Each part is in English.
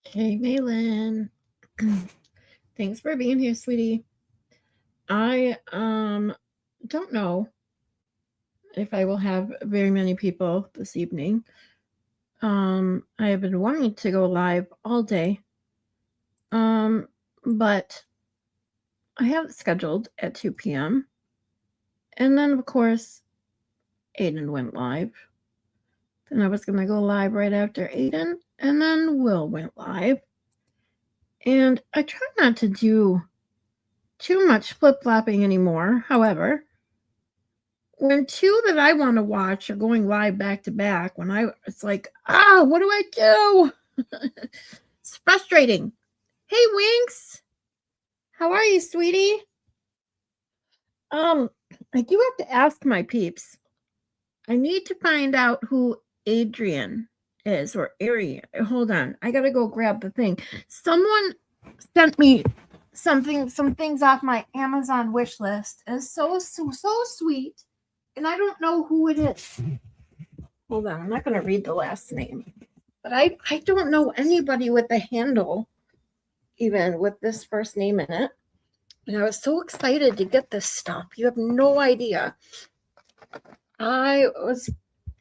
Hey, Maylin. Thanks for being here, sweetie. I don't know if I will have very many people this evening. I have been wanting to go live all day. But I have it scheduled at 2 p.m. And then of course Aiden went live. Then I was gonna go live right after Aiden, and then Will went live. And I try not to do too much flip-flopping anymore. However, when two that I want to watch are going live back to back, it's like, what do I do? It's frustrating. Hey, Winks, how are you, sweetie? I do have to ask my peeps. I need to find out who Adrian is or Arian. Hold on, I gotta go grab the thing. Someone sent me some things off my Amazon wish list. It's so sweet, and I don't know who it is. Hold on, I'm not going to read the last name. But I don't know anybody with a handle, even with this first name in it. And I was so excited to get this stuff. You have no idea. I was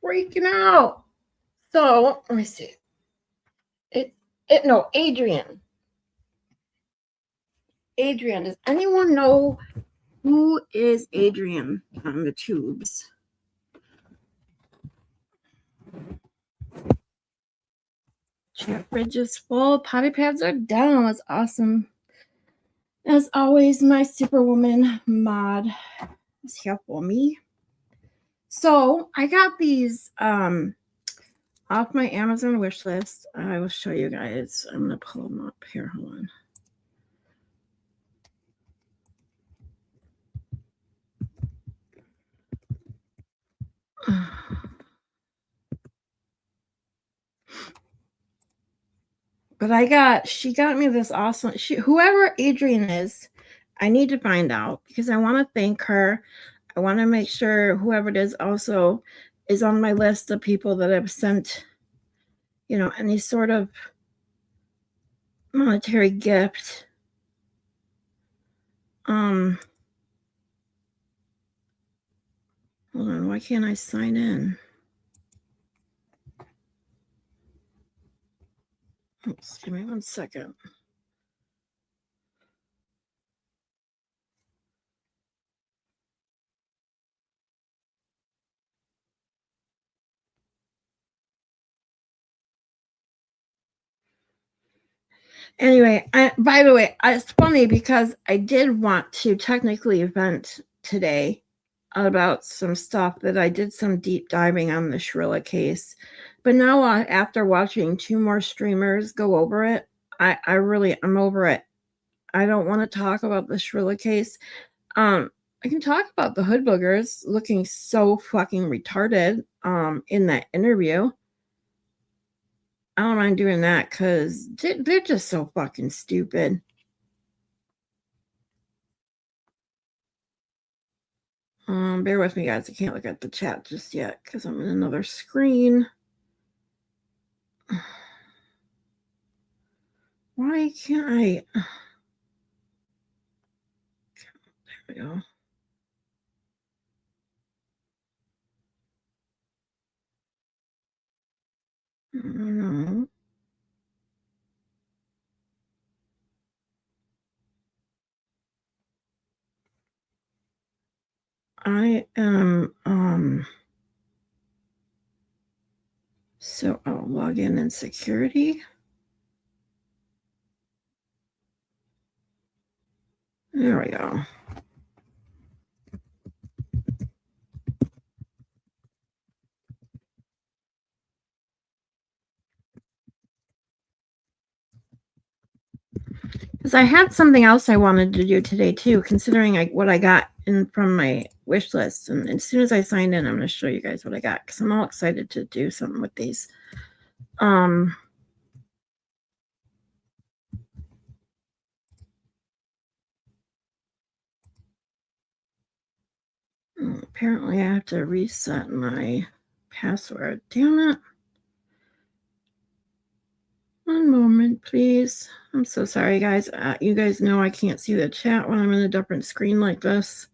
freaking out. So, let me see. Adrian. Adrian, does anyone know who is Adrian on the tubes? Chat bridge is full. Potty pads are down. That's awesome. As always, my superwoman mod is here for me. So I got these off my Amazon wish list. I will show you guys. I'm gonna pull them up here. Hold on. But she got me this awesome, whoever Adrian is, I need to find out because I want to thank her. I want to make sure whoever it is also is on my list of people that I've sent, any sort of monetary gift. Hold on, why can't I sign in? Oops, give me 1 second. Anyway, by the way, it's funny because I did want to technically vent today about some stuff that I did some deep diving on the Shrilla case. But now, after watching 2 more streamers go over it, I'm over it. I don't want to talk about the Shrilla case. I can talk about the hood boogers looking so fucking retarded in that interview. I don't mind doing that because they're just so fucking stupid. Bear with me, guys. I can't look at the chat just yet because I'm in another screen. Why can't I? There we go. No. I am so I'll log in security. There we go. Because I had something else I wanted to do today too, considering what I got in from my wish list. And as soon as I signed in, I'm going to show you guys what I got because I'm all excited to do something with these. Apparently I have to reset my password. Damn it. 1 moment. please. I'm so sorry, guys. You guys know I can't see the chat when I'm in a different screen like this.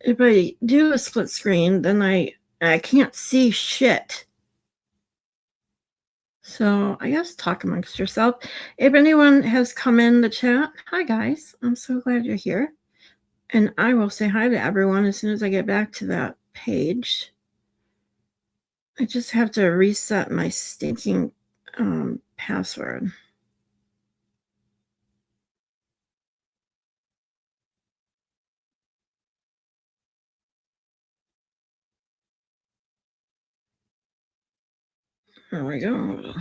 If I do a split screen, then I can't see shit. So I guess talk amongst yourself. If anyone has come in the chat, hi guys. I'm so glad you're here. And I will say hi to everyone as soon as I get back to that page. I just have to reset my stinking password. There we go.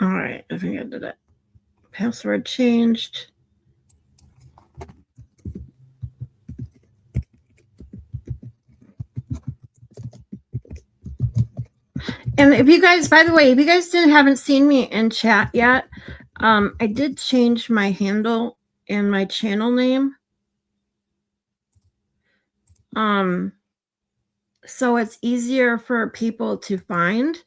All right, I think I did it. Password changed. And if you guys, by the way, if you guys haven't seen me in chat yet, I did change my handle and my channel name. So it's easier for people to find.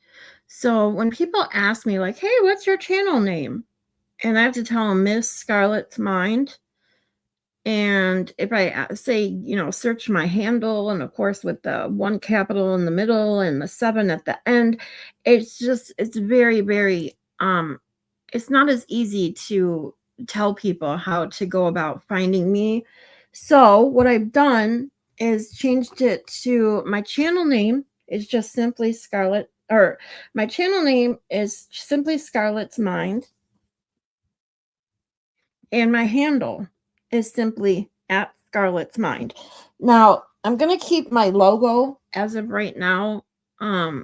So when people ask me like, hey, what's your channel name? And I have to tell them Miss Scarlett's Mind. And if I say, search my handle, and of course with the 1 capital in the middle and the 7 at the end, it's very, very, it's not as easy to tell people how to go about finding me. So what I've done is changed it to my channel name is just simply Scarlett, or my channel name is simply Scarlett's Mind. And my handle is simply at Scarlett's Mind. Now, I'm going to keep my logo as of right now,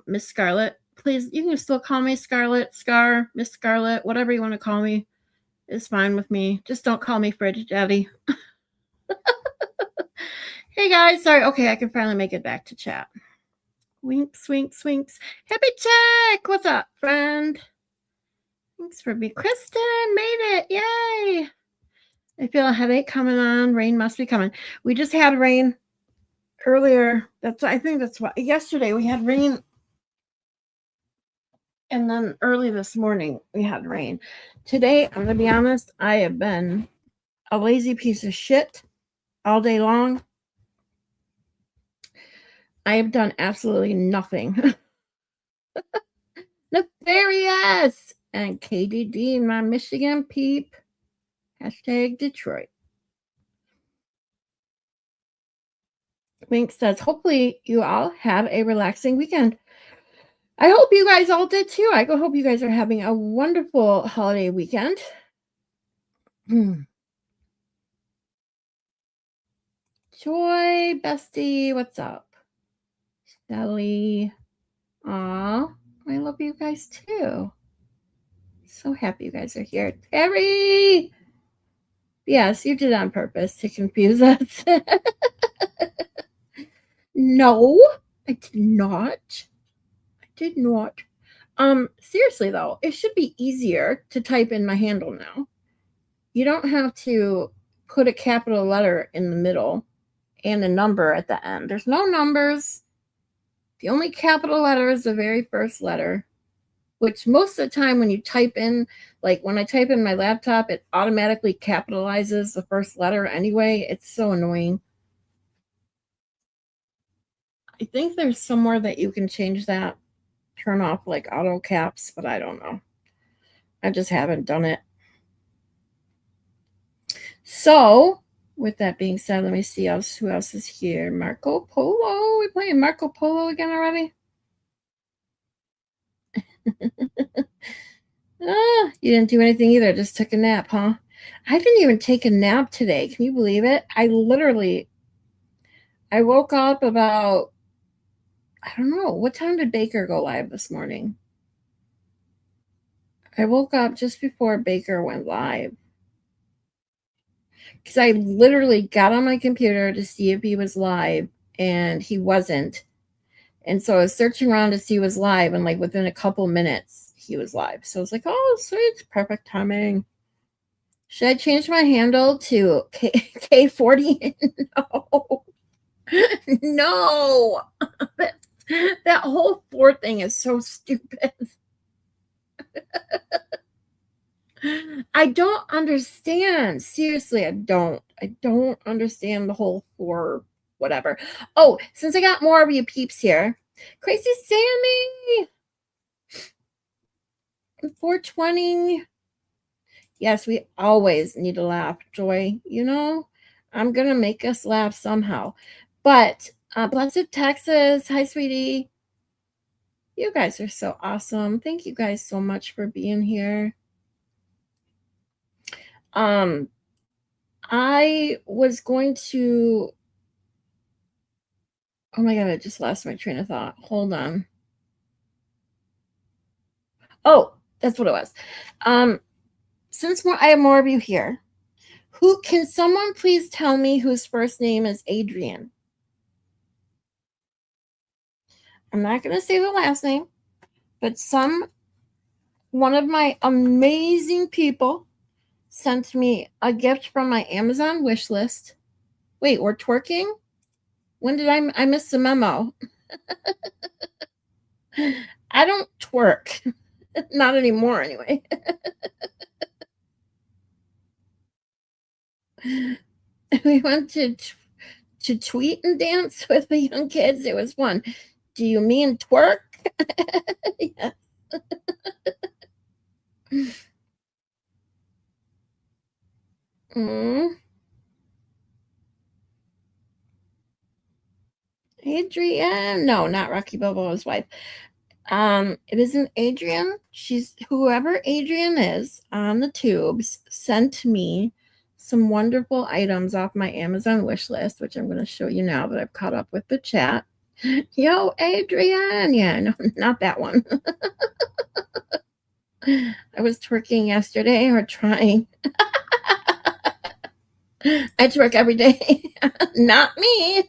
Miss Scarlett. Please, you can still call me Scarlett, Scar, Miss Scarlett, whatever you want to call me is fine with me. Just don't call me Fridge Daddy. Hey guys, sorry. Okay, I can finally make it back to chat. Winks, winks, winks. Happy check. What's up, friend? Thanks for being Kristen. Made it. Yay. I feel a headache coming on. Rain must be coming. We just had rain earlier. I think that's why. Yesterday we had rain. And then early this morning we had rain. Today, I'm going to be honest, I have been a lazy piece of shit all day long. I have done absolutely nothing. Nefarious! And KDD, my Michigan peep. Hashtag Detroit. Wink says, hopefully you all have a relaxing weekend. I hope you guys all did too. I hope you guys are having a wonderful holiday weekend. Joy, bestie, what's up? Shelly. Aw, I love you guys too. So happy you guys are here. Terry! Yes, you did on purpose to confuse us. No, I did not. I did not. Seriously though, it should be easier to type in my handle now. You don't have to put a capital letter in the middle and a number at the end. There's no numbers. The only capital letter is the very first letter, which most of the time when you type in, like when I type in my laptop, it automatically capitalizes the first letter anyway. It's so annoying. I think there's somewhere that you can change that, turn off like auto caps, but I don't know. I just haven't done it. So, with that being said, let me see who else is here. Marco Polo. We playing Marco Polo again already? You didn't do anything either. Just took a nap, huh? I didn't even take a nap today. Can you believe it? I woke up about, I don't know. What time did Baker go live this morning? I woke up just before Baker went live. because I literally got on my computer to see if he was live, and he wasn't. And so I was searching around to see who was live, and like within a couple minutes, he was live. So I was like, oh, sweet, perfect timing. Should I change my handle to K40? No. No. That whole 4 thing is so stupid. I don't understand. Seriously, I don't. I don't understand the whole 4 whatever. Oh, since I got more of you peeps here. Crazy Sammy. 420. Yes, we always need to laugh, Joy. You know, I'm going to make us laugh somehow. But Blessed Texas, hi, sweetie. You guys are so awesome. Thank you guys so much for being here. I was going to. Oh my God, I just lost my train of thought. Hold on. Oh, that's what it was. Since I have more of you here, who can someone please tell me whose first name is Adrian? I'm not going to say the last name, but one of my amazing people sent me a gift from my Amazon wish list. Wait, we're twerking? When did I miss the memo? I don't twerk. Not anymore, anyway. We went to tweet and dance with the young kids. It was fun. Do you mean twerk? Yes. Adrian? No, not Rocky Balboa's wife. It isn't Adrian. She's whoever Adrian is on the tubes sent me some wonderful items off my Amazon wish list, which I'm going to show you now that I've caught up with the chat. Yo, Adrian. Yeah, no, not that one. I was twerking yesterday or trying. I twerk every day. Not me.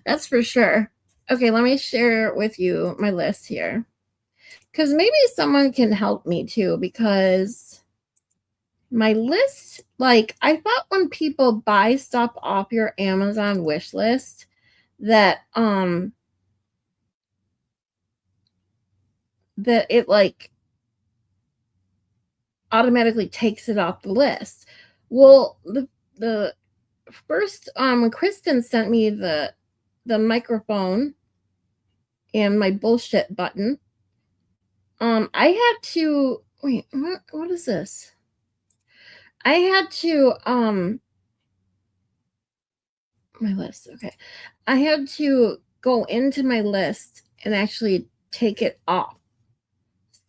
That's for sure. Okay, let me share with you my list here. Because maybe someone can help me too, because my list, like, I thought when people buy stuff off your Amazon wish list that it like automatically takes it off the list. Well, the first Kristen sent me the microphone and my bullshit button. I had to wait, what is this? I had to my list. Okay. I had to go into my list and actually take it off.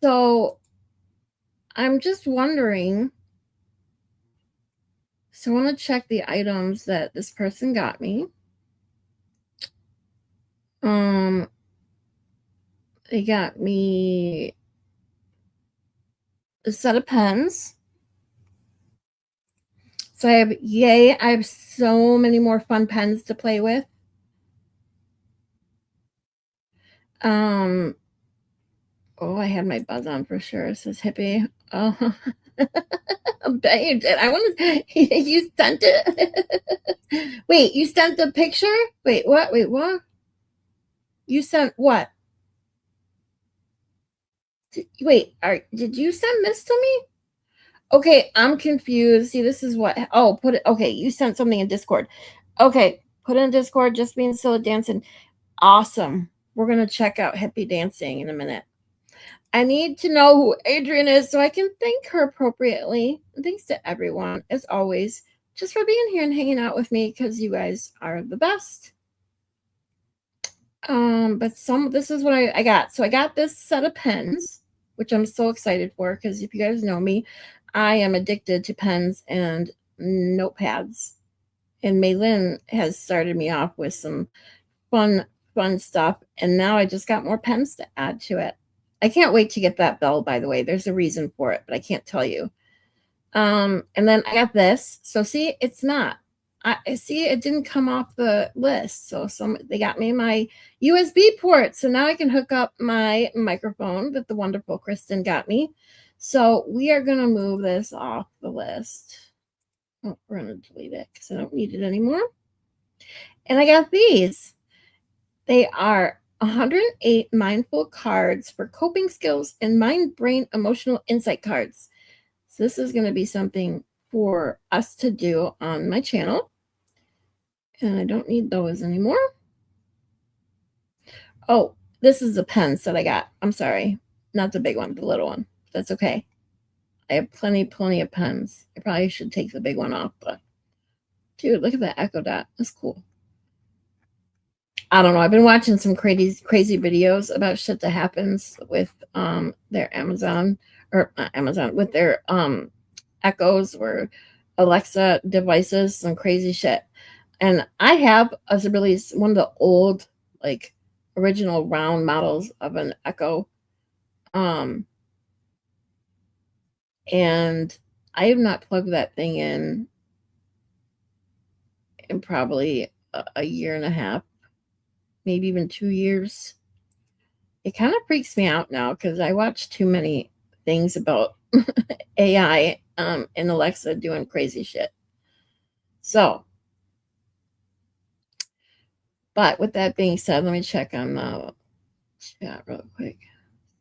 So I'm just wondering. So I want to check the items that this person got me. They got me a set of pens. So I have so many more fun pens to play with. Oh, I had my buzz on for sure. It says hippie. Oh, I bet you did. I want to. You sent it. Wait, you sent the picture? Wait, what? Wait, what? You sent what? Did you send this to me? Okay, I'm confused. See, this is what. Oh, put it. Okay, you sent something in Discord. Okay, put it in Discord. Just being silly dancing. Awesome. We're gonna check out hippie dancing in a minute. I need to know who Adrian is so I can thank her appropriately. And thanks to everyone, as always, just for being here and hanging out with me, because you guys are the best. But this is what I got. So I got this set of pens, which I'm so excited for, because if you guys know me, I am addicted to pens and notepads. And Maylin has started me off with some fun stuff. And now I just got more pens to add to it. I can't wait to get that bell, by the way. There's a reason for it, but I can't tell you. And then I got this. So see, it's not. I see it didn't come off the list. So they got me my USB port. So now I can hook up my microphone that the wonderful Kristen got me. So we are gonna move this off the list. Oh, we're gonna delete it because I don't need it anymore. And I got these. They are 108 mindful cards for coping skills and mind brain emotional insight cards. So this is going to be something for us to do on my channel. And I don't need those anymore. Oh, this is the pens that I got. I'm sorry. Not the big one, the little one. That's okay. I have plenty of pens. I probably should take the big one off, but dude, look at that Echo Dot. That's cool. I don't know. I've been watching some crazy videos about shit that happens with their Amazon or not Amazon with their Echoes or Alexa devices, some crazy shit. And I have a really one of the old like original round models of an Echo. And I have not plugged that thing in probably a year and a half, maybe even 2 years. It kind of freaks me out now because I watch too many things about AI and Alexa doing crazy shit. So, but with that being said, let me check on the chat real quick.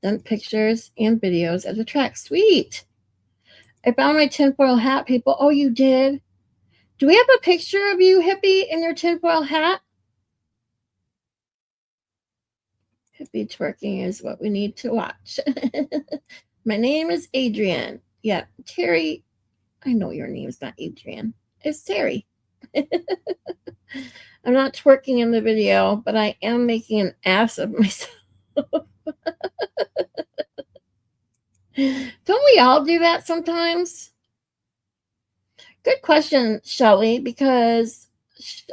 Sent pictures and videos of the track. Sweet. I found my tinfoil hat, people. Oh, you did? Do we have a picture of you, hippie, in your tinfoil hat? Hippie twerking is what we need to watch. My name is Adrian. Yeah, Terry. I know your name's not Adrian. It's Terry. I'm not twerking in the video, but I am making an ass of myself. Don't we all do that sometimes? Good question, Shelly, because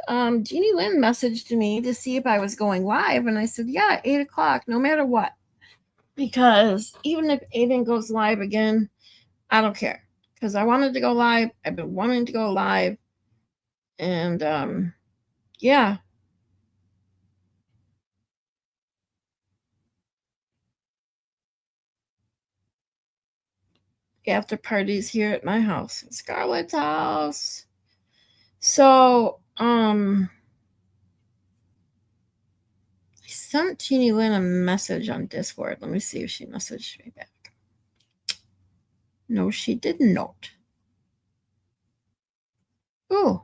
Jeannie Lynn messaged me to see if I was going live, and I said, yeah, 8 o'clock, no matter what. Because even if Aiden goes live again, I don't care. Because I wanted to go live. I've been wanting to go live. And yeah. After parties here at my house, Scarlett's house. So, I sent Jeannie Lynn a message on Discord. Let me see if she messaged me back. No, she did not. Oh.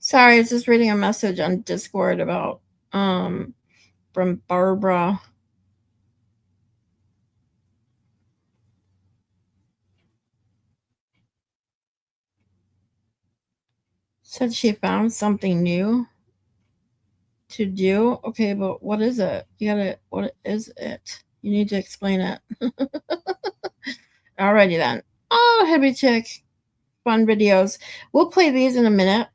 Sorry, I was just reading a message on Discord about from Barbara. Said she found something new to do. Okay, but what is it? What is it? You need to explain it. Alrighty then. Oh, heavy chick. Fun videos. We'll play these in a minute.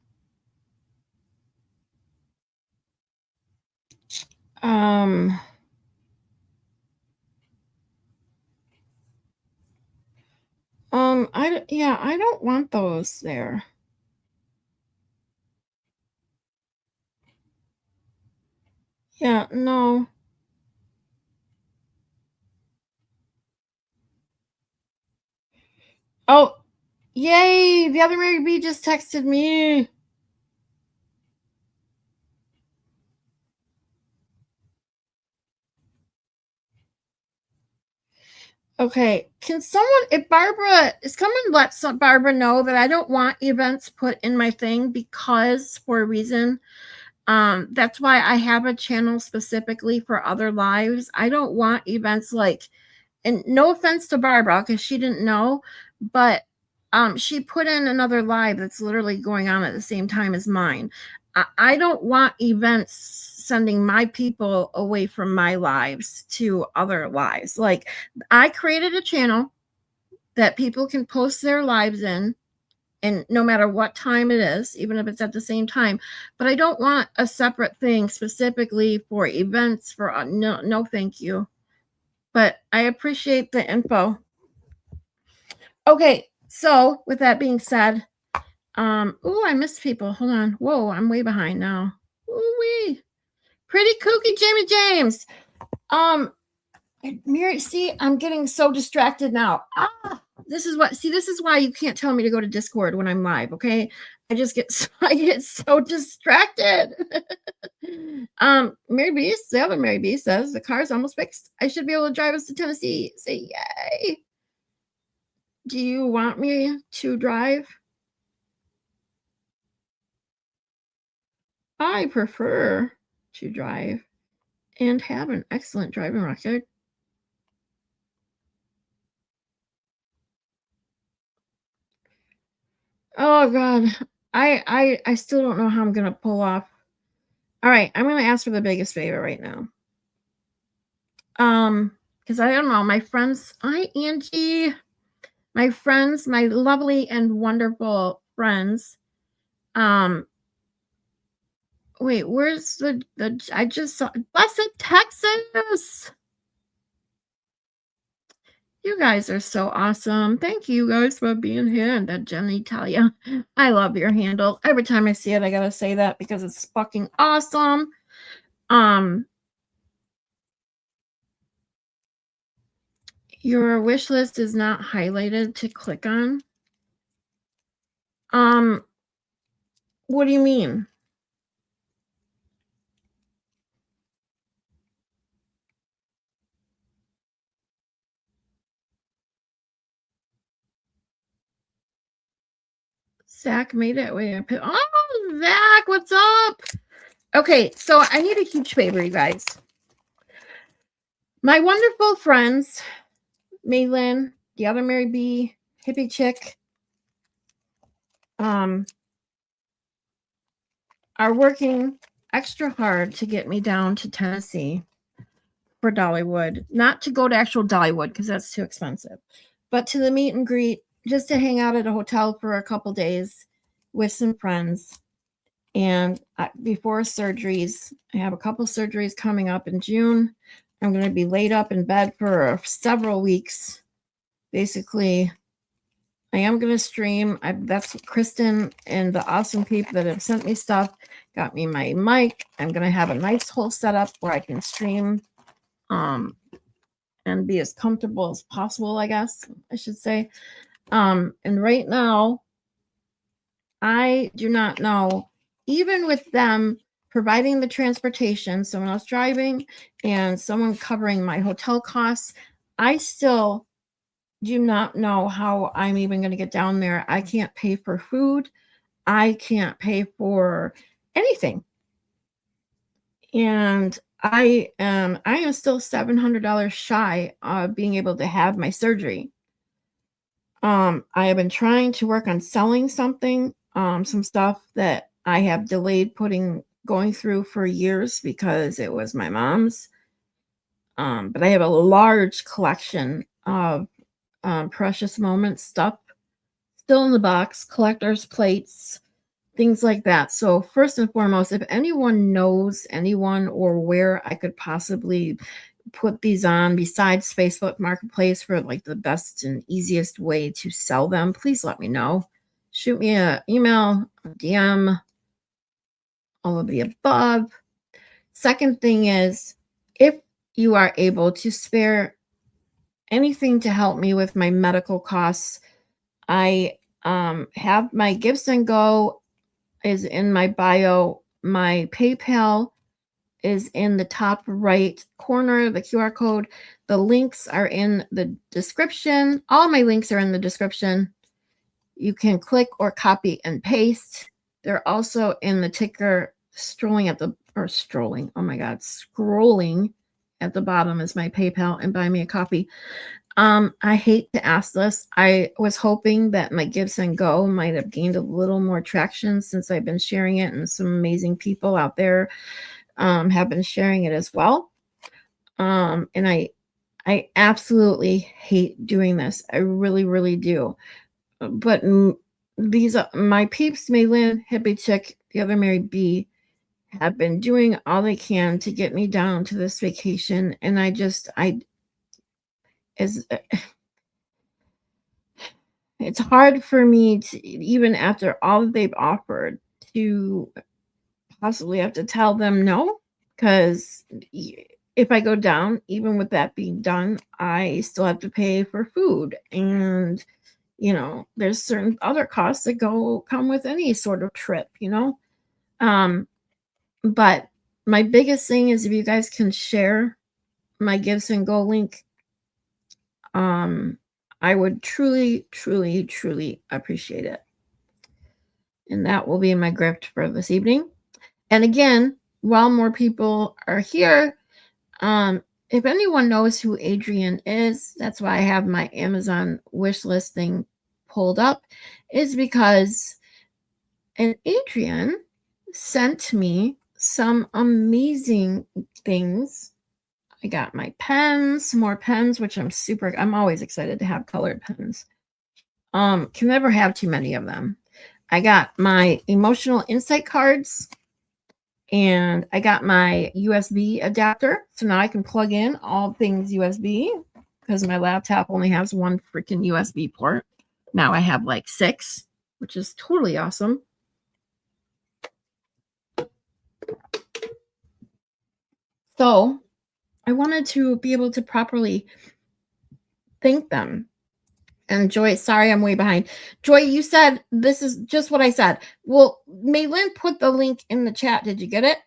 I don't want those there. Yeah, no. Oh, yay! The other Mary B just texted me. Okay, can someone let Barbara know that I don't want events put in my thing because for a reason. That's why I have a channel specifically for other lives. I don't want events like, and no offense to Barbara because she didn't know, but she put in another live that's literally going on at the same time as mine. I don't want events sending my people away from my lives to other lives. Like, I created a channel that people can post their lives in and no matter what time it is, even if it's at the same time. But I don't want a separate thing specifically for events for no, no, thank you. But I appreciate the info. Okay, so with that being said, oh, I missed people. Hold on. Whoa, I'm way behind now. Ooh wee. Pretty kooky Jamie James. Mary, see, I'm getting so distracted now. This is why you can't tell me to go to Discord when I'm live, okay? I get so distracted. Mary Beast, the other Mary Beast says the car's almost fixed. I should be able to drive us to Tennessee. Say yay. Do you want me to drive? I prefer to drive and have an excellent driving record. Oh God, I still don't know how I'm gonna pull off. All right, I'm gonna ask for the biggest favor right now. Because I don't know, my friends, hi Angie, my friends, my lovely and wonderful friends. Wait, where's the I just saw Blessed Texas. You guys are so awesome. Thank you guys for being here. And that Jenny Talia, I love your handle. Every time I see it, I gotta say that because it's fucking awesome. Your wish list is not highlighted to click on. What do you mean? Zach made it. Wait, oh, Zach, what's up? Okay, so I need a huge favor, you guys. My wonderful friends, Maylin, the other Mary B, Hippie Chick, are working extra hard to get me down to Tennessee for Dollywood. Not to go to actual Dollywood because that's too expensive, but to the meet and greet, just to hang out at a hotel for a couple days with some friends. And before surgeries, I have a couple surgeries coming up in June. I'm going to be laid up in bed for several weeks. Basically, I am going to stream. That's Kristen and the awesome people that have sent me stuff. Got me my mic. I'm going to have a nice whole setup where I can stream and be as comfortable as possible, I guess I should say. And right now, I do not know, even with them providing the transportation, someone else driving and someone covering my hotel costs, I still do not know how I'm even going to get down there. I can't pay for food. I can't pay for anything. And I am still $700 shy of being able to have my surgery. I have been trying to work on selling something, some stuff that I have delayed going through for years because it was my mom's. But I have a large collection of precious moments stuff still in the box, collector's plates, things like that. So first and foremost, if anyone knows anyone or where I could possibly put these on besides Facebook Marketplace for like the best and easiest way to sell them, please let me know. Shoot me an email, a DM, all of the above. Second thing is, if you are able to spare anything to help me with my medical costs, I have my Gifts and Go is in my bio. My PayPal is in the top right corner, the QR code. The links are in the description. All my links are in the description. You can click or copy and paste. They're also in the ticker scrolling at the bottom is my PayPal and buy me a coffee. I hate to ask this. I was hoping that my Gifts and Go might have gained a little more traction since I've been sharing it, and some amazing people out there have been sharing it as well. And I absolutely hate doing this. I really, really do. But these are my peeps, Maylin, Hippie Chick, the other Mary B, have been doing all they can to get me down to this vacation, and as it's hard for me to, even after all that they've offered, to possibly have to tell them no, because if I go down, even with that being done, I still have to pay for food, and there's certain other costs that come with any sort of trip. Um, but my biggest thing is if you guys can share my Gifts and Go link, I would truly, truly, truly appreciate it. And that will be my gift for this evening. And again, while more people are here, if anyone knows who Adrian is, that's why I have my Amazon wish list thing pulled up, is because Adrian sent me some amazing things. I got my pens, more pens, which I'm always excited to have colored pens. Can never have too many of them. I got my emotional insight cards, and I got my USB adapter. So now I can plug in all things USB, because my laptop only has one freaking USB port. Now I have like 6, which is totally awesome. So I wanted to be able to properly thank them. And Joy, sorry, I'm way behind. Joy, you said this is just what I said. Well, Maylin put the link in the chat. Did you get it?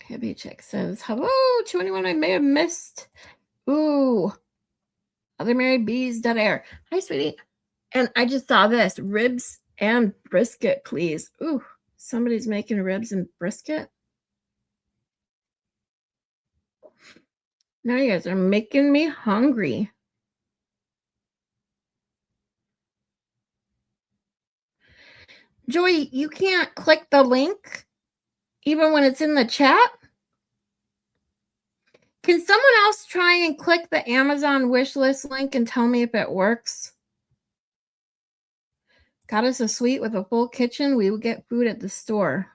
Heavy Chick says, hello to anyone I may have missed. Ooh. Other Married Bees, dead air. Hi, sweetie. And I just saw this. Ribs and brisket, please. Ooh, somebody's making ribs and brisket. Now you guys are making me hungry. Joy, you can't click the link even when it's in the chat? Can someone else try and click the Amazon wish list link and tell me if it works? Got us a suite with a full kitchen. We would get food at the store.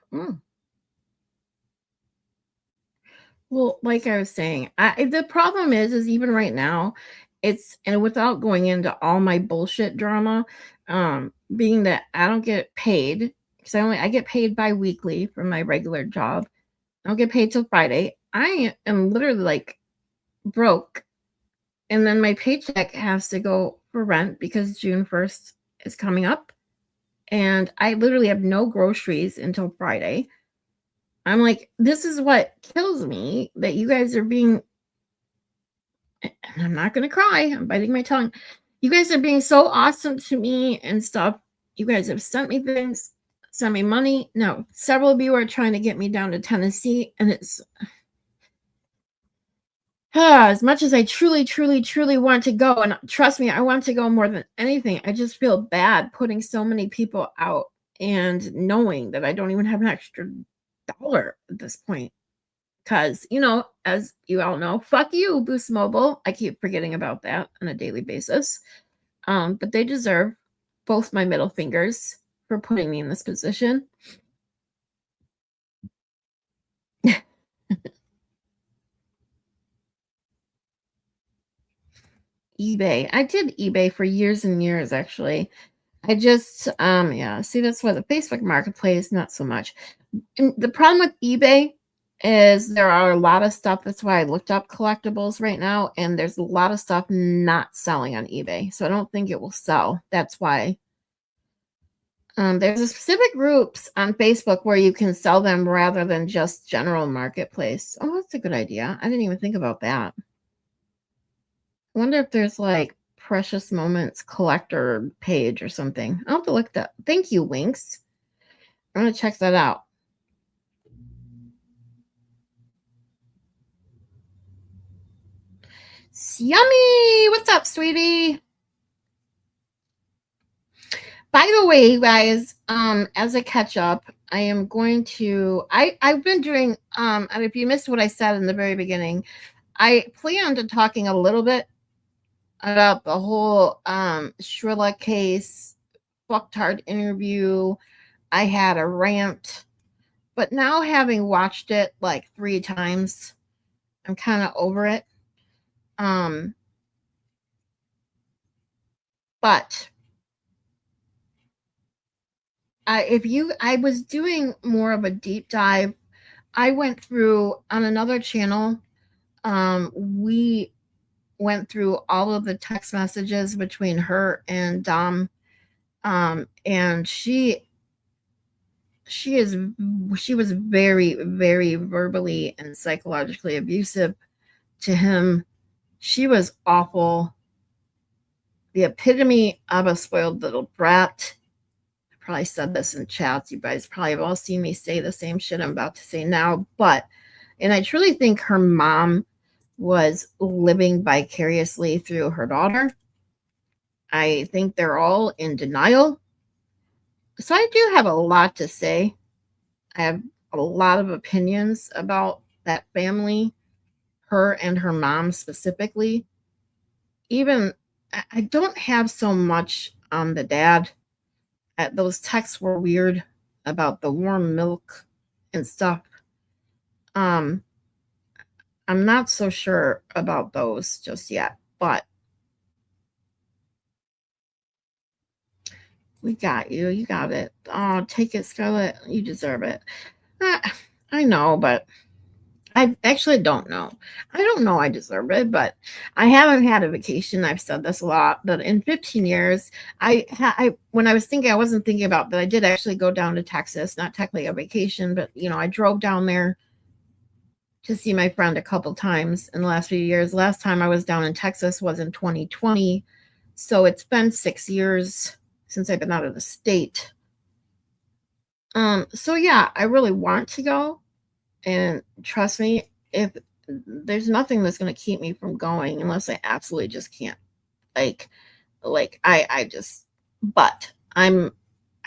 Well, like I was saying, the problem is even right now, and without going into all my bullshit drama, being that I don't get paid, because I get paid bi-weekly for my regular job. I don't get paid till Friday. I am literally like broke, and then my paycheck has to go for rent because June 1st is coming up, and I literally have no groceries until Friday. I'm like, this is what kills me, that you guys are being, and I'm not going to cry, I'm biting my tongue. You guys are being so awesome to me and stuff. You guys have sent me things, sent me money. No, several of you are trying to get me down to Tennessee, and it's as much as I truly, truly, truly want to go, and trust me, I want to go more than anything. I just feel bad putting so many people out and knowing that I don't even have an extra dollar at this point. Because, as you all know, fuck you, Boost Mobile. I keep forgetting about that on a daily basis. But they deserve both my middle fingers for putting me in this position. eBay. I did eBay for years and years, actually. I just, see, that's why the Facebook Marketplace, not so much. And the problem with eBay is there are a lot of stuff. That's why I looked up collectibles right now, and there's a lot of stuff not selling on eBay. So I don't think it will sell. That's why. There's a specific groups on Facebook where you can sell them rather than just general marketplace. Oh, that's a good idea. I didn't even think about that. I wonder if there's like Precious Moments collector page or something. I'll have to look that. Thank you, Winks. I'm going to check that out. Yummy! What's up, sweetie? By the way, you guys, as a catch up, I am going to, I've been doing, and if you missed what I said in the very beginning, I planned on talking a little bit about the whole Shrilla case, fucktard interview. I had a rant, but now having watched it like 3 times, I'm kind of over it. Um, but I was doing more of a deep dive. I went through on another channel. We went through all of the text messages between her and Dom. And she is she was very, very verbally and psychologically abusive to him. She was awful. The epitome of a spoiled little brat. I probably said this in chats. You guys probably have all seen me say the same shit I'm about to say now. And I truly think her mom was living vicariously through her daughter. I think they're all in denial. So I do have a lot to say. I have a lot of opinions about that family, her and her mom specifically. Even I don't have so much on the dad. Those texts were weird about the warm milk and stuff. Um, I'm not so sure about those just yet, but we got you. You got it. Oh, take it, Scarlett. You deserve it. Uh, I know, but I actually don't know. I don't know I deserve it, but I haven't had a vacation. I've said this a lot, but in 15 years, when I was thinking, I wasn't thinking about that. I did actually go down to Texas, not technically a vacation, but I drove down there to see my friend a couple times in the last few years. Last time I was down in Texas was in 2020. So it's been 6 years since I've been out of the state. So yeah, I really want to go. And trust me, if there's nothing that's going to keep me from going unless I absolutely just can't. I just, but I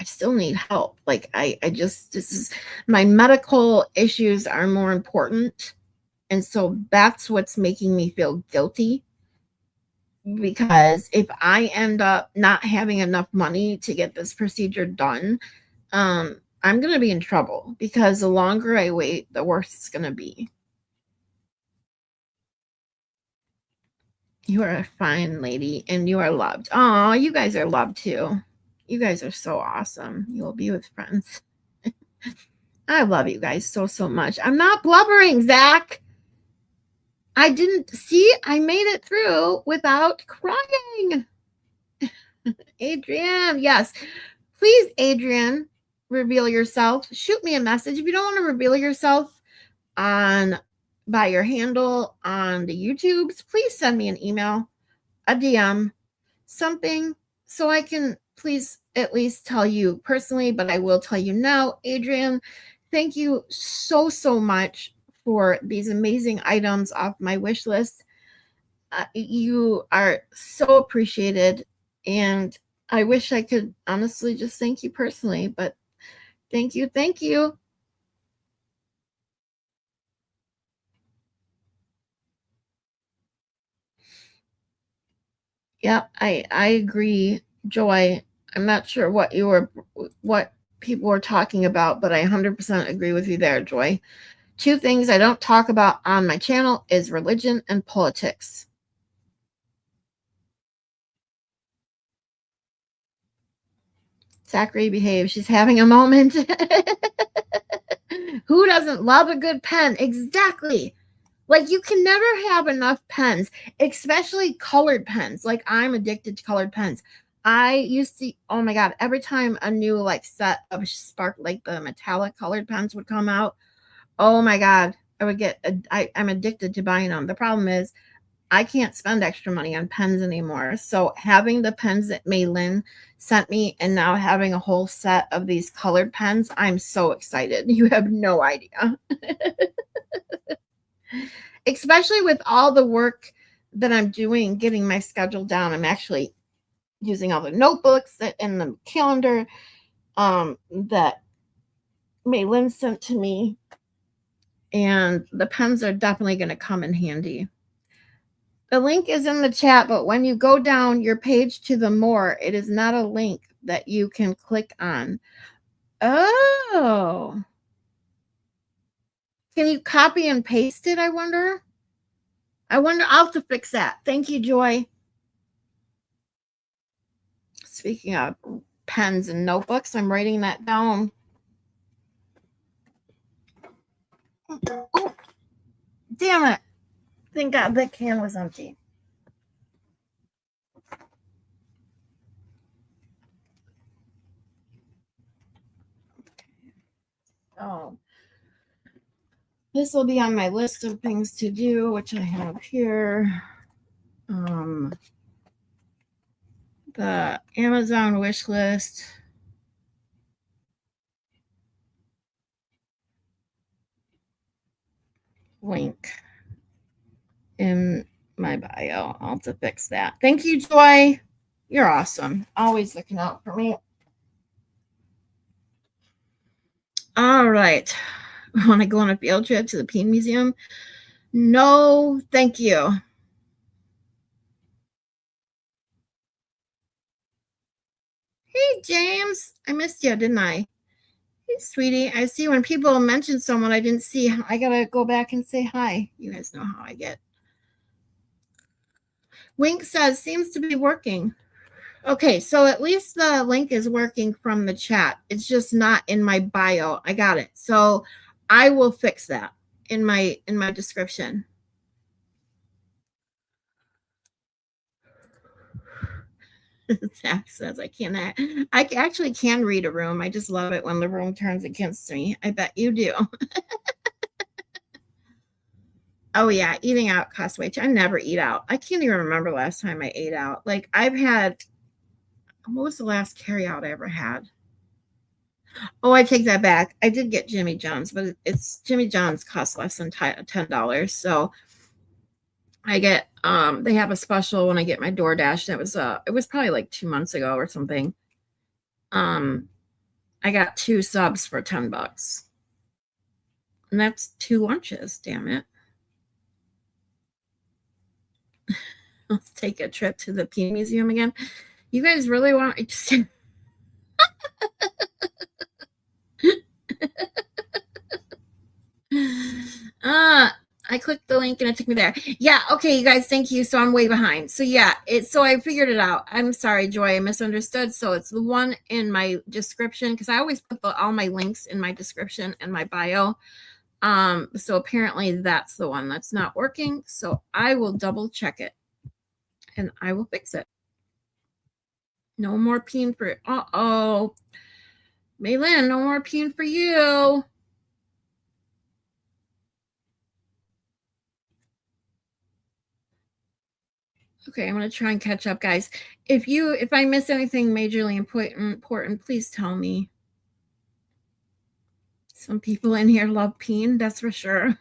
still need help. This is, my medical issues are more important. And so that's what's making me feel guilty, because if I end up not having enough money to get this procedure done, I'm going to be in trouble, because the longer I wait, the worse it's going to be. You are a fine lady and you are loved. Oh, you guys are loved too. You guys are so awesome. You will be with friends. I love you guys so, so much. I'm not blubbering, Zach. I didn't see, I made it through without crying. Adrian, yes. Please, Adrian, reveal yourself. Shoot me a message. If you don't want to reveal yourself by your handle on the YouTubes, please send me an email, a DM, something, so I can please at least tell you personally, but I will tell you now. Adrian, thank you so, so much for these amazing items off my wish list. You are so appreciated, and I wish I could honestly just thank you personally, but thank you. Thank you. Yep, I agree, Joy. I'm not sure what people were talking about, but I 100% agree with you there, Joy. 2 things I don't talk about on my channel is religion and politics. Zachary, behave. She's having a moment. Who doesn't love a good pen? Exactly. Like, you can never have enough pens, especially colored pens. Like, I'm addicted to colored pens. I used to, oh my God, every time a new set of spark, like the metallic colored pens would come out, oh my God, I'm addicted to buying them. The problem is I can't spend extra money on pens anymore. So having the pens that Maylin sent me and now having a whole set of these colored pens, I'm so excited. You have no idea. Especially with all the work that I'm doing, getting my schedule down. I'm actually using all the notebooks and the calendar that Maylin sent to me. And the pens are definitely going to come in handy. The link is in the chat, but when you go down your page to the more, it is not a link that you can click on. Oh. Can you copy and paste it, I wonder? I'll have to fix that. Thank you, Joy. Speaking of pens and notebooks, I'm writing that down. Oh, damn it. Thank God that can was empty. Oh. This will be on my list of things to do, which I have here. The Amazon wish list. Link in my bio. I'll have to fix that. Thank you, Joy. You're awesome. Always looking out for me. All right. Want to go on a field trip to the Peen Museum? No, thank you. Hey, James. I missed you, didn't I? Hey, sweetie. I see when people mention someone I didn't see, I got to go back and say hi. You guys know how I get. Wink says, seems to be working. Okay, so at least the link is working from the chat. It's just not in my bio. I got it. So I will fix that in my description. Zach says I cannot. I actually can read a room. I just love it when the room turns against me. I bet you do. Oh yeah, eating out costs way too. I never eat out. I can't even remember last time I ate out. Like I've had. What was the last carry out I ever had? Oh, I take that back. I did get Jimmy John's, but it's Jimmy John's costs less than $10. So I get they have a special when I get my DoorDash. It was probably like 2 months ago or something. I got 2 subs for $10. And that's 2 lunches, damn it. Let's take a trip to the Peen Museum again. You guys really want to I clicked the link and it took me there. Yeah, okay, you guys, thank you. So I'm way behind. So yeah, so I figured it out. I'm sorry, Joy, I misunderstood. So it's the one in my description because I always put all my links in my description and my bio. So apparently that's the one that's not working. So I will double check it and I will fix it. No more peen for uh-oh. Maylin, no more peen for you. Okay, I'm going to try and catch up, guys. If I miss anything majorly important, please tell me. Some people in here love peen, that's for sure.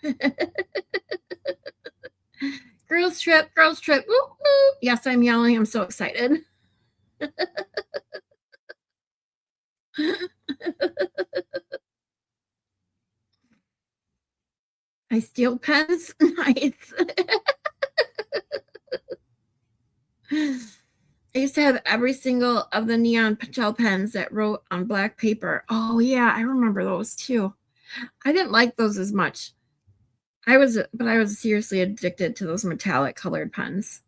Girls trip. Woo-hoo. Yes, I'm yelling. I'm so excited. I steal pens. Nice. I used to have every single of the neon gel pens that wrote on black paper. Oh yeah, I remember those too. I didn't like those as much. I was seriously addicted to those metallic colored pens.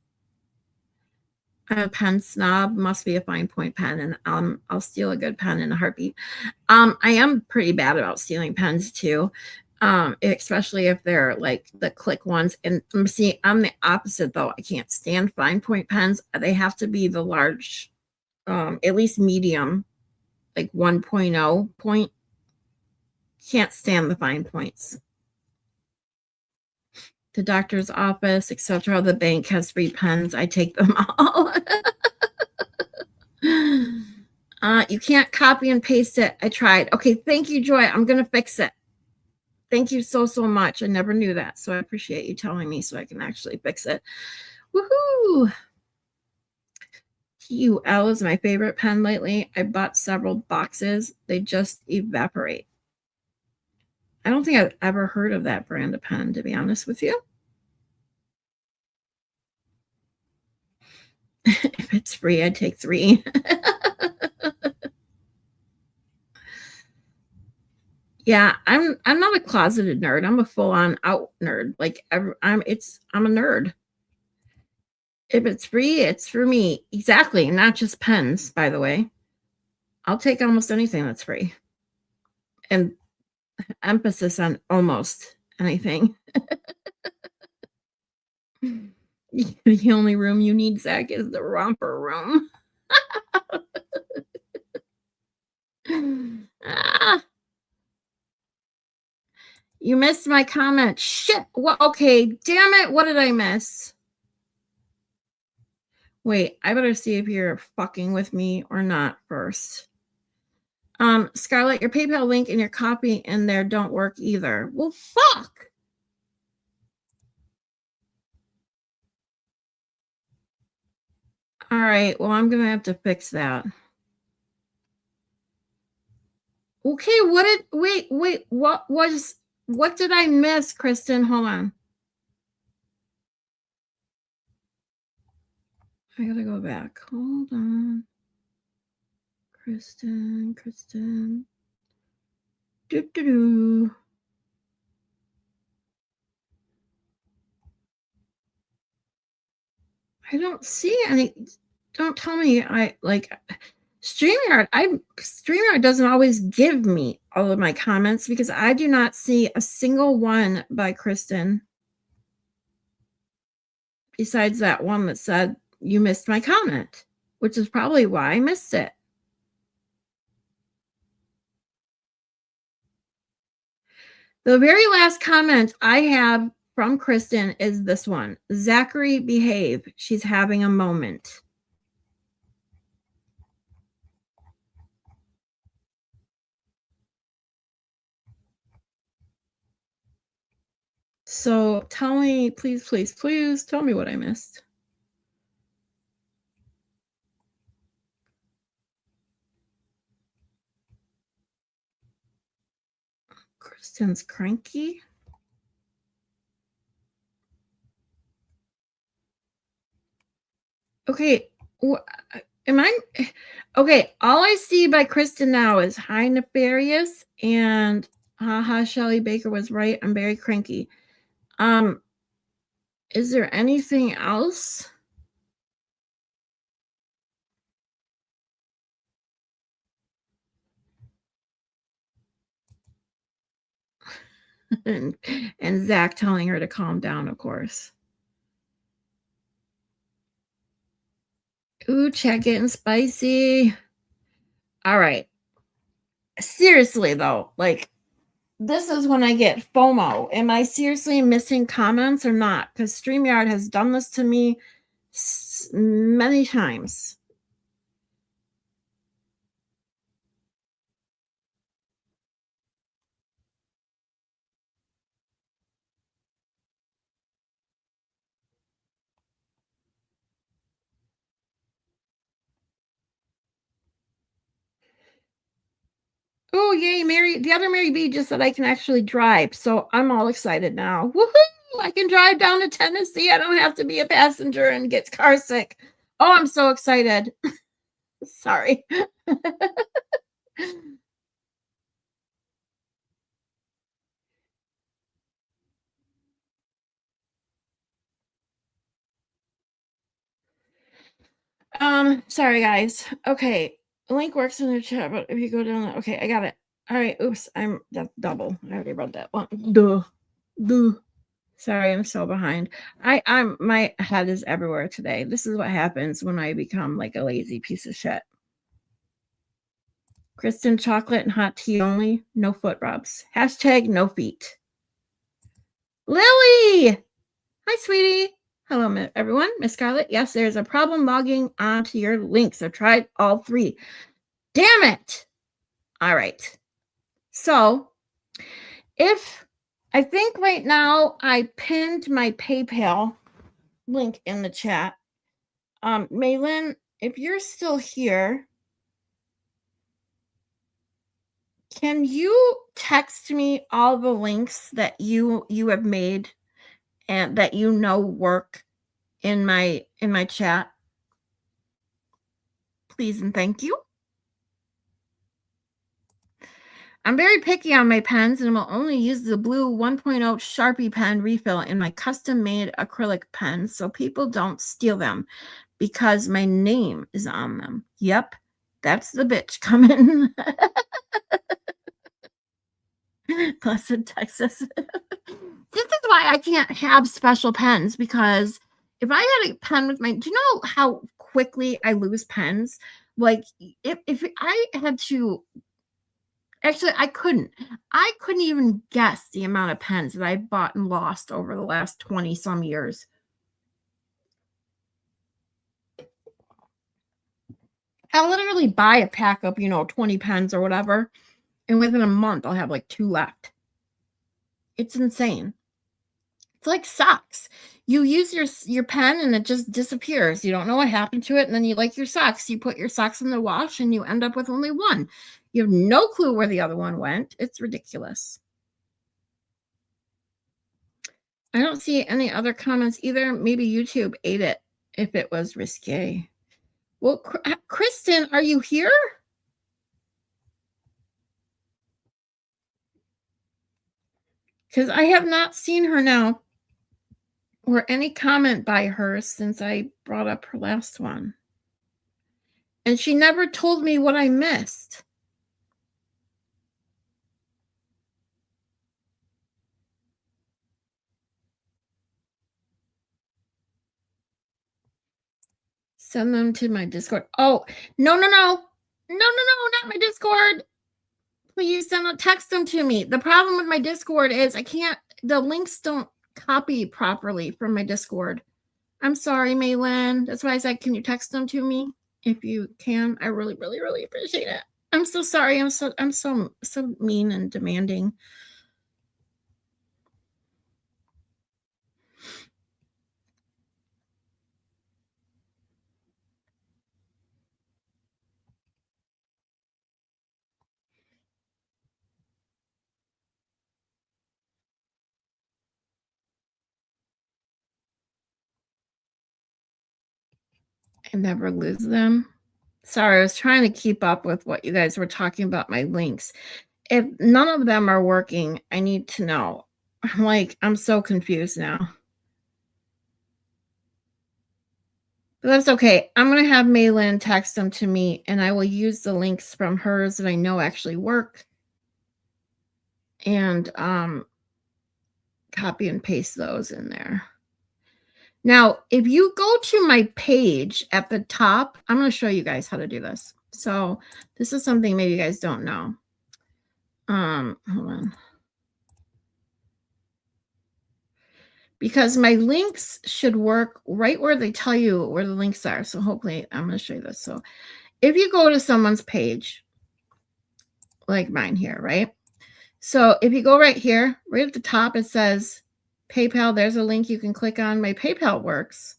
I'm a pen snob, must be a fine point pen, and I'll steal a good pen in a heartbeat. I am pretty bad about stealing pens too. Especially if they're like the click ones. And see, I'm the opposite though. I can't stand fine point pens. They have to be the large, at least medium, like 1.0 point. Can't stand the fine points. The doctor's office, etc. The bank has free pens. I take them all. You can't copy and paste it. I tried. Okay, thank you, Joy. I'm going to fix it. Thank you so much. I never knew that, so I appreciate you telling me so I can actually fix it. Woohoo! TUL is my favorite pen lately. I bought several boxes. They just evaporate. I don't think I've ever heard of that brand of pen, to be honest with you. If it's free, I'd take 3. Yeah, I'm not a closeted nerd. I'm a full-on out nerd. Like I'm a nerd. If it's free, it's for me. Exactly. Not just pens, by the way. I'll take almost anything that's free. And emphasis on almost anything. The only room you need, Zach, is the romper room. Ah, you missed my comment. Shit. Well, okay. Damn it. What did I miss? Wait, I better see if you're fucking with me or not first. Scarlett, your PayPal link and your copy in there don't work either. Well, fuck. All right. Well, I'm gonna have to fix that. Okay. Wait. What did I miss, Kristen? Hold on. I gotta go back. Hold on. Kristen. Doo. I don't see any. Don't tell me I like StreamYard doesn't always give me all of my comments because I do not see a single one by Kristen besides that one that said you missed my comment, which is probably why I missed it. The very last comment I have from Kristen is this one. Zachary, behave. She's having a moment. So tell me, please tell me what I missed. Kristen's cranky. Okay, am I okay? All I see by Kristen now is hi nefarious and haha Shelly Baker was right. I'm very cranky. Is there anything else? and Zach telling her to calm down, of course. Ooh, chat getting spicy. All right. Seriously though, like this is when I get FOMO. Am I seriously missing comments or not? Because StreamYard has done this to me many times. Oh, yay, Mary. The other Mary B just said I can actually drive. So I'm all excited now. Woohoo! I can drive down to Tennessee. I don't have to be a passenger and get car sick. Oh, I'm so excited. Sorry. Sorry guys. Okay. The link works in the chat, but if you go down, okay, I got it. All right. Oops, that's double. I already read that one. Duh. Sorry, I'm so behind. I'm my head is everywhere today. This is what happens when I become like a lazy piece of shit. Kristen, chocolate and hot tea only. No foot rubs. Hashtag no feet. Lily! Hi, sweetie. Hello, everyone. Miss Scarlett. Yes, there's a problem logging onto your links. I've tried all 3. Damn it! All right. So, if I think right now I pinned my PayPal link in the chat. Maylin, if you're still here, can you text me all the links that you have made and that you know work in my chat? Please and thank you. I'm very picky on my pens and will only use the blue 1.0 Sharpie pen refill in my custom-made acrylic pens so people don't steal them because my name is on them. Yep, that's the bitch coming. Blessed Texas. This is why I can't have special pens, because if I had a pen with my, do you know how quickly I lose pens? Like if I had to, actually I couldn't even guess the amount of pens that I bought and lost over the last 20 some years. I'll literally buy a pack of, 20 pens or whatever, and within a month I'll have like 2 left. It's insane. It's like socks. You use your pen and it just disappears. You don't know what happened to it, and then you like your socks. You put your socks in the wash and you end up with only one. You have no clue where the other one went. It's ridiculous. I don't see any other comments either. Maybe YouTube ate it if it was risque. Well, Kristen, are you here? Because I have not seen her now or any comment by her since I brought up her last one. And she never told me what I missed. Send them to my Discord. Oh, no, not my Discord. Please text them to me. The problem with my Discord is the links don't copy properly from my Discord. I'm sorry, Maylin. That's why I said, can you text them to me if you can? I really, really, really appreciate it. I'm so sorry. I'm so mean and demanding. I never lose them. Sorry, I was trying to keep up with what you guys were talking about, my links. If none of them are working, I need to know. I'm so confused now. But that's okay. I'm going to have Maylin text them to me, and I will use the links from hers that I know actually work and copy and paste those in there. Now, if you go to my page at the top, I'm going to show you guys how to do this. So this is something maybe you guys don't know. Hold on. Because my links should work right where they tell you where the links are. So hopefully I'm going to show you this. So if you go to someone's page, like mine here, right? So if you go right here, right at the top, it says PayPal. There's a link you can click on. My PayPal works.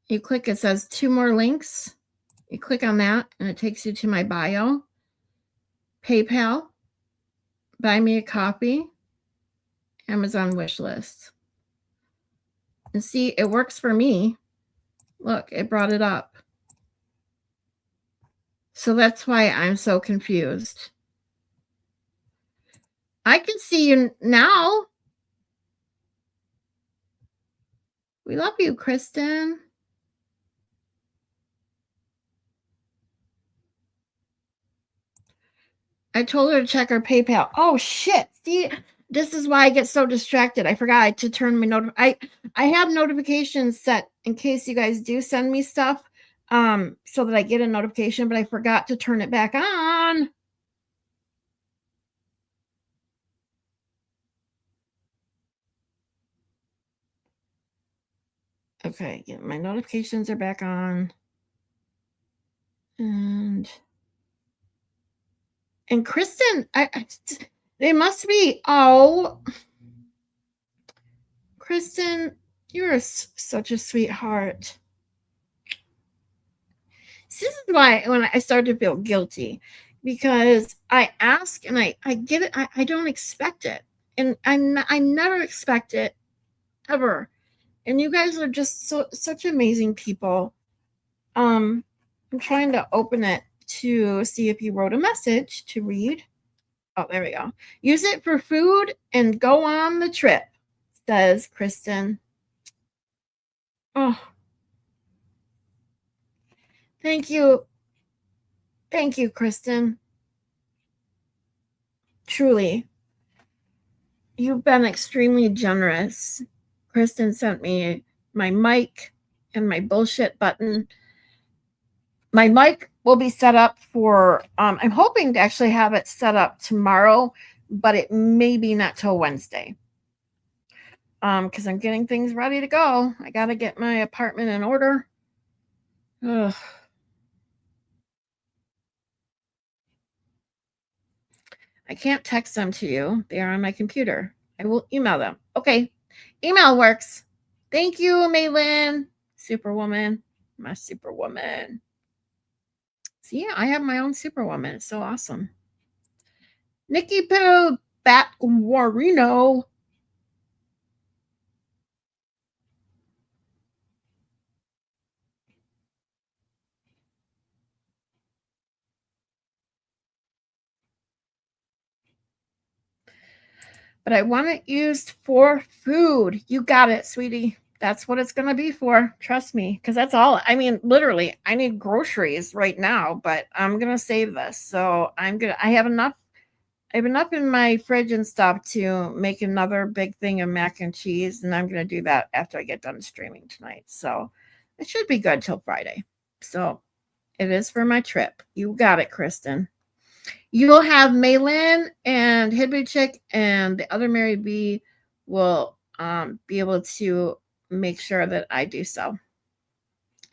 You click, it says 2 more links. You click on that and it takes you to my bio, PayPal, buy me a coffee, Amazon wish list. And see, it works for me. Look, it brought it up. So that's why I'm so confused. I can see you now. We love you, Kristen. I told her to check her PayPal. Oh, shit. See, this is why I get so distracted. I forgot to turn my I have notifications set in case you guys do send me stuff, so that I get a notification, but I forgot to turn it back on. Okay, yeah, my notifications are back on. And Kristen, they must be. Oh, Kristen, you're such a sweetheart. This is why when I started to feel guilty, because I ask and I get it. I don't expect it, and I never expect it ever. And you guys are just such amazing people. I'm trying to open it to see if you wrote a message to read. Oh, there we go. Use it for food and go on the trip, says Kristen. Oh, thank you. Thank you, Kristen. Truly, you've been extremely generous. Kristen sent me my mic and my bullshit button. My mic will be set up for, I'm hoping to actually have it set up tomorrow, but it may be not till Wednesday. Because I'm getting things ready to go. I got to get my apartment in order. Ugh. I can't text them to you. They are on my computer. I will email them. Okay. Email works. Thank you, Maylin. Superwoman. My superwoman. See, I have my own superwoman. It's so awesome. Nikki Poo Bat Warino. But I want it used for food. You got it, sweetie. That's what it's going to be for. Trust me. Because that's all. I mean, literally, I need groceries right now, but I'm going to save this. So I have enough. I have enough in my fridge and stuff to make another big thing of mac and cheese. And I'm going to do that after I get done streaming tonight. So it should be good till Friday. So it is for my trip. You got it, Kristen. You'll have Maylin and Hibby Chick and the other Mary B will be able to make sure that I do so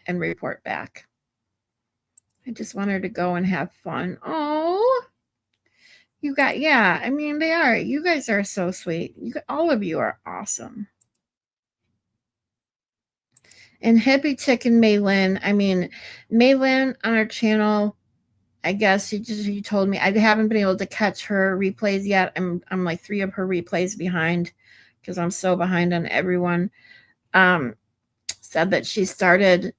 and report back. I just want her to go and have fun. Oh, you got, yeah, I mean, they are. You guys are so sweet. All of you are awesome. And Hippie Chick and Maylin, I mean, Maylin on our channel, I guess she told me I haven't been able to catch her replays yet. I'm like 3 of her replays behind because I'm so behind on everyone. Said that she started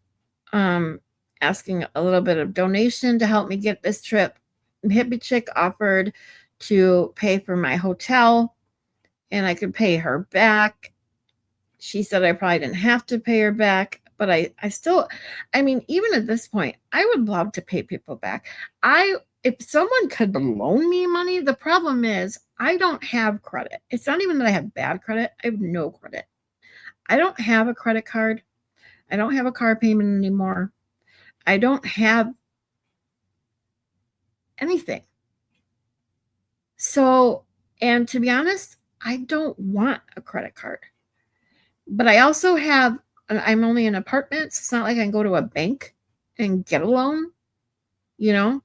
asking a little bit of donation to help me get this trip. Hippie Chick offered to pay for my hotel and I could pay her back. She said I probably didn't have to pay her back, but I still, I mean, even at this point, I would love to pay people back. If someone could loan me money, the problem is I don't have credit. It's not even that I have bad credit. I have no credit. I don't have a credit card. I don't have a car payment anymore. I don't have anything. So, and to be honest, I don't want a credit card. But I also have, I'm only in apartments. It's not like I can go to a bank and get a loan. You know,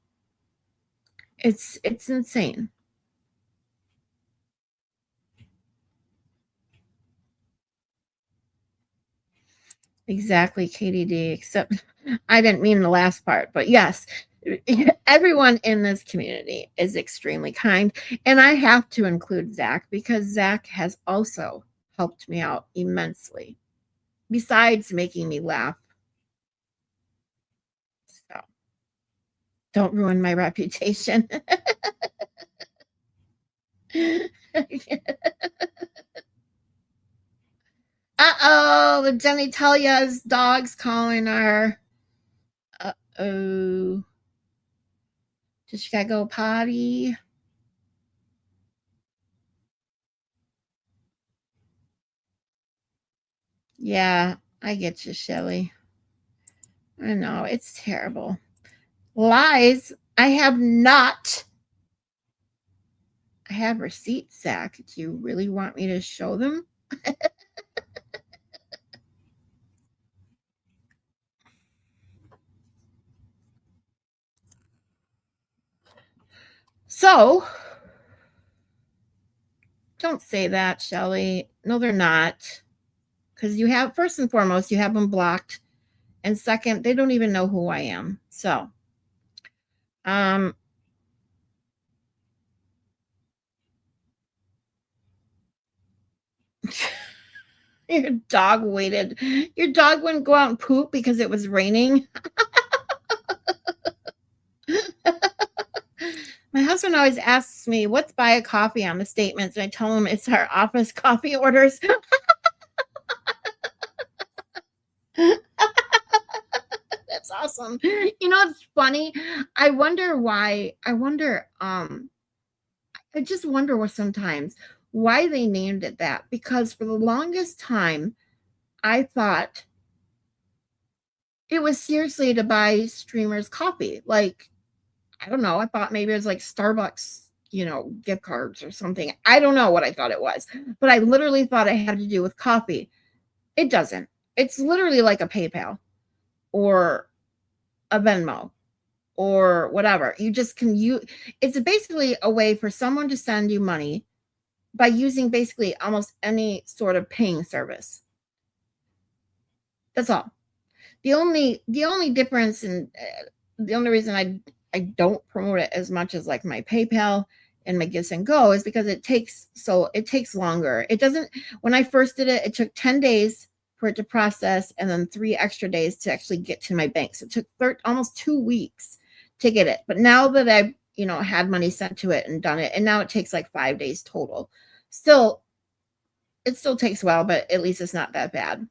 it's insane. Exactly, KDD, except I didn't mean the last part, but yes, everyone in this community is extremely kind. And I have to include Zach because Zach has also helped me out immensely, besides making me laugh. So don't ruin my reputation. Uh-oh, the genitalia's dog's calling her. Uh-oh. Does she gotta go potty? Yeah, I get you, Shelly. I know, it's terrible. Lies. I have not. I have receipts, Zach. Do you really want me to show them? So, don't say that, Shelly. No, they're not. Because you have, first and foremost, you have them blocked. And second, they don't even know who I am. So, um, Your dog waited. Your dog wouldn't go out and poop because it was raining. My husband always asks me, what's buy a coffee on the statements? And I tell him it's our office coffee orders. That's awesome. You know, it's funny. I wonder why. I just wonder what sometimes why they named it that. Because for the longest time, I thought it was seriously to buy streamers coffee. Like, I don't know. I thought maybe it was like Starbucks, gift cards or something. I don't know what I thought it was, but I literally thought it had to do with coffee. It doesn't. It's literally like a PayPal or a Venmo or whatever. You just can it's basically a way for someone to send you money by using basically almost any sort of paying service. That's all. The only difference, and the only reason I don't promote it as much as like my PayPal and my Gifts and Go is because it takes longer. It doesn't. When I first did it, it took 10 days for it to process, and then 3 extra days to actually get to my bank. So it took almost 2 weeks to get it. But now that I've had money sent to it and done it, and now it takes like 5 days total. It still takes a while, but at least it's not that bad.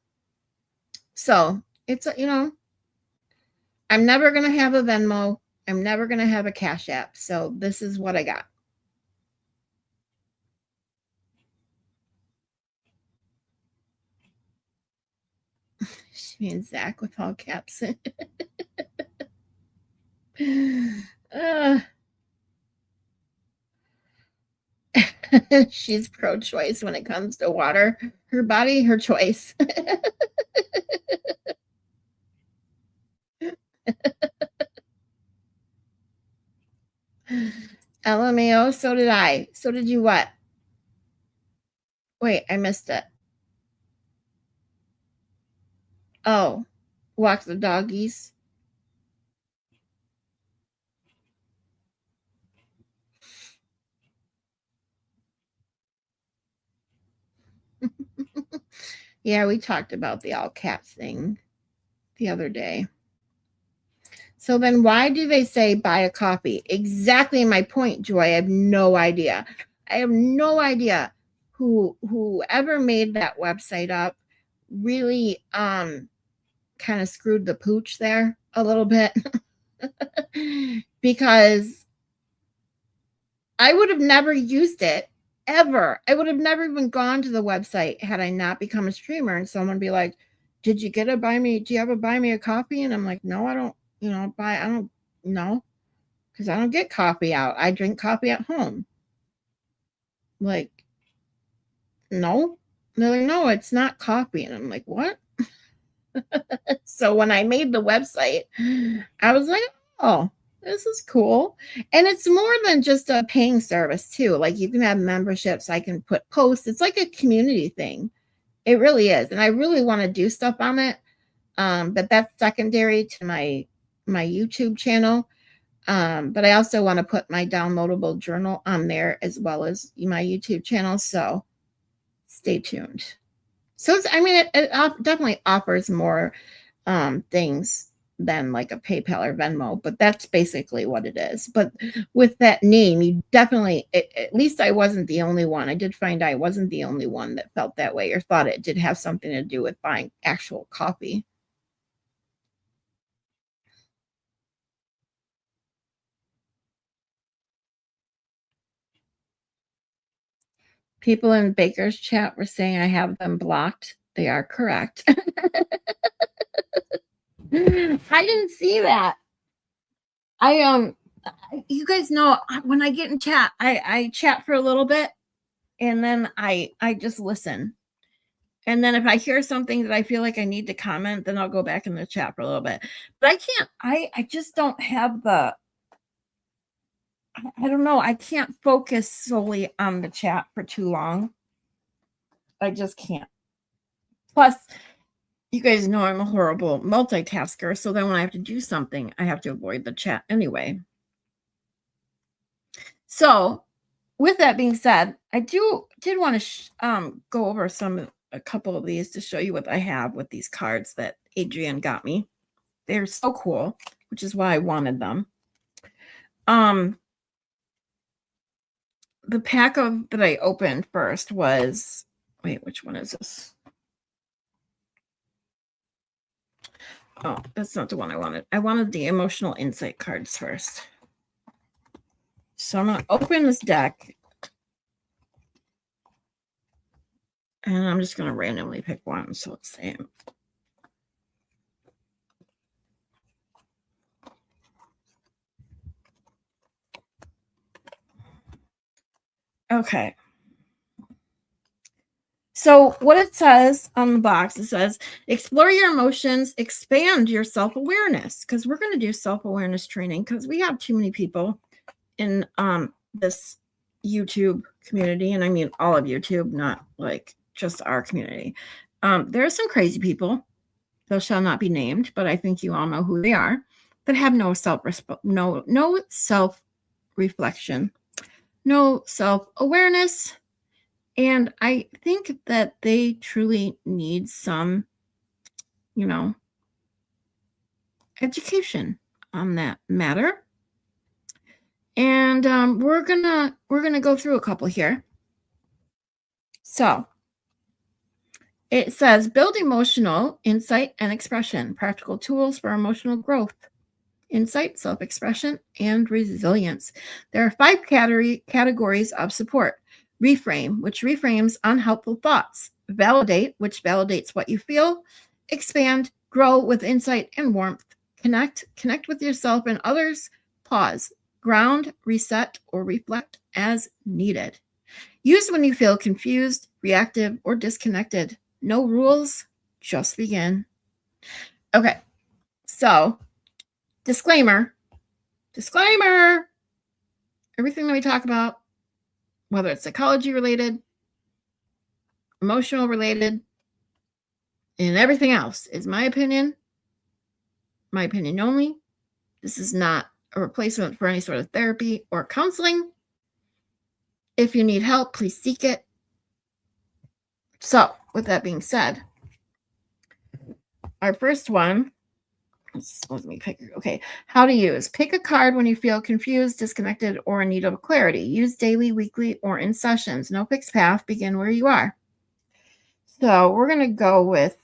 So it's I'm never gonna have a Venmo. I'm never gonna have a Cash App. So this is what I got. She means Zach with all caps. She's pro-choice when it comes to water. Her body, her choice. LMAO, so did I. So did you what? Wait, I missed it. Oh, walk the doggies. Yeah, we talked about the all caps thing the other day. So then why do they say buy a copy? Exactly my point, Joy. I have no idea. I have no idea whoever made that website up really kind of screwed the pooch there a little bit. Because I would have never used it ever. I would have never even gone to the website had I not become a streamer, and someone be like, do you ever buy me a coffee? And I'm like, no, I don't, I don't know, because I don't get coffee out. I drink coffee at home. Like, no. And they're like, no, it's not coffee. And I'm like, what? So when I made the website, I was like, oh, this is cool. And it's more than just a paying service too. Like, you can have memberships. I can put posts. It's like a community thing. It really is. And I really want to do stuff on it. But that's secondary to my YouTube channel. But I also want to put my downloadable journal on there as well as my YouTube channel. So stay tuned. So it definitely offers more things than like a PayPal or Venmo, but that's basically what it is. But with that name, you definitely, at least I wasn't the only one. I did find I wasn't the only one that felt that way or thought it did have something to do with buying actual coffee. People in Baker's chat were saying I have them blocked. They are correct. I didn't see that. You guys know when I get in chat, I chat for a little bit and then I just listen. And then if I hear something that I feel like I need to comment, then I'll go back in the chat for a little bit. But I can't, I just don't have I don't know. I can't focus solely on the chat for too long. I just can't. Plus, you guys know I'm a horrible multitasker. So then when I have to do something, I have to avoid the chat anyway. So with that being said, I did want to go over some a couple of these to show you what I have with these cards that Adrian got me. They're so cool, which is why I wanted them. The pack of that I opened first was, wait, which one is this? Oh, that's not the one I wanted. I wanted the emotional insight cards first. So I'm going to open this deck. And I'm just going to randomly pick one. So let's see. Okay. So what it says on the box, it says, explore your emotions, expand your self-awareness. Because we're going to do self-awareness training because we have too many people in this YouTube community. And I mean all of YouTube, not like just our community. There are some crazy people, those shall not be named, but I think you all know who they are, that have no self-reflection, no self-awareness. And I think that they truly need some, education on that matter. And we're gonna go through a couple here. So it says build emotional insight and expression, practical tools for emotional growth, insight, self-expression, and resilience. There are 5 categories of support. Reframe, which reframes unhelpful thoughts. Validate, which validates what you feel. Expand, grow with insight and warmth. Connect with yourself and others. Pause, ground, reset, or reflect as needed. Use when you feel confused, reactive, or disconnected. No rules, just begin. Okay, so disclaimer, everything that we talk about, whether it's psychology related, emotional related, and everything else, is my opinion only. This is not a replacement for any sort of therapy or counseling. If you need help, please seek it. So, with that being said, our first one, let me pick. Okay, how to use. Pick a card when you feel confused, disconnected, or in need of clarity. Use daily, weekly, or in sessions. No fixed path. Begin where you are. So we're going to go with,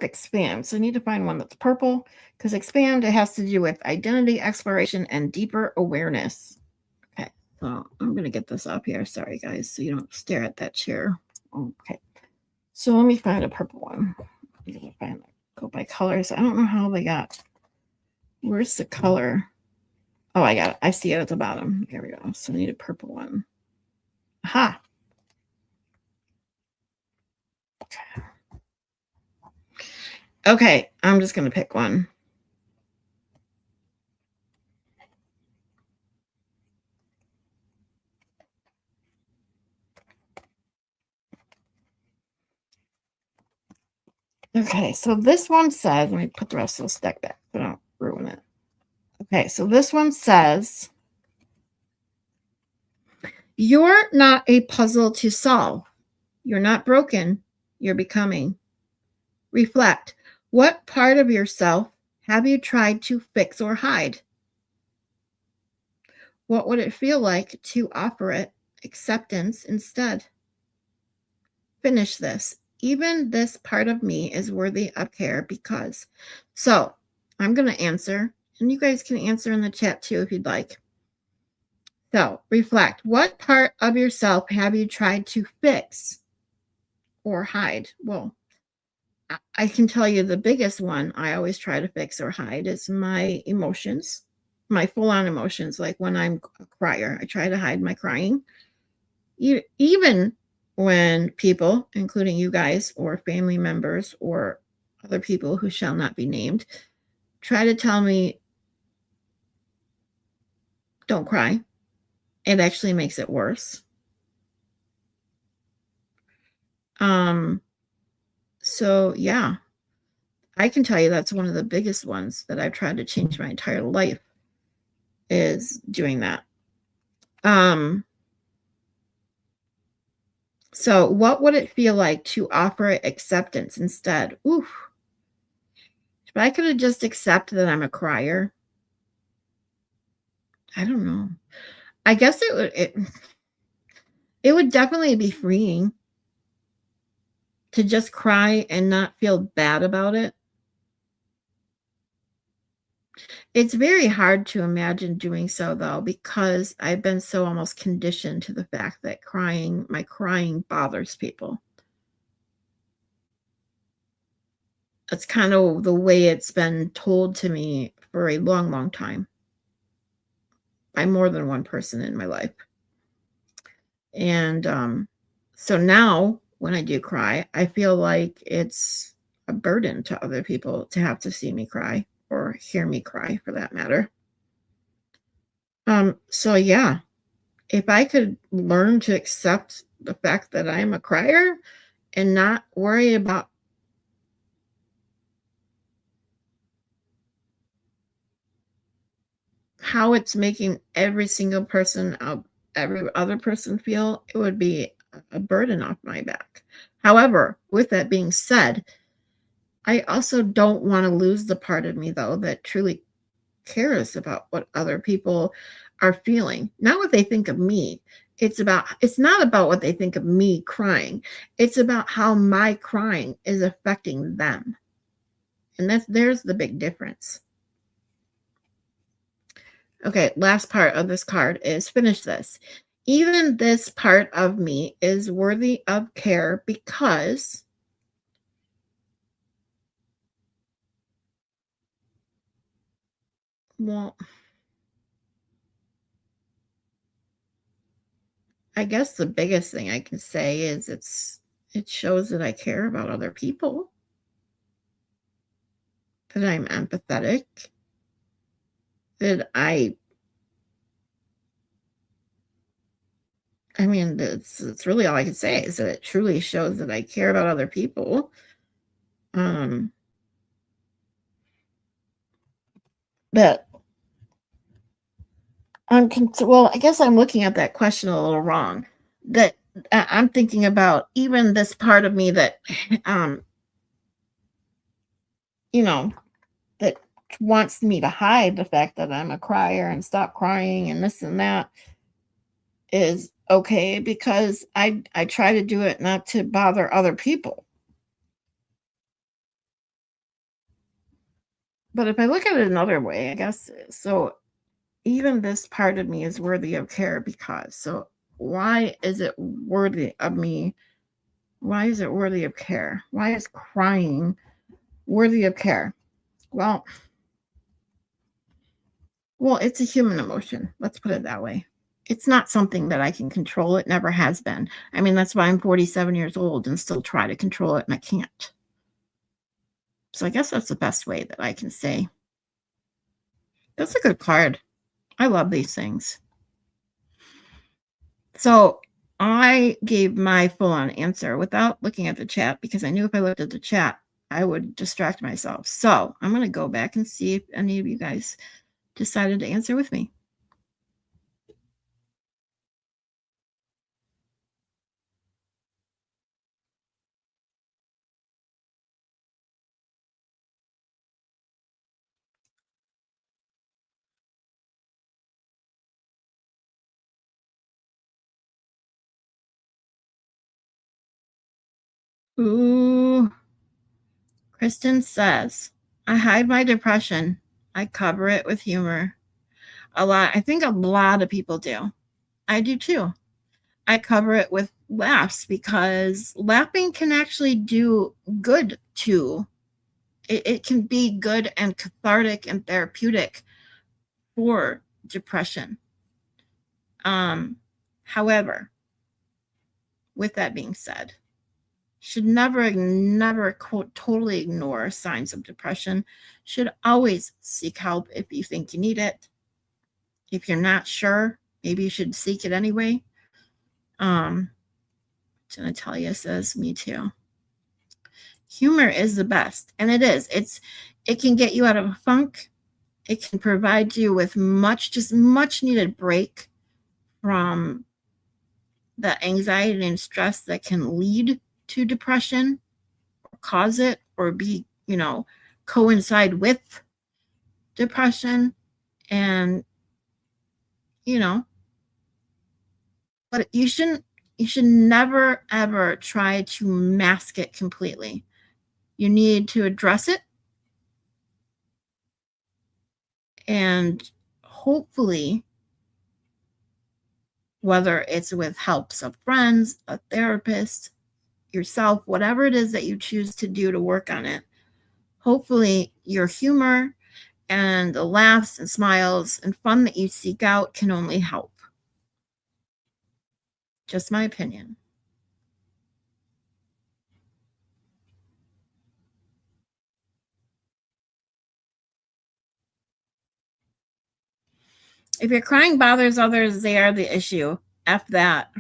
expand. So I need to find one that's purple, because expand, it has to do with identity, exploration, and deeper awareness. Okay, so I'm going to get this up here. Sorry, guys, so you don't stare at that chair. Okay, so let me find a purple one. Go by colors. I don't know how they got. Where's the color? Oh, I got it. I see it at the bottom. Here we go. So I need a purple one. Aha. Okay, I'm just going to pick one. Okay, so this one says, let me put the rest of this deck back so I don't ruin it. Okay, so this one says, you're not a puzzle to solve. You're not broken. You're becoming. Reflect. What part of yourself have you tried to fix or hide? What would it feel like to offer it acceptance instead? Finish this. Even this part of me is worthy of care because. So I'm going to answer, and you guys can answer in the chat too if you'd like. So reflect. What part of yourself have you tried to fix or hide? Well, I can tell you the biggest one I always try to fix or hide is my emotions, my full-on emotions. Like when I'm a crier, I try to hide my crying. Even when people, including you guys or family members or other people who shall not be named, try to tell me, don't cry, it actually makes it worse. So yeah, I can tell you that's one of the biggest ones that I've tried to change my entire life, is doing that. So, what would it feel like to offer acceptance instead? Oof. If I could have just accepted that I'm a crier, I don't know. I guess it would definitely be freeing to just cry and not feel bad about it. It's very hard to imagine doing so though, because I've been so almost conditioned to the fact that my crying bothers people. That's kind of the way it's been told to me for a long, long time by more than one person in my life. And so now when I do cry, I feel like it's a burden to other people to have to see me cry or hear me cry for that matter. So yeah, if I could learn to accept the fact that I'm a crier and not worry about how it's making every single person out every other person feel, it would be a burden off my back. However, with that being said, I also don't want to lose the part of me though that truly cares about what other people are feeling, not what they think of me. It's not about what they think of me crying. It's about how my crying is affecting them. And there's the big difference. Okay, last part of this card is finish this. Even this part of me is worthy of care because, well, I guess the biggest thing I can say is it shows that I care about other people, that I'm empathetic, that I mean, it's really all I can say is that it truly shows that I care about other people. Um, that well, I guess I'm looking at that question a little wrong. That I'm thinking about even this part of me that, um, you know, that wants me to hide the fact that I'm a crier and stop crying and this and that is okay because I try to do it not to bother other people. But if I look at it another way, I guess so even this part of me is worthy of care because so why is it worthy of me? Why is it worthy of care? Why is crying worthy of care? Well, well, it's a human emotion. Let's put it that way. It's not something that I can control. It never has been. I mean, that's why I'm 47 years old and still try to control it, and I can't. So I guess that's the best way that I can say. That's a good card. I love these things. So I gave my full on answer without looking at the chat because I knew if I looked at the chat, I would distract myself. So I'm going to go back and see if any of you guys decided to answer with me. Ooh, Kristen says, I hide my depression. I cover it with humor. A lot. I think a lot of people do. I do too. I cover it with laughs because laughing can actually do good to it can be good and cathartic and therapeutic for depression. However, with that being said, should never quote totally ignore signs of depression. Should always seek help if you think you need it. If you're not sure, maybe you should seek it anyway. Natalia says, me too. Humor is the best, and it is. It can get you out of a funk. It can provide you with much needed break from the anxiety and stress that can lead to depression or cause it or be, coincide with depression. And, you know, but you should never ever try to mask it completely. You need to address it, and hopefully, whether it's with helps of friends, a therapist, yourself, whatever it is that you choose to do to work on it, hopefully your humor and the laughs and smiles and fun that you seek out can only help. Just my opinion. If your crying bothers others, they are the issue. F that.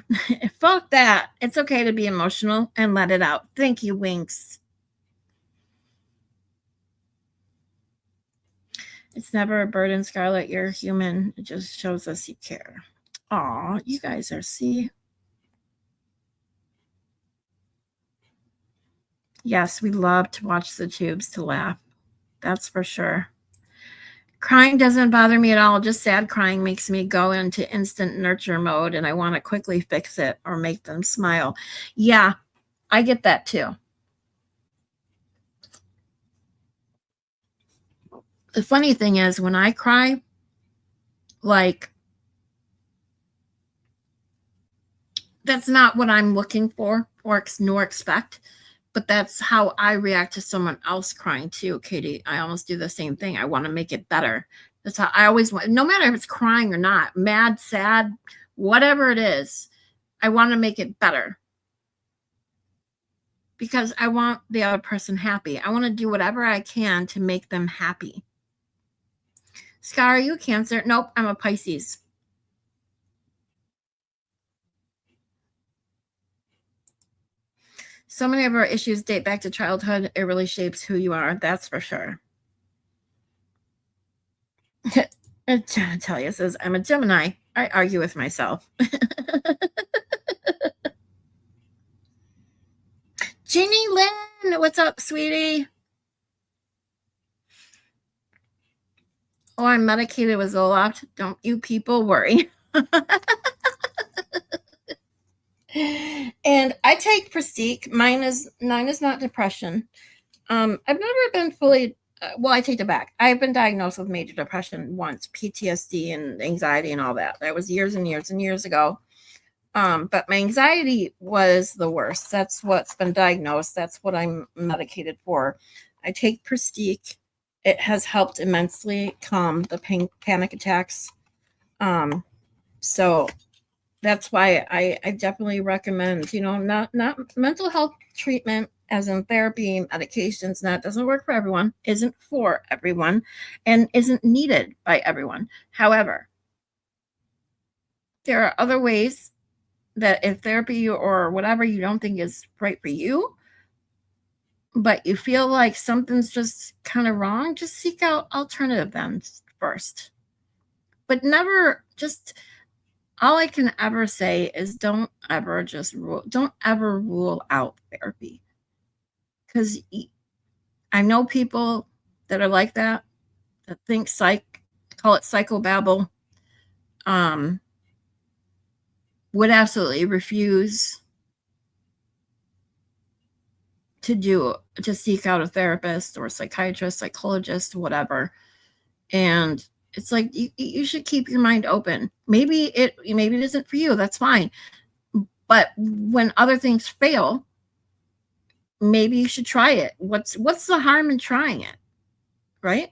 Fuck that. It's okay to be emotional and let it out. Thank you, Winks. It's never a burden, Scarlett. You're human. It just shows us you care. Aw, you guys are, see? Yes, we love to watch the tubes to laugh. That's for sure. Crying doesn't bother me at all. Just sad crying makes me go into instant nurture mode and I want to quickly fix it or make them smile. Yeah, I get that too. The funny thing is, when I cry, like, that's not what I'm looking for or nor expect, but that's how I react to someone else crying too, Katie. I almost do the same thing. I want to make it better. That's how I always want, no matter if it's crying or not, mad, sad, whatever it is, I want to make it better because I want the other person happy. I want to do whatever I can to make them happy. Scott, are you a Cancer? Nope, I'm a Pisces. So many of our issues date back to childhood. It really shapes who you are. That's for sure. Talia says, I'm a Gemini. I argue with myself. Jeannie Lynn, what's up, sweetie? Oh, I'm medicated with Zoloft. Don't you people worry. And I take Prestique. Mine is not depression. I've never been fully. Well, I take it back. I've been diagnosed with major depression once, PTSD and anxiety and all that. That was years and years and years ago. But my anxiety was the worst. That's what's been diagnosed. That's what I'm medicated for. I take Prestique. It has helped immensely calm the panic attacks. So that's why I definitely recommend, not mental health treatment as in therapy, medications. That doesn't work for everyone, isn't for everyone, and isn't needed by everyone. However, there are other ways that if therapy or whatever you don't think is right for you, but you feel like something's just kind of wrong, just seek out alternative then first. But never just, all I can ever say is don't ever rule out therapy. Because I know people that are like that think call it psychobabble, would absolutely refuse to seek out a therapist or a psychiatrist, psychologist, whatever. And it's like you should keep your mind open. Maybe it isn't for you. That's fine. But when other things fail, maybe you should try it. What's the harm in trying it, right?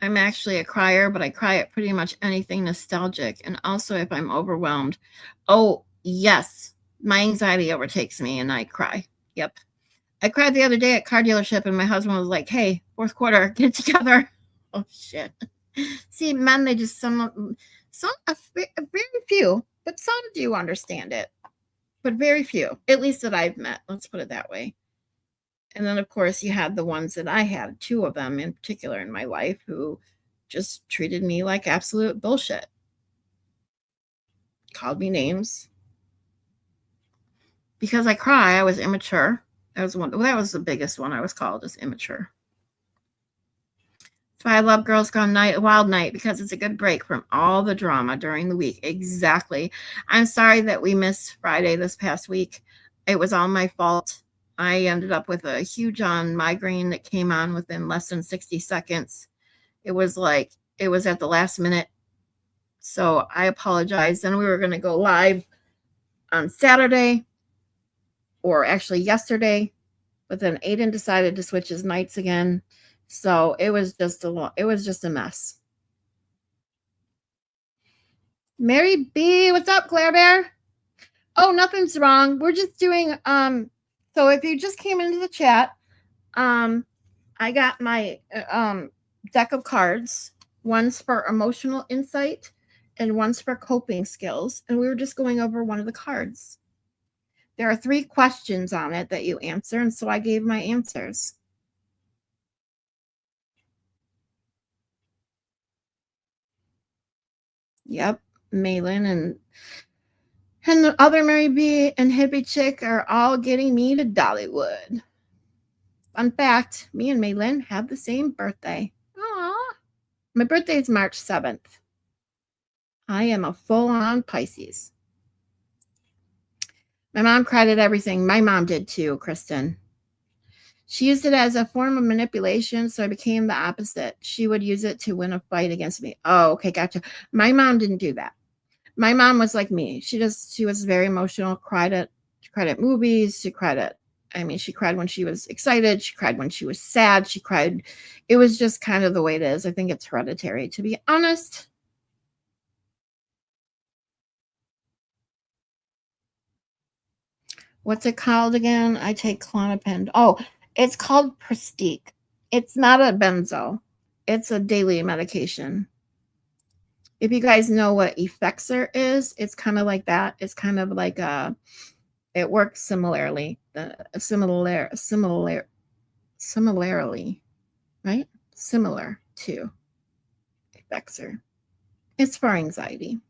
I'm actually a crier, but I cry at pretty much anything nostalgic. And also if I'm overwhelmed. Oh, yes. My anxiety overtakes me and I cry. Yep. I cried the other day at car dealership and my husband was like, hey, fourth quarter, get it together. Oh, shit. See, men, they just, very few, but some do understand it. But very few, at least that I've met. Let's put it that way. And then, of course, you had the ones that I had, 2 of them in particular in my life, who just treated me like absolute bullshit. Called me names. Because I cry, I was immature. That was the biggest one I was called, is immature. That's why I love Girls Gone Wild Night, because it's a good break from all the drama during the week. Exactly. I'm sorry that we missed Friday this past week. It was all my fault. I ended up with a huge migraine that came on within less than 60 seconds. It was at the last minute. So I apologize. Then we were going to go live on Saturday, or actually yesterday, but then Aiden decided to switch his nights again. So it was just a mess. Mary B, what's up, Claire Bear? Oh, nothing's wrong. We're just doing so if you just came into the chat, I got my deck of cards. One's for emotional insight and one's for coping skills, and we were just going over one of the cards. There are 3 questions on it that you answer, and so I gave my answers. Yep, Malin and the other Mary B and Hippie Chick are all getting me to Dollywood. Fun fact, me and Malin have the same birthday. Aww. My birthday is March 7th. I am a full-on Pisces. My mom cried at everything. My mom did too, Kristen. She used it as a form of manipulation, so I became the opposite. She would use it to win a fight against me. Oh, okay, gotcha. My mom didn't do that. My mom was like me. She was very emotional, cried at movies. She cried when she was excited. She cried when she was sad. She cried. It was just kind of the way it is. I think it's hereditary, to be honest. What's it called again? I take Klonopin. Oh, it's called Prestique. It's not a benzo. It's a daily medication. If you guys know what Effexor is, it's kind of like that. It's kind of like it works similarly, similarly, right? Similar to Effexor. It's for anxiety.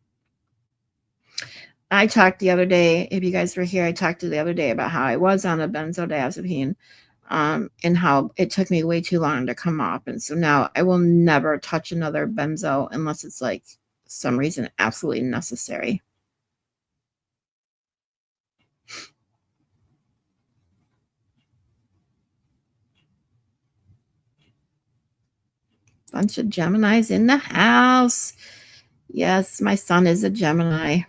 I talked the other day, if you guys were here, I talked the other day about how I was on a benzodiazepine, and how it took me way too long to come off. And so now I will never touch another benzo unless it's like some reason absolutely necessary. Bunch of Geminis in the house. Yes, my son is a Gemini.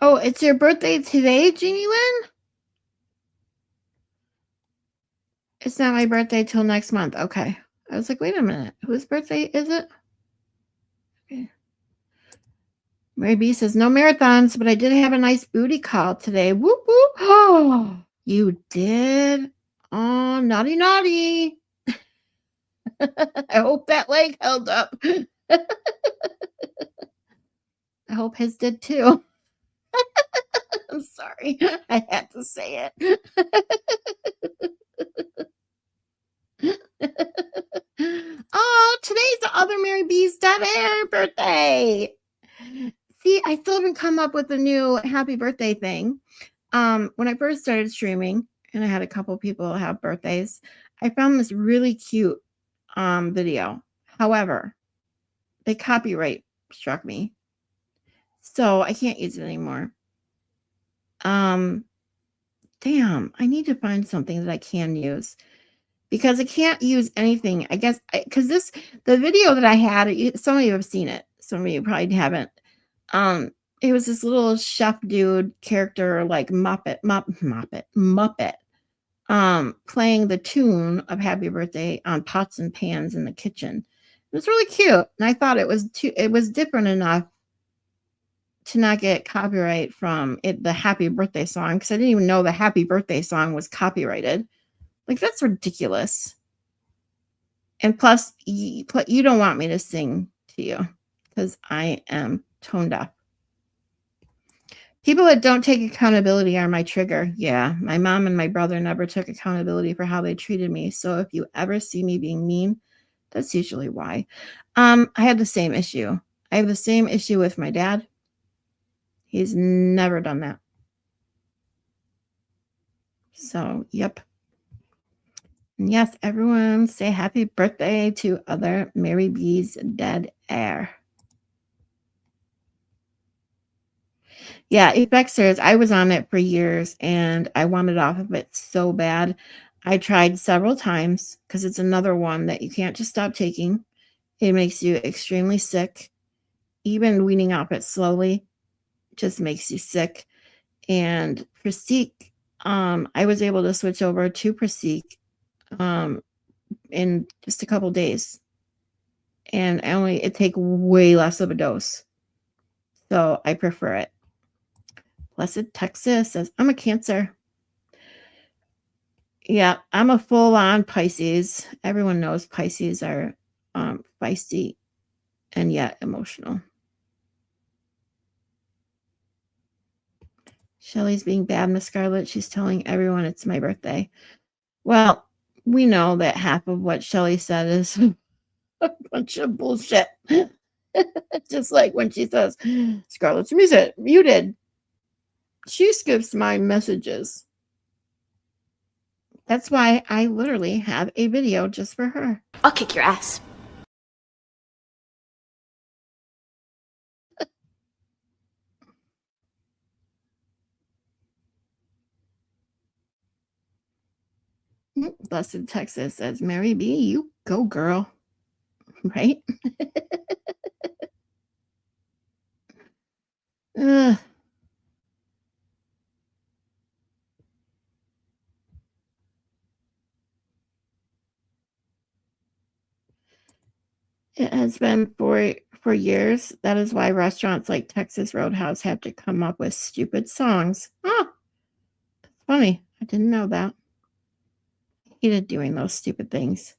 Oh, it's your birthday today, Jeannie Lynn? It's not my birthday till next month. Okay. I was like, wait a minute. Whose birthday is it? Okay. Mary B says, no marathons, but I did have a nice booty call today. Whoop, whoop. Oh, you did? Oh, naughty, naughty. I hope that leg held up. I hope his did too. I'm sorry. I had to say it. Oh, today's the other Mary B's .air birthday. See, I still haven't come up with a new happy birthday thing. When I first started streaming, and I had a couple people have birthdays, I found this really cute video. However, they copyright struck me, so I can't use it anymore. Damn, I need to find something that I can use, because I can't use anything, I guess, because the video that I had, some of you have seen it, some of you probably haven't. It was this little chef dude character, like Muppet, playing the tune of Happy Birthday on pots and pans in the kitchen. It was really cute, and I thought it was different enough to not get copyright from it, the Happy Birthday song, because I didn't even know the Happy Birthday song was copyrighted. Like, that's ridiculous. And plus, you don't want me to sing to you because I am tone deaf. People that don't take accountability are my trigger. Yeah, my mom and my brother never took accountability for how they treated me. So if you ever see me being mean, that's usually why. I had the same issue. I have the same issue with my dad. He's never done that. So, yep. And yes, everyone say happy birthday to other Mary B's dead heir. Yeah, Apexers, I was on it for years and I wanted off of it so bad. I tried several times because it's another one that you can't just stop taking. It makes you extremely sick. Even weaning off it slowly just makes you sick. And Prestique, I was able to switch over to Prestique in just a couple days. And it take way less of a dose. So I prefer it. Blessed Texas says, I'm a Cancer. Yeah, I'm a full-on Pisces. Everyone knows Pisces are feisty and yet emotional. Shelly's being bad, Miss Scarlett. She's telling everyone it's my birthday. Well, we know that half of what Shelly said is a bunch of bullshit. Just like when she says, Scarlett's muted. She skips my messages. That's why I literally have a video just for her. I'll kick your ass. Blessed Texas says, Mary B, you go, girl. Right? Ugh. It has been for years. That is why restaurants like Texas Roadhouse have to come up with stupid songs. Oh, that's funny. I didn't know that. I hated doing those stupid things.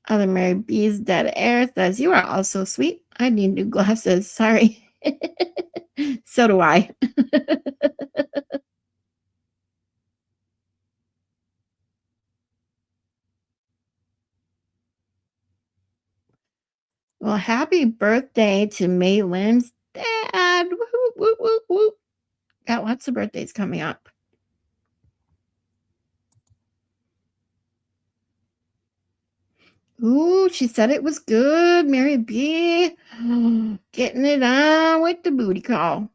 Other Mary B's dead air says, you are also sweet. I need new glasses. Sorry. So do I. Well, happy birthday to Maylin's dad. Woo, woo, woo, woo. Got lots of birthdays coming up. Ooh, she said it was good, Mary B. Getting it on with the booty call.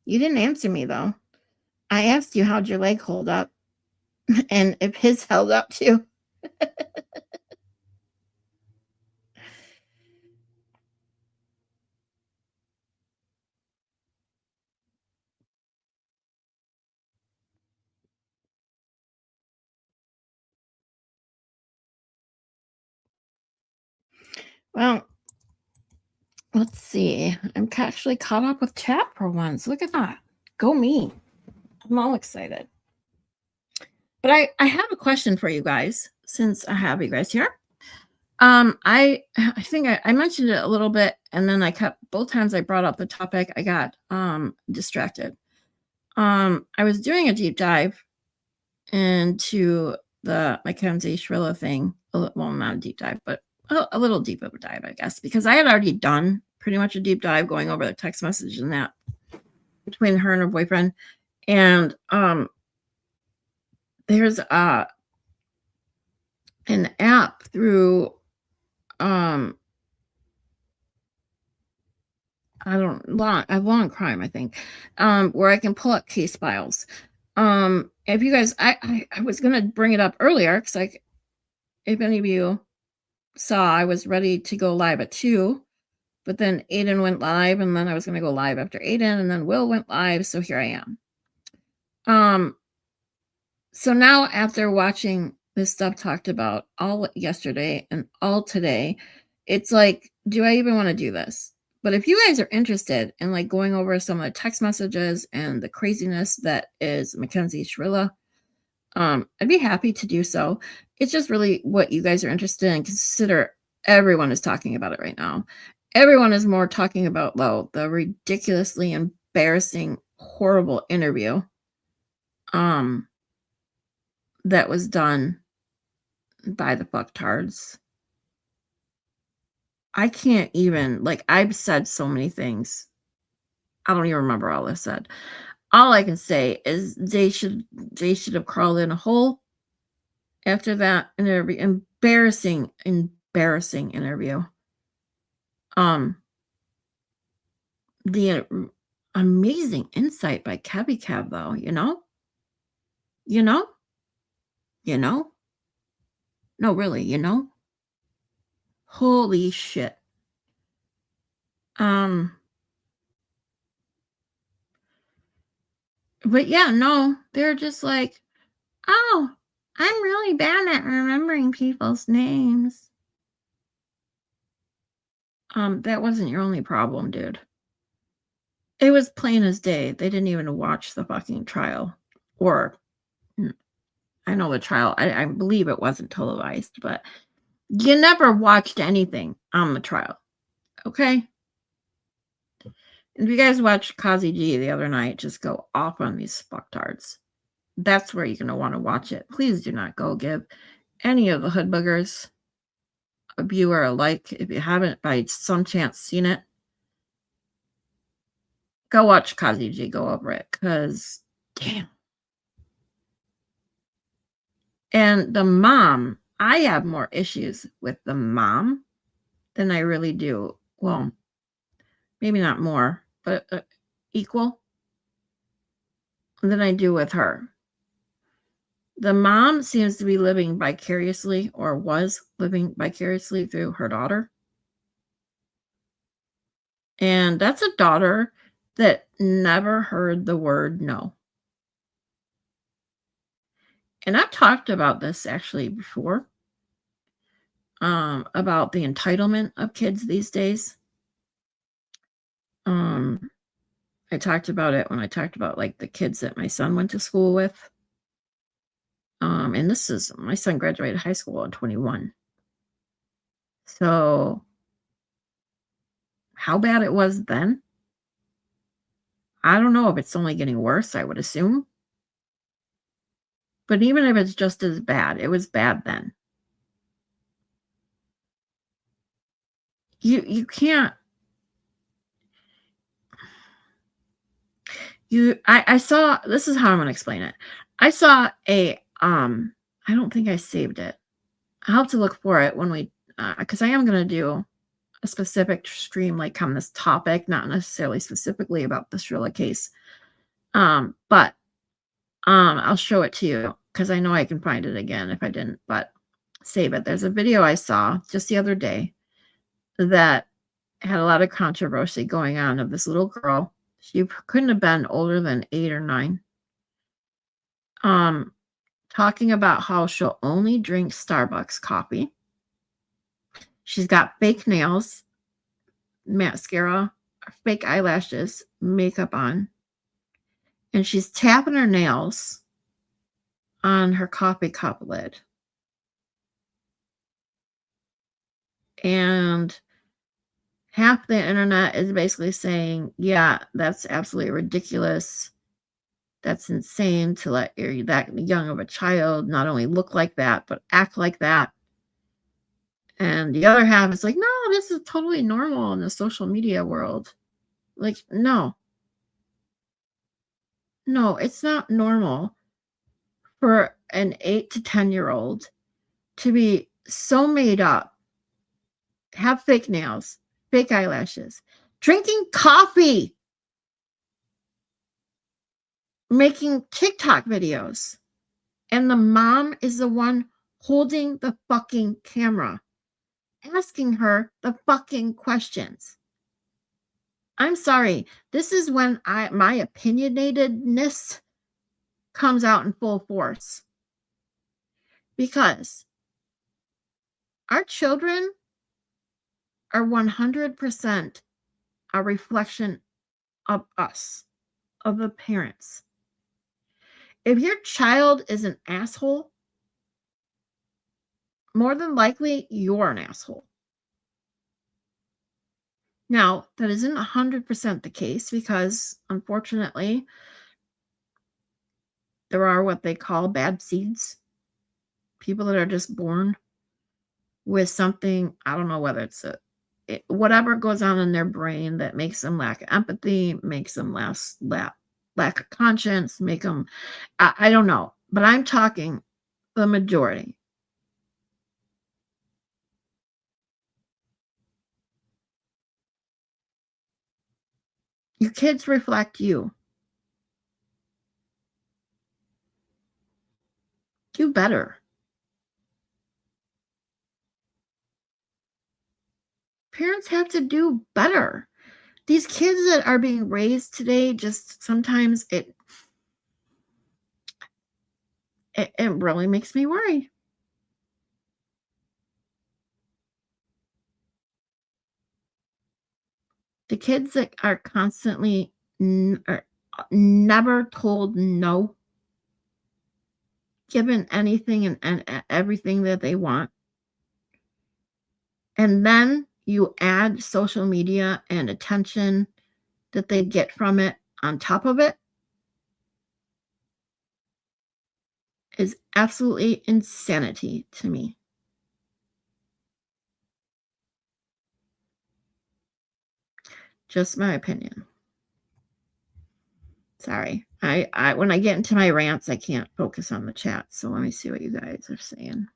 You didn't answer me, though. I asked you how'd your leg hold up and if his held up too. Well, let's see. I'm actually caught up with chat for once. Look at that. Go me. I'm all excited. But I have a question for you guys since I have you guys here. I think I mentioned it a little bit, and then both times I brought up the topic, I got distracted. I was doing a deep dive into the Mackenzie Shrilla thing. Well, not a deep dive, but a little deep of a dive, I guess, because I had already done pretty much a deep dive going over the text message and that between her and her boyfriend. And there's an app through long crime, I think, where I can pull up case files. If you guys, I was gonna bring it up earlier because if any of you saw, I was ready to go live at 2, but then Aiden went live, and then I was gonna go live after Aiden, and then Will went live, so here I am. So now after watching this stuff talked about all yesterday and all today, it's like, do I even want to do this? But if you guys are interested in like going over some of the text messages and the craziness that is Mackenzie Shrilla, I'd be happy to do so. It's just really what you guys are interested in. Consider everyone is talking about it right now. Everyone is more talking about, though, the ridiculously embarrassing, horrible interview that was done by the fucktards. I can't even, like, I've said so many things. I don't even remember all I said. All I can say is they should have crawled in a hole after that interview. Embarrassing interview. The amazing insight by Kebby Cab, though, you know? You know? You know? No, really, you know? Holy shit. But yeah, no, they're just like, oh, I'm really bad at remembering people's names. That wasn't your only problem, dude. It was plain as day. They didn't even watch the fucking trial. Or, I know the trial, I believe it wasn't televised, but you never watched anything on the trial. Okay? If you guys watched Kazi G the other night, just go off on these fucktards. That's where you're going to want to watch it. Please do not go give any of the hood boogers a view or a like. If you haven't by some chance seen it, go watch Kazi G go over it, because damn. And the mom, I have more issues with the mom than I really do. Well, maybe not more, but equal than I do with her. The mom seems to be living vicariously, or was living vicariously, through her daughter. And that's a daughter that never heard the word no. And I've talked about this actually before, about the entitlement of kids these days. I talked about it when I talked about like the kids that my son went to school with. And this is, my son graduated high school in 21. So how bad it was then, I don't know if it's only getting worse, I would assume. But even if it's just as bad, it was bad then. You can't. I saw, this is how I'm going to explain it. I saw a, I don't think I saved it. I'll have to look for it when we, because I am going to do a specific stream like on this topic, not necessarily specifically about the Shrilla case. But I'll show it to you because I know I can find it again if I didn't, but save it. There's a video I saw just the other day that had a lot of controversy going on of this little girl. She couldn't have been older than 8 or 9. Talking about how she'll only drink Starbucks coffee. She's got fake nails, mascara, fake eyelashes, makeup on, and she's tapping her nails on her coffee cup lid. And half the internet is basically saying, yeah, that's absolutely ridiculous. That's insane to let that young of a child not only look like that, but act like that. And the other half is like, no, this is totally normal in the social media world. Like, no, it's not normal for an 8 to 10-year-old to be so made up, have fake nails, fake eyelashes, drinking coffee, making TikTok videos. And the mom is the one holding the fucking camera, asking her the fucking questions. I'm sorry. This is when my opinionatedness comes out in full force. Because our children are 100% a reflection of us, of the parents. If your child is an asshole, more than likely you're an asshole. Now, that isn't 100% the case because, unfortunately, there are what they call bad seeds. People that are just born with something, I don't know whether it's whatever goes on in their brain that makes them lack empathy, makes them lack of conscience, make them, I don't know. But I'm talking the majority. Your kids reflect you. Do better. Parents have to do better. These kids that are being raised today, just sometimes it really makes me worry. The kids that are constantly are never told no, given anything and everything that they want. And then you add social media and attention that they get from it on top of it is absolutely insanity to me. Just my opinion. Sorry. I when I get into my rants, I can't focus on the chat. So let me see what you guys are saying.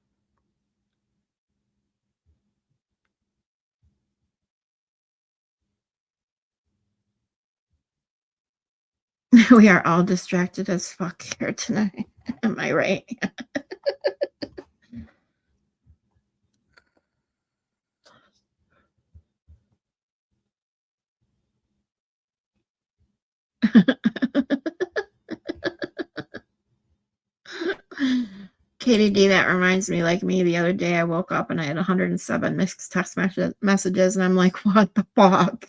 We are all distracted as fuck here tonight. Am I right? Katie D, that reminds me, like me, the other day I woke up and I had 107 missed text messages, and I'm like, what the fuck?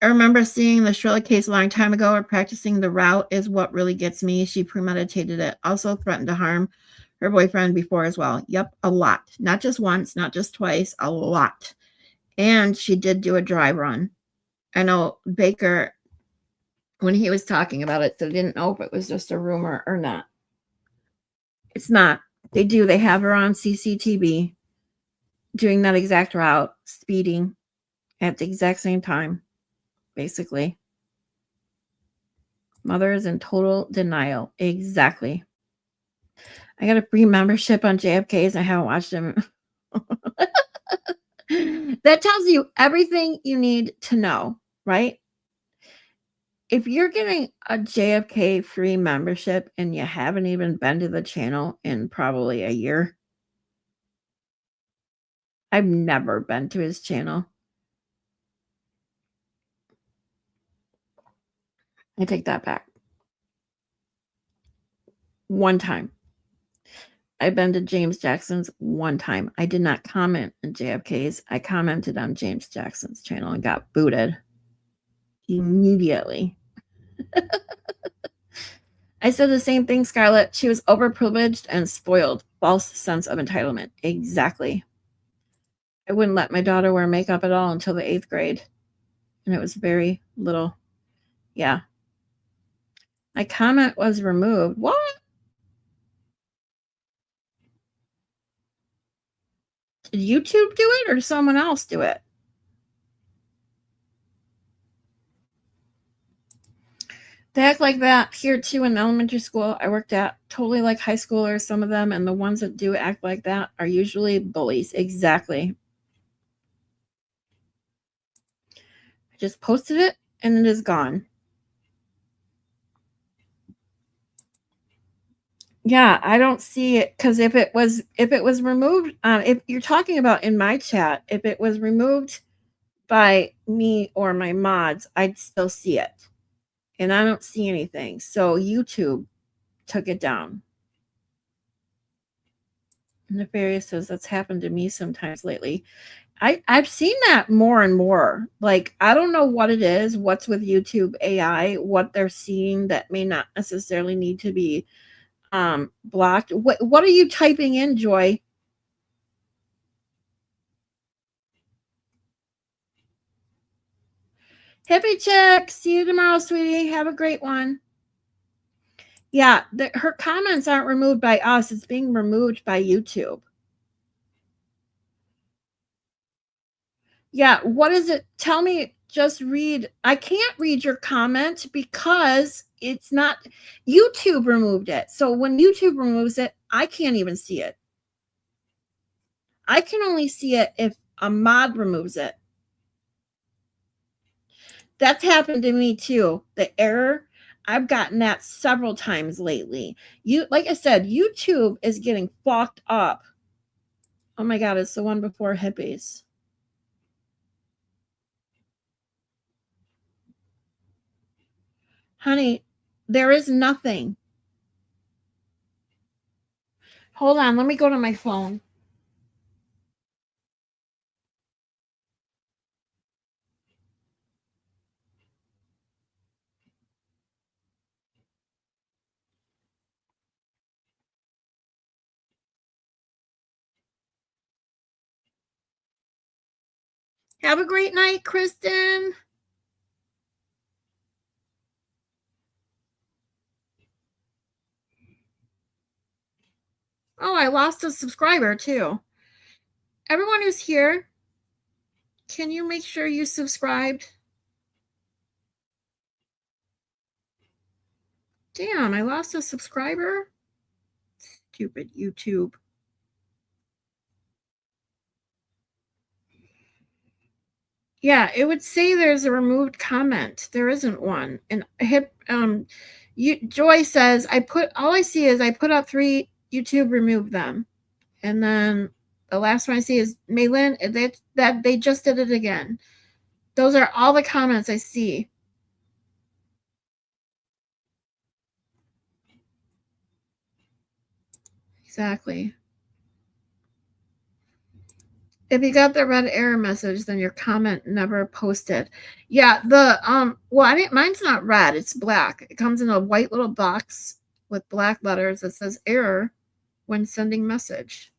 I remember seeing the Shirley case a long time ago, or practicing the route is what really gets me. She premeditated it. Also threatened to harm her boyfriend before as well. Yep, a lot. Not just once, not just twice, a lot. And she did do a dry run. I know Baker, when he was talking about it, so didn't know if it was just a rumor or not. It's not. They do. They have her on CCTV doing that exact route, speeding at the exact same time, basically. Mother is in total denial. Exactly. I got a free membership on JFK's. I haven't watched him. That tells you everything you need to know, right? If you're getting a JFK free membership and you haven't even been to the channel in probably a year, I've never been to his channel. I take that back. One time. I've been to James Jackson's one time. I did not comment on JFK's. I commented on James Jackson's channel and got booted immediately. I said the same thing, Scarlett. She was overprivileged and spoiled. False sense of entitlement. Exactly. I wouldn't let my daughter wear makeup at all until the 8th grade. And it was very little. Yeah. My comment was removed. What? Did YouTube do it or did someone else do it? They act like that here too in elementary school I worked at, totally like high schoolers, some of them, and the ones that do act like that are usually bullies. Exactly. I just posted it and it is gone. Yeah, I don't see it because if it was removed, if you're talking about in my chat, if it was removed by me or my mods, I'd still see it, and I don't see anything. So YouTube took it down. Nefarious says that's happened to me sometimes lately. I've seen that more and more. Like, I don't know what it is, what's with YouTube AI, what they're seeing that may not necessarily need to be blocked. What are you typing in, Joy? Hippie chick, see you tomorrow, sweetie. Have a great one. Yeah, her comments aren't removed by us. It's being removed by YouTube. Yeah, what is it? Tell me, just read. I can't read your comment because it's not, YouTube removed it. So when YouTube removes it, I can't even see it. I can only see it if a mod removes it. That's happened to me too. The error, I've gotten that several times lately. Like I said, YouTube is getting fucked up. Oh my god, it's the one before hippies. Honey, there is nothing. Hold on, let me go to my phone. Have a great night, Kristen. Oh, I lost a subscriber too. Everyone who's here, can you make sure you subscribed? Damn, I lost a subscriber. Stupid YouTube. Yeah, it would say there's a removed comment. There isn't one. And Joy says all I see is I put up 3, YouTube removed them. And then the last one I see is Maylin, that they just did it again. Those are all the comments I see. Exactly. If you got the red error message, then your comment never posted. Yeah, mine's not red, it's black. It comes in a white little box with black letters that says error when sending message.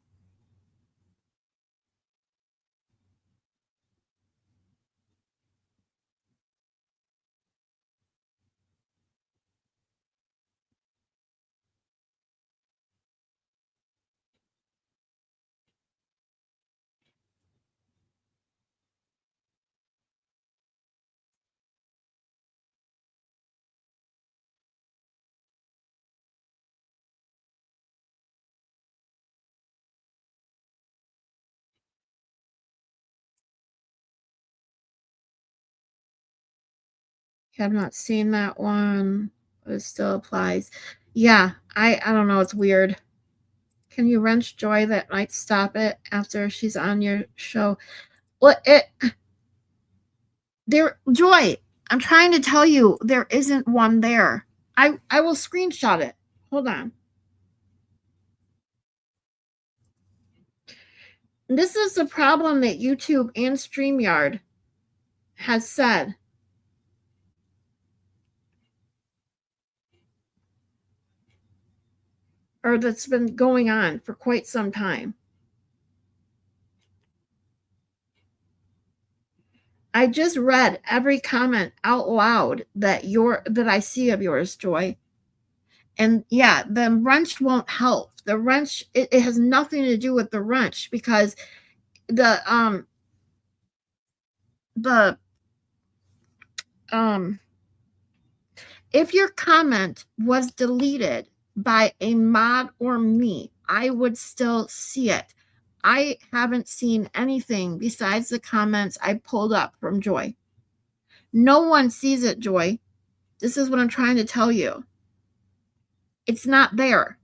Have not seen that one, but it still applies. Yeah, I don't know, it's weird. Can you wrench Joy that might stop it after she's on your show? Well, Joy, I'm trying to tell you there isn't one there. I will screenshot it. Hold on. This is the problem that YouTube and StreamYard has said. Or that's been going on for quite some time. I just read every comment out loud that I see of yours, Joy. And yeah, the wrench won't help. The wrench, it has nothing to do with the wrench because the the um if your comment was deleted by a mod or me, I would still see it. I haven't seen anything besides the comments I pulled up from Joy. No one sees it, Joy. This is what I'm trying to tell you. It's not there.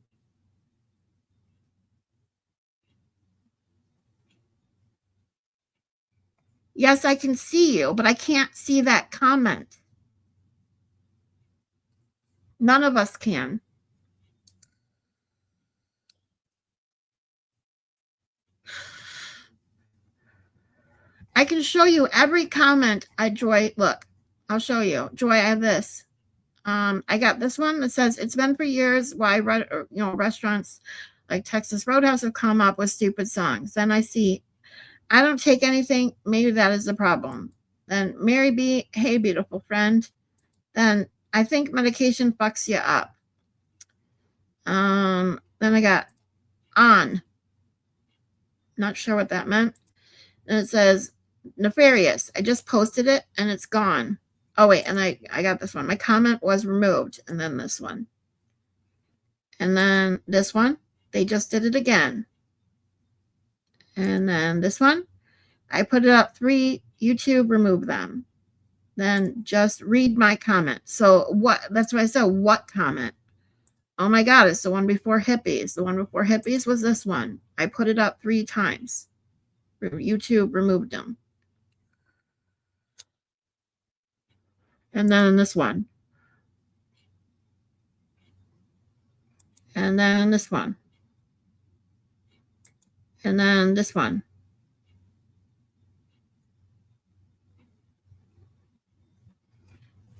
Yes, I can see you, but I can't see that comment. None of us can. I can show you every comment Joy, look, I'll show you. Joy, I have this. I got this one that says, it's been for years why restaurants like Texas Roadhouse have come up with stupid songs. Then I see, I don't take anything. Maybe that is the problem. Then Mary B, hey, beautiful friend. Then I think medication fucks you up. Then I got on. Not sure what that meant. And it says nefarious. I just posted it and it's gone. Oh, wait. And I got this one. My comment was removed. And then this one. And then this one. They just did it again. And then this one. I put it up 3. YouTube removed them. Then just read my comment. So what? That's what I said. What comment? Oh my God. It's the one before hippies. The one before hippies was this one. I put it up 3 times. YouTube removed them. And then this one. And then this one. And then this one.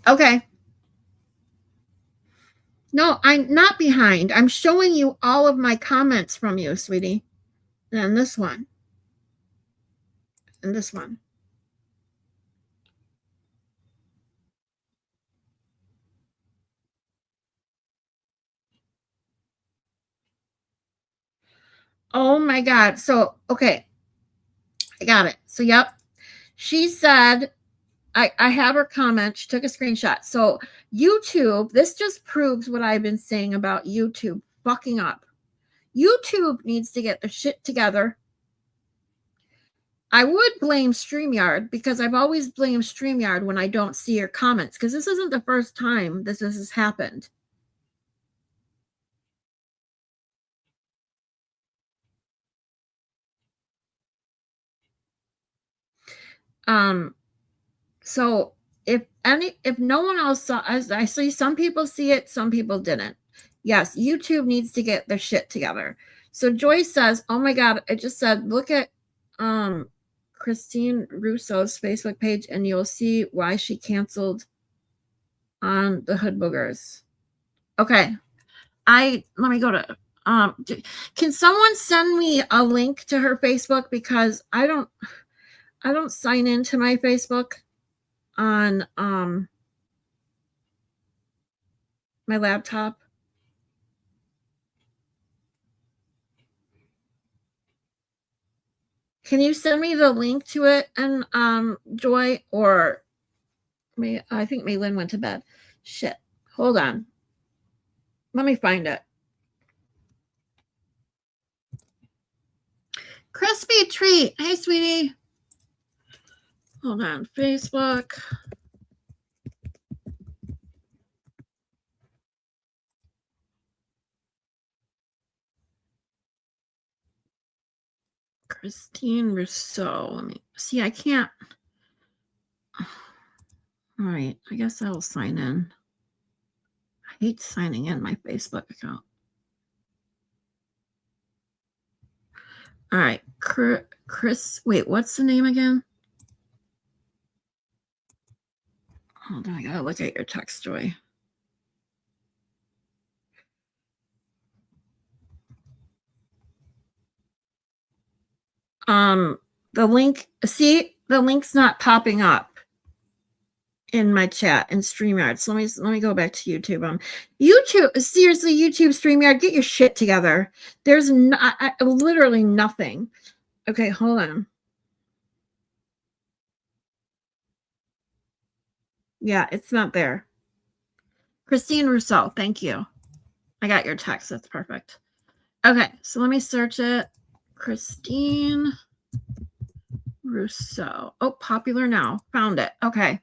Okay. No, I'm not behind. I'm showing you all of my comments from you, sweetie. And then this one. And this one. Oh my God. So, okay. I got it. So, yep. She said, I have her comment. She took a screenshot. So, YouTube, this just proves what I've been saying about YouTube fucking up. YouTube needs to get their shit together. I would blame StreamYard because I've always blamed StreamYard when I don't see your comments because this isn't the first time this has happened. So if no one else saw, I see some people see it, some people didn't. Yes, YouTube needs to get their shit together. So Joyce says, oh my God, I just said, look at Christine Russo's Facebook page and you'll see why she canceled on the Hood Boogers. Okay. Let me go to, can someone send me a link to her Facebook because I don't sign into my Facebook on my laptop. Can you send me the link to it and Joy, or I think Maylin went to bed. Shit. Hold on. Let me find it. Crispy treat. Hey, sweetie. Hold on. Facebook. Christine Rousseau. Let me see. I can't. All right. I guess I'll sign in. I hate signing in my Facebook account. All right. Chris. Wait, what's the name again? Hold on. I gotta look at your text, Joy. The link, see, the link's not popping up in my chat in StreamYard. So let me go back to YouTube. YouTube, seriously, YouTube, StreamYard, get your shit together. There's literally nothing. Okay, hold on. Yeah, it's not there. Christine Rousseau, thank you. I got your text. That's perfect. Okay, so let me search it. Christine Rousseau. Oh, popular now. Found it. Okay.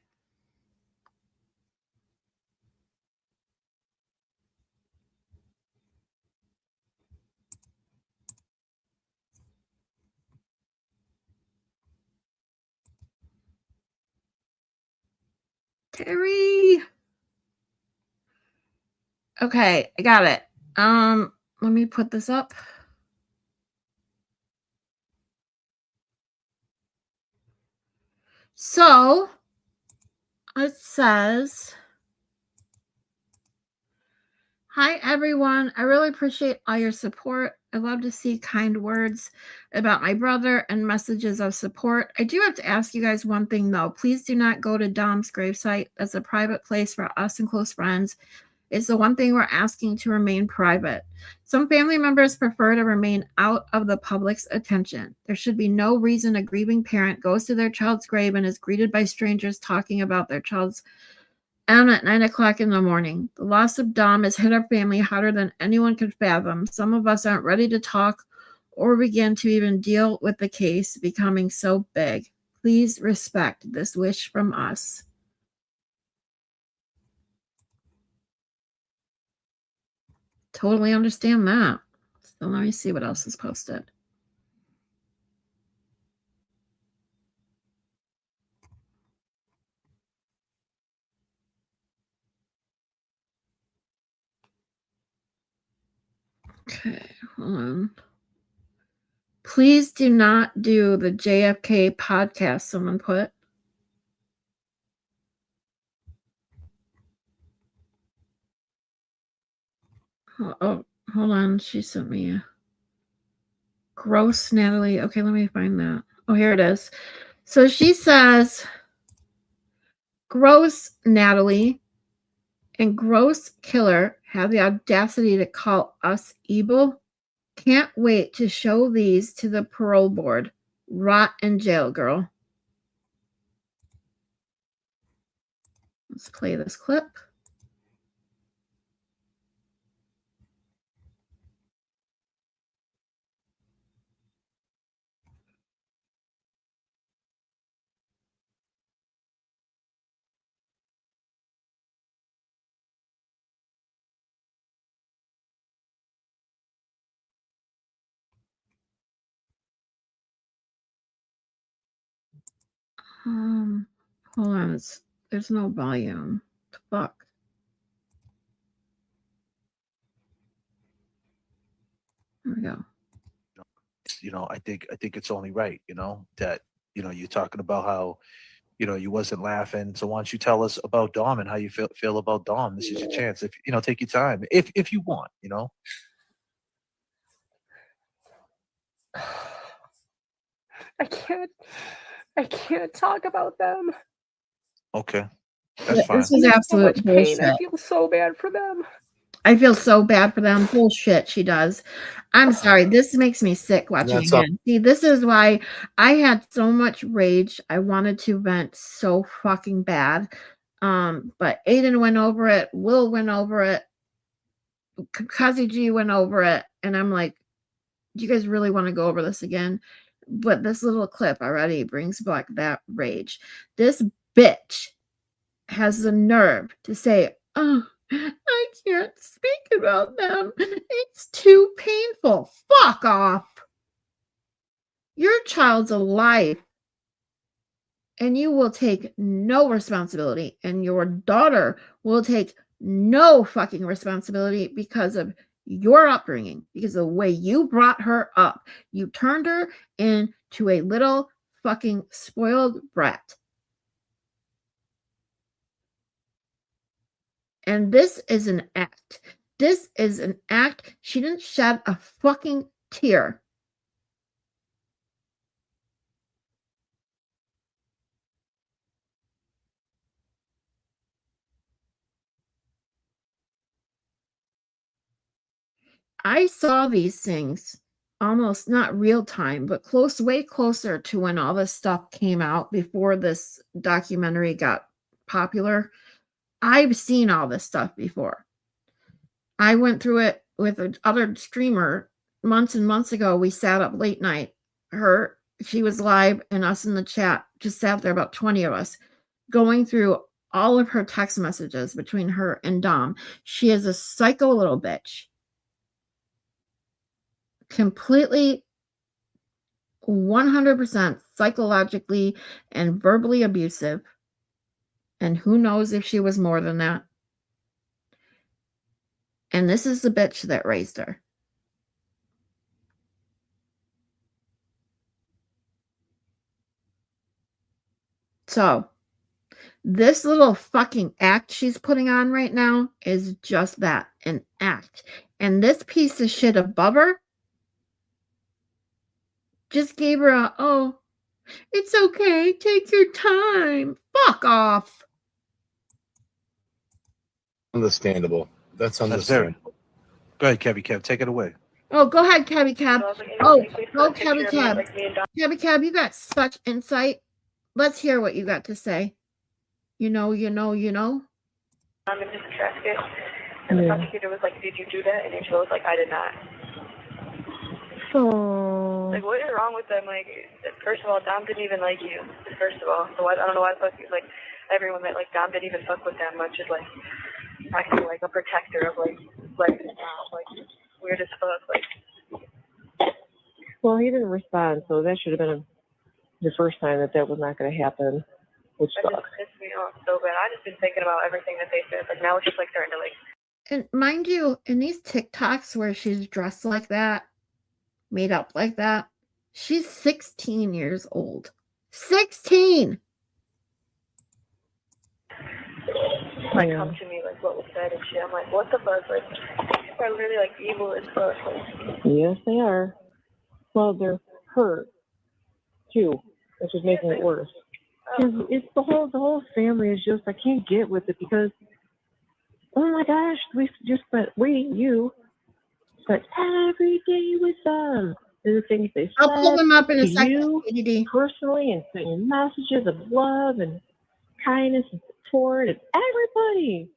Terry. Okay, I got it. Let me put this up. So it says, hi everyone. I really appreciate all your support. I love to see kind words about my brother and messages of support. I do have to ask you guys one thing though. Please do not go to Dom's gravesite. That's a private place for us and close friends. It's the one thing we're asking to remain private. Some family members prefer to remain out of the public's attention. There should be no reason a grieving parent goes to their child's grave and is greeted by strangers talking about their child's at 9 o'clock in the morning. The loss of Dom has hit our family harder than anyone could fathom. Some of us aren't ready to talk or begin to even deal with the case becoming so big. Please respect this wish from us. Totally understand that. So let me see what else is posted. Okay, hold on. Please do not do the JFK podcast, someone put. Oh, hold on. She sent me a gross Natalie. Okay, let me find that. Oh, here it is. So she says, gross Natalie and gross killer have the audacity to call us evil. Can't wait to show these to the parole board. Rot in jail, girl. Let's play this clip. Hold on. There's no volume. Fuck. There we go. I think it's only right, that you're talking about how you wasn't laughing. So why don't you tell us about Dom and how you feel about Dom? This is your chance. If take your time if you want. I can't talk about them. Okay, that's fine. This is absolute so much bullshit. pain. I feel so bad for them. I feel so bad for them. Bullshit, she does. I'm sorry. This makes me sick watching again. See, this is why I had so much rage. I wanted to vent so fucking bad. But Aiden went over it. Will went over it. Kazi G went over it. And I'm like, do you guys really want to go over this again? But this little clip already brings back that rage. This bitch has the nerve to say, oh, I can't speak about them. It's too painful. Fuck off. Your child's alive and you will take no responsibility, and your daughter will take no fucking responsibility because of your upbringing, because of the way you brought her up. You turned her into a little fucking spoiled brat. And this is an act. This is an act. She didn't shed a fucking tear. I saw these things almost not real time, but way closer to when all this stuff came out before this documentary got popular. I've seen all this stuff before. I went through it with another streamer months and months ago. We sat up late night. She was live, and us in the chat just sat there, about 20 of us, going through all of her text messages between her and Dom. She is a psycho little bitch. Completely 100% psychologically and verbally abusive. And who knows if she was more than that. And this is the bitch that raised her. So this little fucking act she's putting on right now is just that, an act. And this piece of shit above her just gave her a, oh, it's okay, take your time. Fuck off. Understandable. That's That's very. understandable. Go ahead, Kevy Kev. Take it away. Oh, go ahead, Cabby Cab. So I was like, hey, Oh, can you please put go a picture Cabby of me, Cab. like me and Dom? Cabby Cab, you got such insight. Let's hear what you got to say. You know. I'm in his casket. And the prosecutor was like, did you do that? And Angela was like, I did not. Oh. Like, what is wrong with them? Like, first of all, Dom didn't even like you. First of all, so I don't know why the fuck he's like, everyone that like Dom didn't even fuck with that much is like acting like a protector of like Dom, like weird as fuck. Like, Well, he didn't respond, so that should have been the first time that was not going to happen, which that just sucks. pissed me off so bad. I just been thinking about everything that they said. Like now it's just like starting to like. And mind you, in these TikToks where she's dressed like that, made up like that, she's 16 years old. 16! Like come to me like what was said and shit. I'm like, what the fuck? Like people are literally like evil as fuck. Like, Yes, they are. Well, they're hurt too, which is making it worse. 'Cause it's the whole family is just, I can't get with it because, oh my gosh, you spent every day with them. And the things they I'll pull said them up in to a second, you KDD. personally, and sent you messages of love and kindness and support and everybody.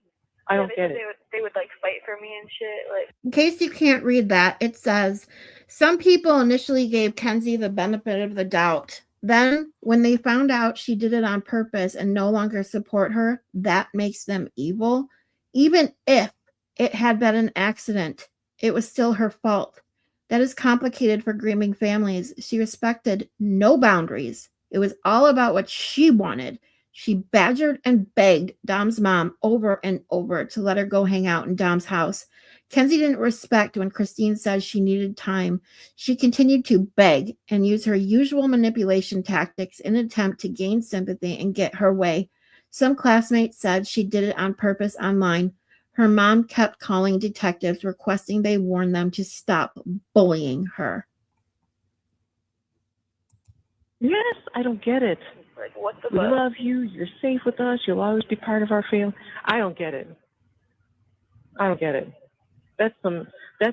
I don't they get said it. they would like fight for me and shit. Like In case you can't read that, it says, some people initially gave Kenzie the benefit of the doubt. Then, when they found out she did it on purpose and no longer support her, that makes them evil. Even if it had been an accident, it was still her fault. That is complicated for grieving families. She respected no boundaries. It was all about what she wanted. She badgered and begged Dom's mom over and over to let her go hang out in Dom's house. Kenzie didn't respect when Christine said she needed time. She continued to beg and use her usual manipulation tactics in an attempt to gain sympathy and get her way. Some classmates said she did it on purpose online. Her mom kept calling detectives requesting they warn them to stop bullying her. Yes, I don't get it. Like, what the We fuck? love you. You're safe with us. You'll always be part of our family. I don't get it. I don't get it. That's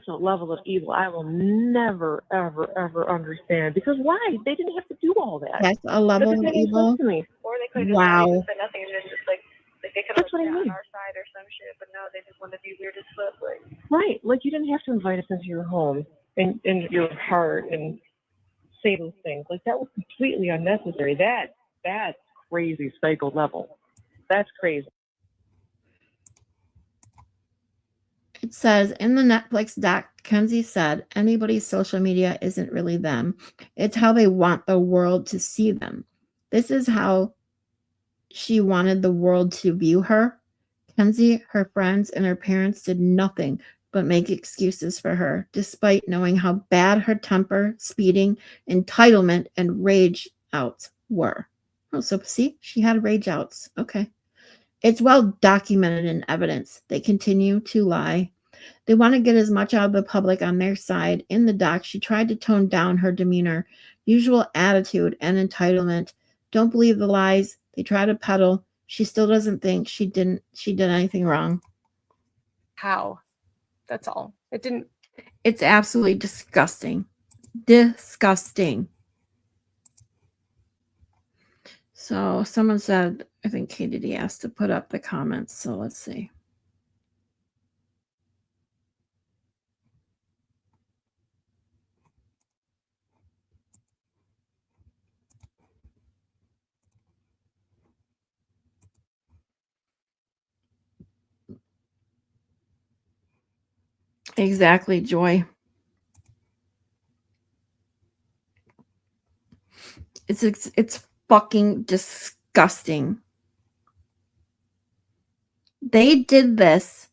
a level of evil I will never, ever, ever understand. Because why? They didn't have to do all that. That's a level of evil. To me. Or they could have Wow. just not even said nothing and just like they could have That's what I been mean. on our side or some shit, but no, they just want to be weird as fuck. Like, Right. Like, you didn't have to invite us into your home and your heart and say those things. Like, that was completely unnecessary. That's crazy psycho level. That's crazy. It says in the Netflix doc, Kenzie said, anybody's social media isn't really them. It's how they want the world to see them. This is how she wanted the world to view her. Kenzie, her friends, and her parents did nothing but make excuses for her, despite knowing how bad her temper, speeding, entitlement, and rage outs were. Oh, so see, she had rage outs. Okay. It's well documented in evidence. They continue to lie. They want to get as much out of the public on their side. In the doc, she tried to tone down her demeanor, usual attitude, and entitlement. Don't believe the lies they try to peddle. She still doesn't think she did anything wrong. How? That's all. It didn't. It's absolutely disgusting. Disgusting. So someone said, I think KDD asked to put up the comments. So let's see. Exactly, Joy. It's fucking disgusting. They did this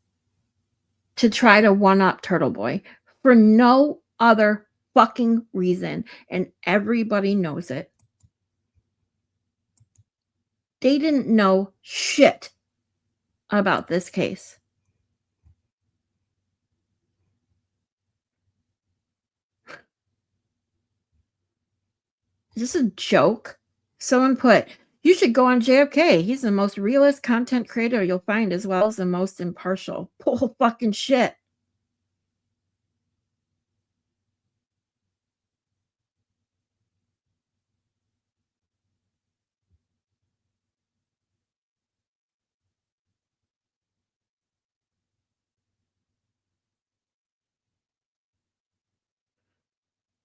to try to one-up Turtle Boy for no other fucking reason, and everybody knows it. They didn't know shit about this case. Is this a joke? Someone put, you should go on JFK. He's the most realist content creator you'll find, as well as the most impartial. Bull fucking shit.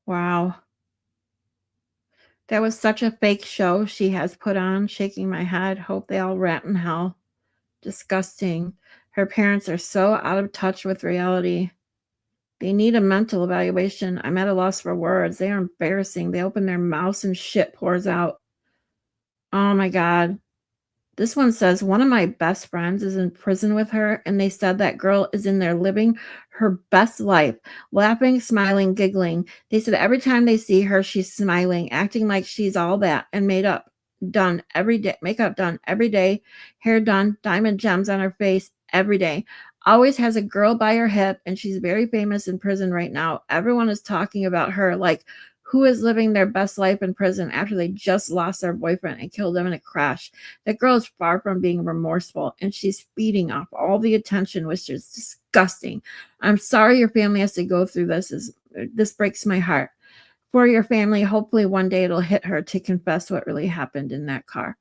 Wow. That was such a fake show she has put on, shaking my head. Hope they all rat in hell. Disgusting. Her parents are so out of touch with reality. They need a mental evaluation. I'm at a loss for words. They are embarrassing. They open their mouths and shit pours out. Oh my God. This one says, one of my best friends is in prison with her, and they said that girl is in there living her best life, laughing, smiling, giggling. They said every time they see her, she's smiling, acting like she's all that, and made up, done every day, makeup done every day, hair done, diamond gems on her face every day. Always has a girl by her hip, and she's very famous in prison right now. Everyone is talking about her like, who is living their best life in prison after they just lost their boyfriend and killed him in a crash. That girl is far from being remorseful, and she's feeding off all the attention, which is disgusting. I'm sorry your family has to go through this. This breaks my heart. For your family, hopefully one day it'll hit her to confess what really happened in that car.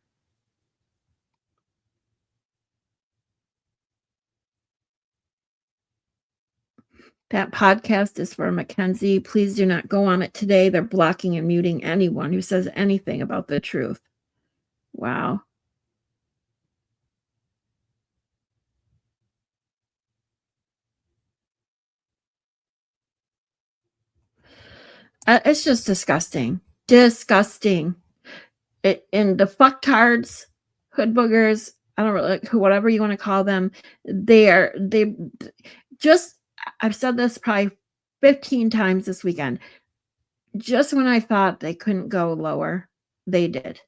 That podcast is for Mackenzie. Please do not go on it today. They're blocking and muting anyone who says anything about the truth. Wow. It's just disgusting. Disgusting. And the fucktards, hood boogers, I don't really, whatever you want to call them, they just, I've said this probably 15 times this weekend. Just when I thought they couldn't go lower, they did.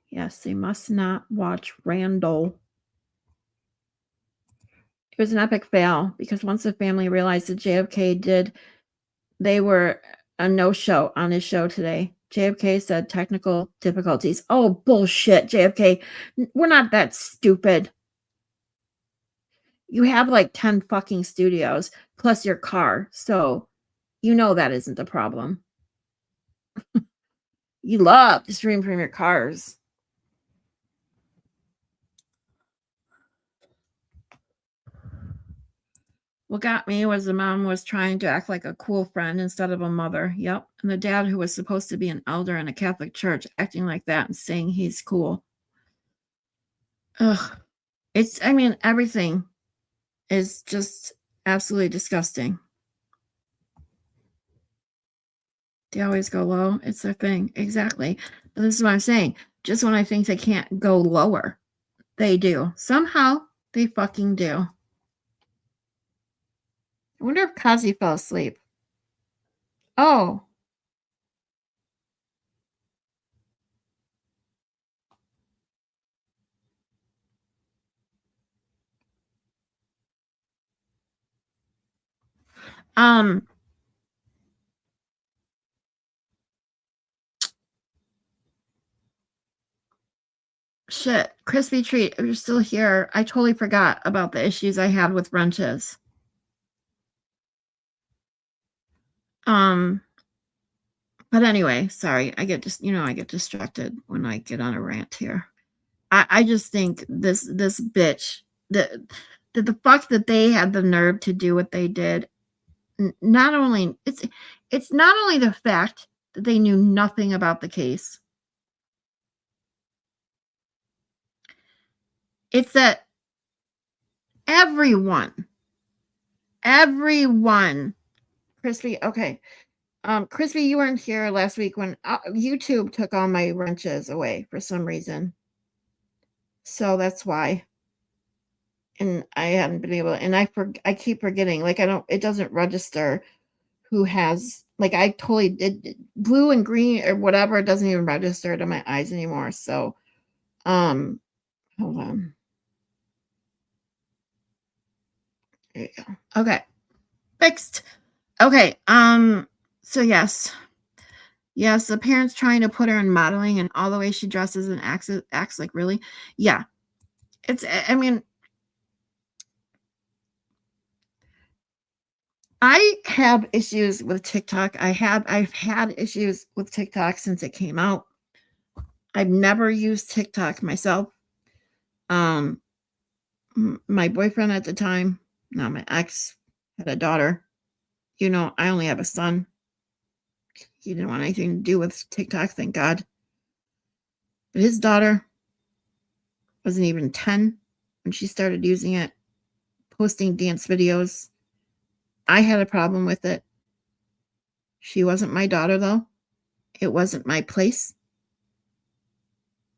Yes, they must not watch Randall. It was an epic fail because once the family realized that JFK did, they were a no-show on his show today. JFK said technical difficulties. Oh, bullshit, JFK. We're not that stupid. You have like 10 fucking studios plus your car. So you know that isn't the problem. You love to stream from your cars. What got me was the mom was trying to act like a cool friend instead of a mother. Yep. And the dad, who was supposed to be an elder in a Catholic church, acting like that and saying he's cool. Ugh. Everything is just absolutely disgusting. They always go low. It's their thing. Exactly. But this is what I'm saying. Just when I think they can't go lower, they do. Somehow, they fucking do. I wonder if Kazi fell asleep. Oh. Shit. Crispy treat. If you're still here, I totally forgot about the issues I had with wrenches. But anyway, sorry. I get distracted when I get on a rant here. I just think this bitch, the fuck that they had the nerve to do what they did. Not only it's not only the fact that they knew nothing about the case. It's that everyone, Crispy, okay. Crispy, you weren't here last week when YouTube took all my wrenches away for some reason. So that's why. And I hadn't been able, and I keep forgetting, like it doesn't register who has Like I totally did blue and green or whatever. It doesn't even register to my eyes anymore. So, hold on. There you go. Okay. Fixed. Okay. So yes. Yes, the parents trying to put her in modeling and all the way she dresses and acts like really. Yeah. I mean, I have issues with TikTok. I've had issues with TikTok since it came out. I've never used TikTok myself. My boyfriend at the time, now my ex, had a daughter. You know, I only have a son. He didn't want anything to do with TikTok, thank God. But his daughter wasn't even 10 when she started using it, posting dance videos. I had a problem with it. She wasn't my daughter, though. It wasn't my place.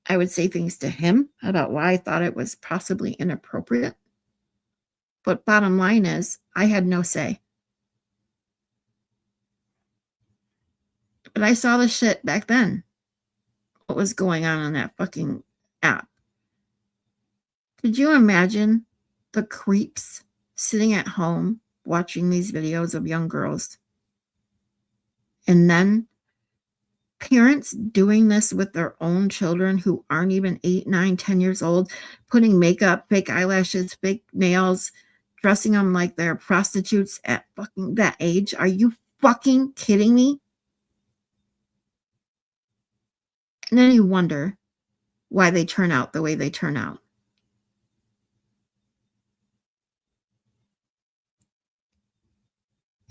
I would say things to him about why I thought it was possibly inappropriate. But bottom line is, I had no say. But I saw the shit back then. What was going on that fucking app? Could you imagine the creeps sitting at home watching these videos of young girls? And then parents doing this with their own children who aren't even 8, 9, 10 years old, putting makeup, fake eyelashes, fake nails, dressing them like they're prostitutes at fucking that age. Are you fucking kidding me? And then you wonder why they turn out the way they turn out.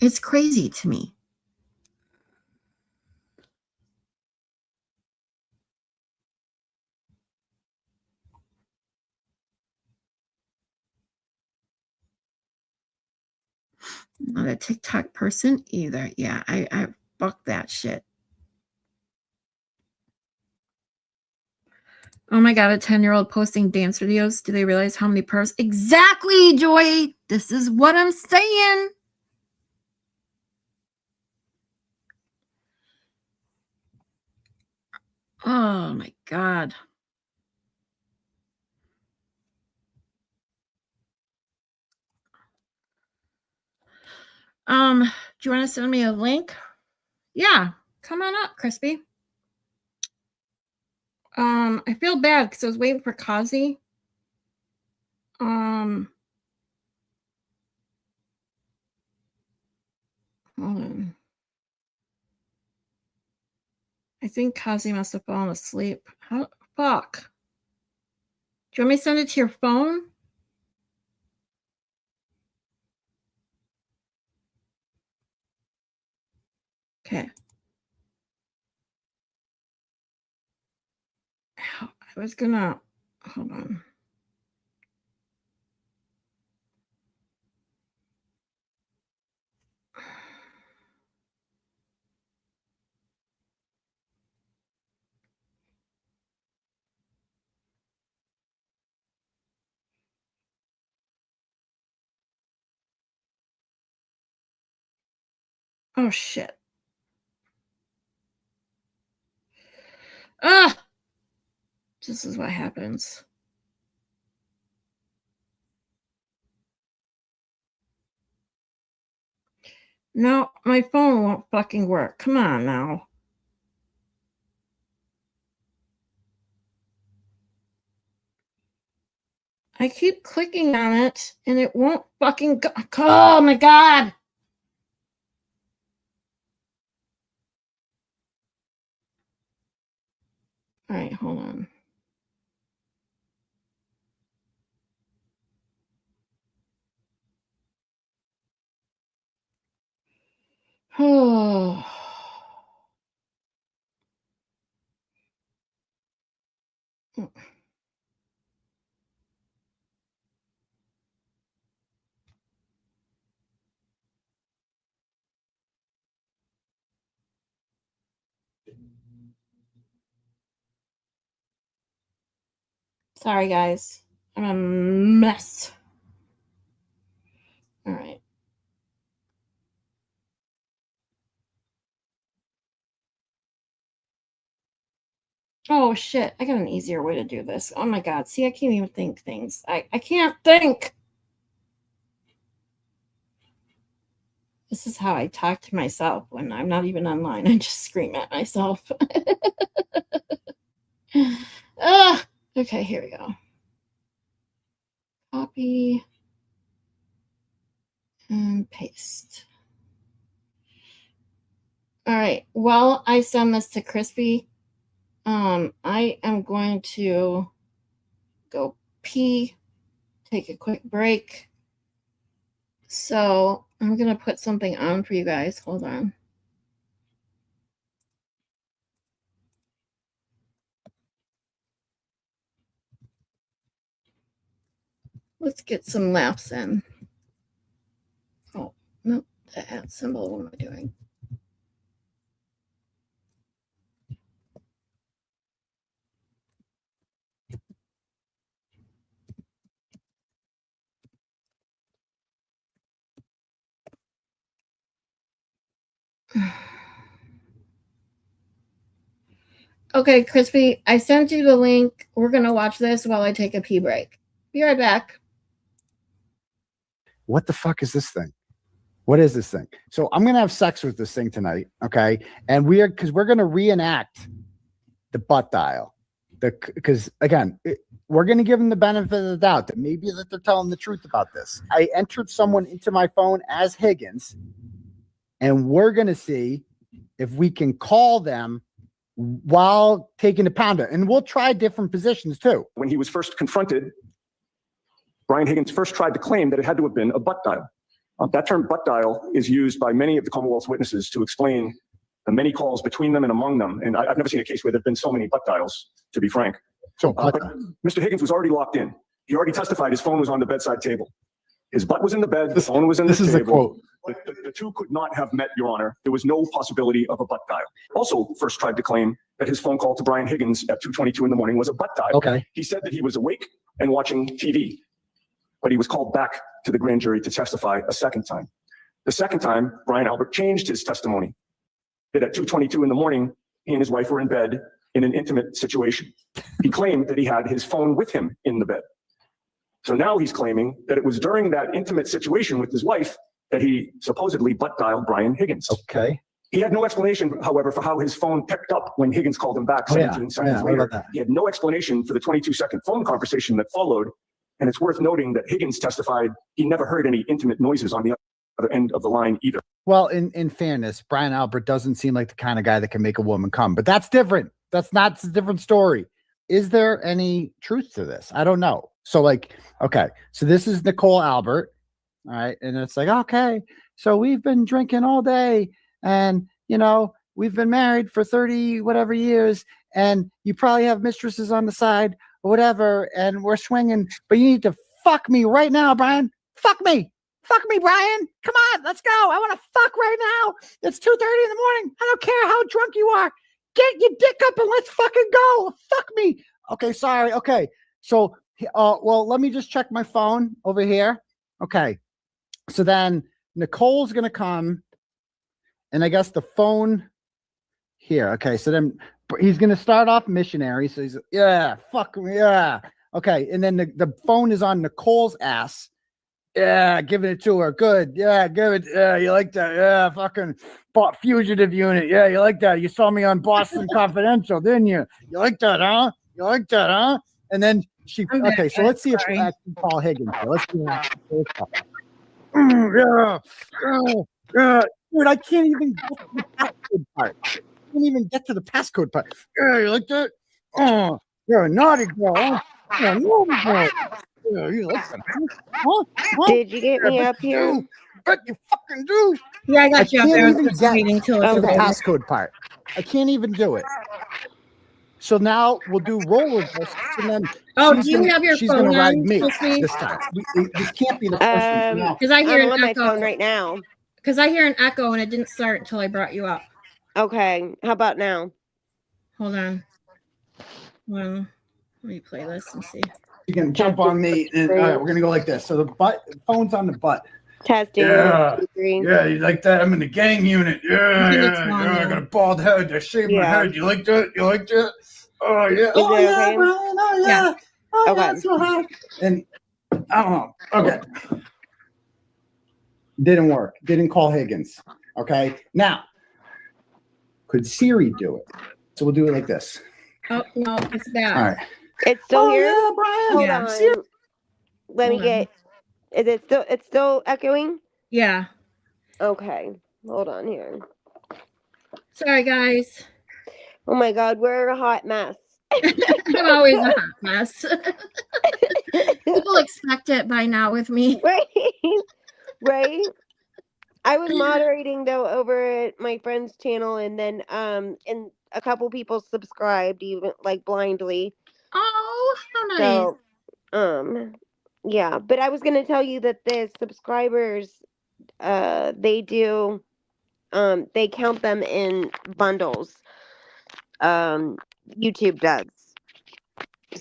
It's crazy to me. Not a TikTok person either. Yeah, I fuck that shit. Oh my God, a 10-year-old posting dance videos. Do they realize how many pairs? Exactly, Joy. This is what I'm saying. Oh my God. Do you want to send me a link? Yeah, come on up, Crispy. I feel bad because I was waiting for Kazi. Hold on. I think Kazi must have fallen asleep. How fuck? Do you want me to send it to your phone? Okay. I was gonna hold on. Oh shit. Ah, this is what happens. No, my phone won't fucking work. Come on now. I keep clicking on it and it won't fucking go. Oh my God. All right, hold on. Oh. Sorry, guys. I'm a mess. All right. Oh shit, I got an easier way to do this. Oh my god. See, I can't even think things. I can't think. This is how I talk to myself when I'm not even online. I just scream at myself. Okay, here we go. Copy and paste. All right. While I send this to Crispy, I am going to go pee, take a quick break. So I'm going to put something on for you guys. Hold on. Let's get some laughs in. Oh, no, the at symbol. What am I doing? Okay, Crispy, I sent you the link. We're going to watch this while I take a pee break. Be right back. What the fuck is this thing? What is this thing? So I'm going to have sex with this thing tonight. Okay. And we're going to reenact the butt dial. Because again, we're going to give them the benefit of the doubt that maybe that they're telling the truth about this. I entered someone into my phone as Higgins, and we're going to see if we can call them while taking the pounder, and we'll try different positions too. When he was first confronted, Brian Higgins first tried to claim that it had to have been a butt dial. That term butt dial is used by many of the Commonwealth's witnesses to explain the many calls between them and among them. And I've never seen a case where there have been so many butt dials, to be frank. So, but Mr. Higgins was already locked in. He already testified his phone was on the bedside table. His butt was in the bed, the phone was in the table. This is a quote. The two could not have met, Your Honor. There was no possibility of a butt dial. Also first tried to claim that his phone call to Brian Higgins at 2:22 in the morning was a butt dial. Okay. He said that he was awake and watching TV, but he was called back to the grand jury to testify a second time. The second time, Brian Albert changed his testimony. That at 2:22 in the morning, he and his wife were in bed in an intimate situation. He claimed that he had his phone with him in the bed. So now he's claiming that it was during that intimate situation with his wife that he supposedly butt dialed Brian Higgins. Okay. He had no explanation, however, for how his phone picked up when Higgins called him back 17 seconds later. He had no explanation for the 22-second phone conversation that followed. And it's worth noting that Higgins testified he never heard any intimate noises on the other end of the line either. Well, in fairness, Brian Albert doesn't seem like the kind of guy that can make a woman come, but that's different. That's a different story. Is there any truth to this? I don't know. So like, okay, so this is Nicole Albert. All right. And it's like, okay, so we've been drinking all day and, you know, we've been married for 30 whatever years and you probably have mistresses on the side or whatever. And we're swinging, but you need to fuck me right now, Brian. Fuck me. Fuck me, Brian. Come on, let's go. I want to fuck right now. It's 2:30 in the morning. I don't care how drunk you are. Get your dick up and let's fucking go. Fuck me. Okay, sorry. Okay. So, well, let me just check my phone over here. Okay. So then Nicole's going to come and I guess the phone here. Okay. So then he's going to start off missionary. So he's, yeah, fuck me. Yeah. Okay. And then the phone is on Nicole's ass. Yeah, giving it to her. Good. Yeah, give it. Yeah, you like that. Yeah, fucking fugitive unit. Yeah, you like that. You saw me on Boston Confidential, didn't you? You like that, huh? You like that, huh? And then she, okay, so let's see if she actually call Higgins. Let's see yeah. Dude, I can't even get to the passcode part. I can't even get to the passcode part. Yeah, you like that? Oh, you're a naughty girl. Huh? You're a naughty girl. Yeah, you like that? Huh? Did you get me up here? Bet you fucking do. Yeah, I got you up there. Even get to the passcode part. I can't even do it. So now we'll do roller discs, and then do you have your she's phone gonna ride on, me Sophie? this time. This can't be the first one. Because I hear I'm an on my echo phone right now. Because I hear an echo and it didn't start until I brought you up. Okay, how about now? Hold on. Well, let me play this and see. You can jump on me, and all right, we're gonna go like this. So the phone's on the butt. Testing. Yeah, 2, 3. yeah, you like that? I'm in the gang unit. Yeah, I got a bald head. I shaved my head. You like that? You like that? Oh yeah. Is Oh it yeah, okay? Brian. Oh yeah. Yeah. Oh Okay. yeah, it's so hot. And I don't know. Okay. Didn't work. Didn't call Higgins. Okay. Now, could Siri do it? So we'll do it like this. Oh no, it's bad. All right. It's still Oh here. yeah, Brian. Hold Yeah. on. Siri. Let me Hold on. get. Is it still? It's still echoing. Yeah. Okay. Hold on here. Sorry, guys. Oh my God, we're a hot mess. I'm always a hot mess. People expect it by now with me. Right. Right. I was moderating though over at my friend's channel, and then and a couple people subscribed even like blindly. Oh, how nice. So yeah, but I was gonna tell you that the subscribers they do they count them in bundles. YouTube does.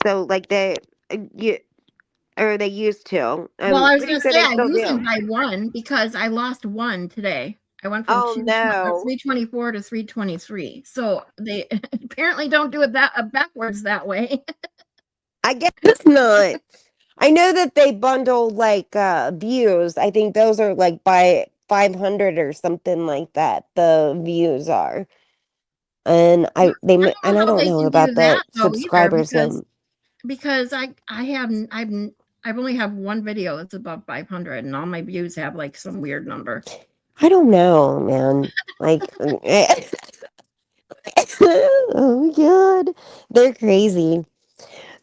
So like you or they used to. Well, I was Pretty gonna sure say they I still lose do. them by one because I lost one today. I went from Oh no. 324 to 323. So they apparently don't do it that backwards that way. I guess not. I know that they bundle like views. I think those are like by 500 or something like that. The views are. And I don't know and I how don't they know can about do the that though either subscribers then. because I've only have one video that's above 500 and all my views have like some weird number. I don't know, man. Like oh my God. They're crazy.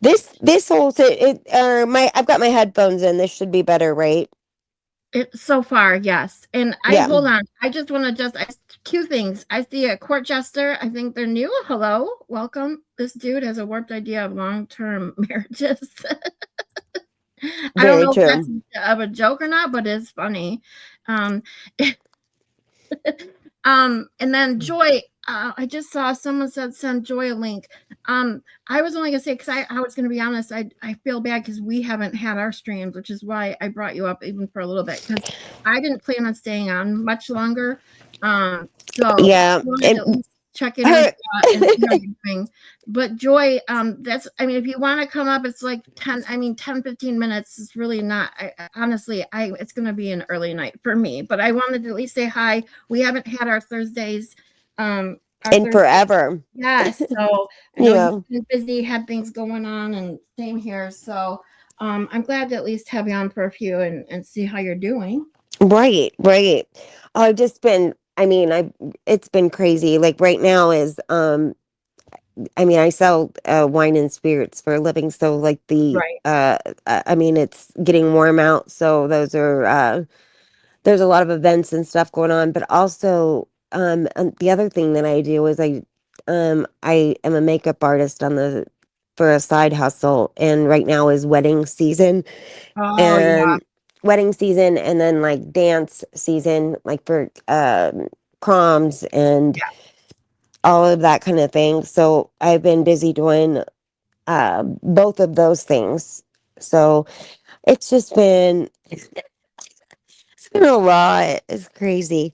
This whole I've got my headphones in. This should be better, right? It so far, yes. And Yeah. hold on. I just want to two things. I see a court jester. I think they're new. Hello, welcome. This dude has a warped idea of long-term marriages. I don't Very know if that's true. of a joke or not, but it's funny. Um, and then Joy, I just saw someone said send Joy a link. I was only gonna say because I was gonna be honest, I feel bad because we haven't had our streams, which is why I brought you up even for a little bit because I didn't plan on staying on much longer. So Yeah, I wanted to at least check in with you and see how you're doing. But Joy, that's if you want to come up, it's like 10, 15 minutes. It's really not. Honestly, it's gonna be an early night for me. But I wanted to at least say hi. We haven't had our Thursdays. in forever. Yes. So I know you've been busy, had things going on, and same here. So I'm glad to at least have you on for a few and see how you're doing. Right. I've just been. It's been crazy. Like right now is I sell wine and spirits for a living, so like it's getting warm out, so those are there's a lot of events and stuff going on, but also and the other thing that I do is I am a makeup artist for a side hustle, and right now is wedding season. Oh yeah. Wedding season, and then like dance season, like for proms and all of that kind of thing. So I've been busy doing both of those things. So it's just been it's been a lot. It's crazy.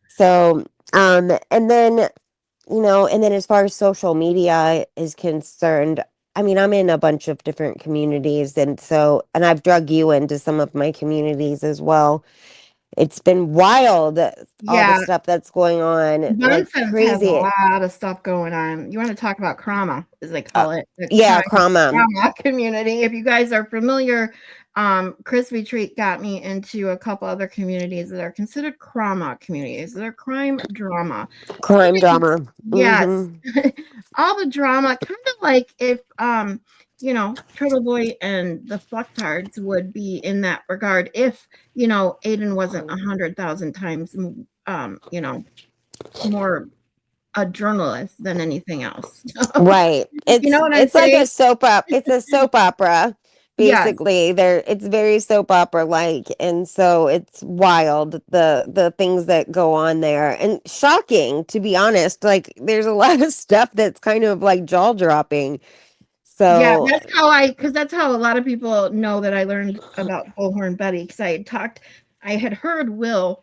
So and then and then as far as social media is concerned, I'm in a bunch of different communities, and I've drug you into some of my communities as well. It's been wild, all the stuff that's going on. Like Bunsen has a crazy. lot of stuff going on. You want to talk about Krama, as they call it. Yeah, Krama community. If you guys are familiar, Chris Retreat got me into a couple other communities that are considered Krama communities. They're crime drama. Yes. Mm-hmm. All the drama, kind of like if Turtle Boy and the Fluctards would be in that regard if Aiden wasn't 100,000 times more a journalist than anything else. Right. It's like a soap opera. It's a soap opera. Basically, it's very soap opera like, and so it's wild the things that go on there, and shocking, to be honest. Like there's a lot of stuff that's kind of like jaw dropping. So that's how a lot of people know that I learned about Bullhorn Betty, because I had heard Will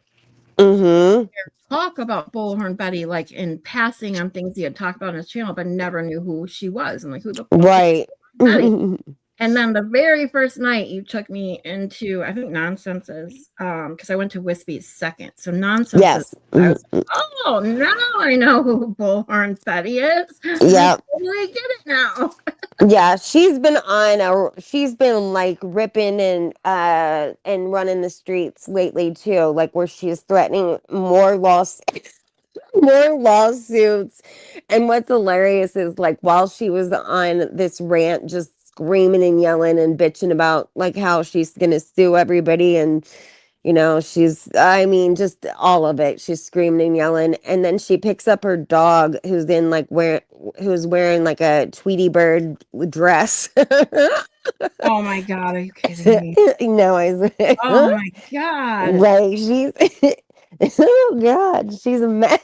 Mm-hmm. talk about Bullhorn Betty like in passing on things he had talked about on his channel, but never knew who she was. I'm like, who the fuck is Right. Betty? And then the very first night you took me into, I think Nonsenses, because I went to Wispy's second. So Nonsenses, Yes. I was like, oh, now I know who Bullhorn Betty is. Yep. I totally get it now. Yeah, she's been like ripping and running the streets lately too, like where she is threatening more lawsuits. And what's hilarious is like while she was on this rant, just screaming and yelling and bitching about like how she's gonna sue everybody and I mean, just all of it. She's screaming and yelling. And then she picks up her dog who's wearing like a Tweety Bird dress. Oh my God, are you kidding me? No, I swear. Oh my God. Right. Oh God, she's a mess.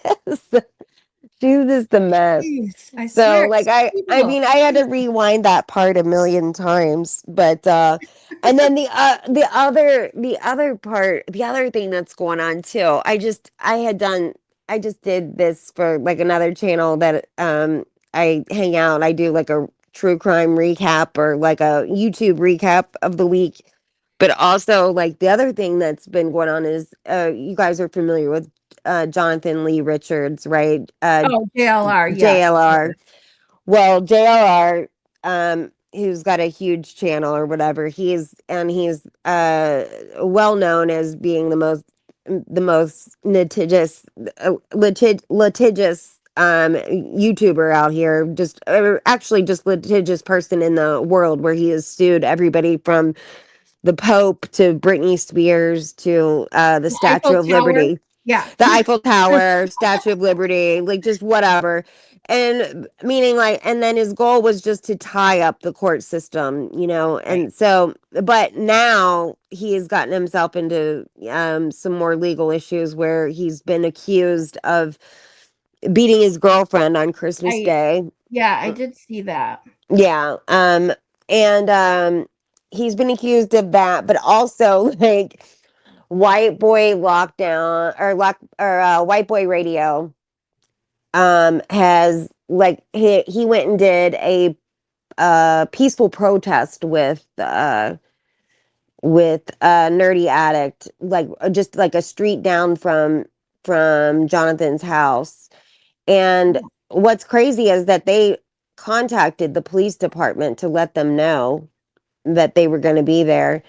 She's just a mess. Jeez, I So swear. like I people- mean I had to rewind that part a million times, but and then the other thing that's going on too. I just did this for like another channel that I hang out. I do like a true crime recap or like a YouTube recap of the week. But also like the other thing that's been going on is you guys are familiar with Jonathan Lee Richards, right? Oh, JLR, yeah. JLR. Well, JLR, who's got a huge channel or whatever, he's well known as being the most litigious YouTuber out here, actually just litigious person in the world, where he has sued everybody from the Pope to Britney Spears to the Statue Eiffel of Tower. Liberty. Yeah. The Eiffel Tower, Statue of Liberty, like just whatever. And meaning like, and then his goal was just to tie up the court system, and so, but now he has gotten himself into some more legal issues where he's been accused of beating his girlfriend on Christmas Day. Yeah, I did see that. Yeah. And he's been accused of that, but also like white boy lockdown or white boy radio has like he went and did a peaceful protest with Nerdy Addict, like just like a street down from Jonathan's house. And what's crazy is that they contacted the police department to let them know that they were going to be there.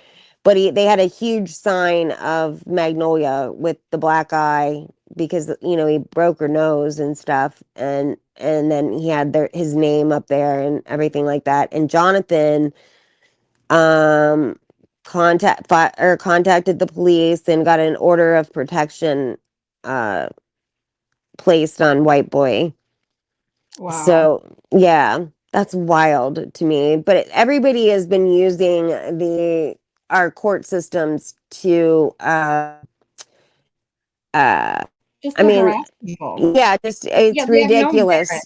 But they had a huge sign of Magnolia with the black eye because he broke her nose and stuff, and then he had his name up there and everything like that. And Jonathan contacted the police and got an order of protection placed on white boy. Wow. So yeah, that's wild to me. But everybody has been using our court systems to Just I to mean, harass people. yeah, just it's Yeah, they have no ridiculous. merit.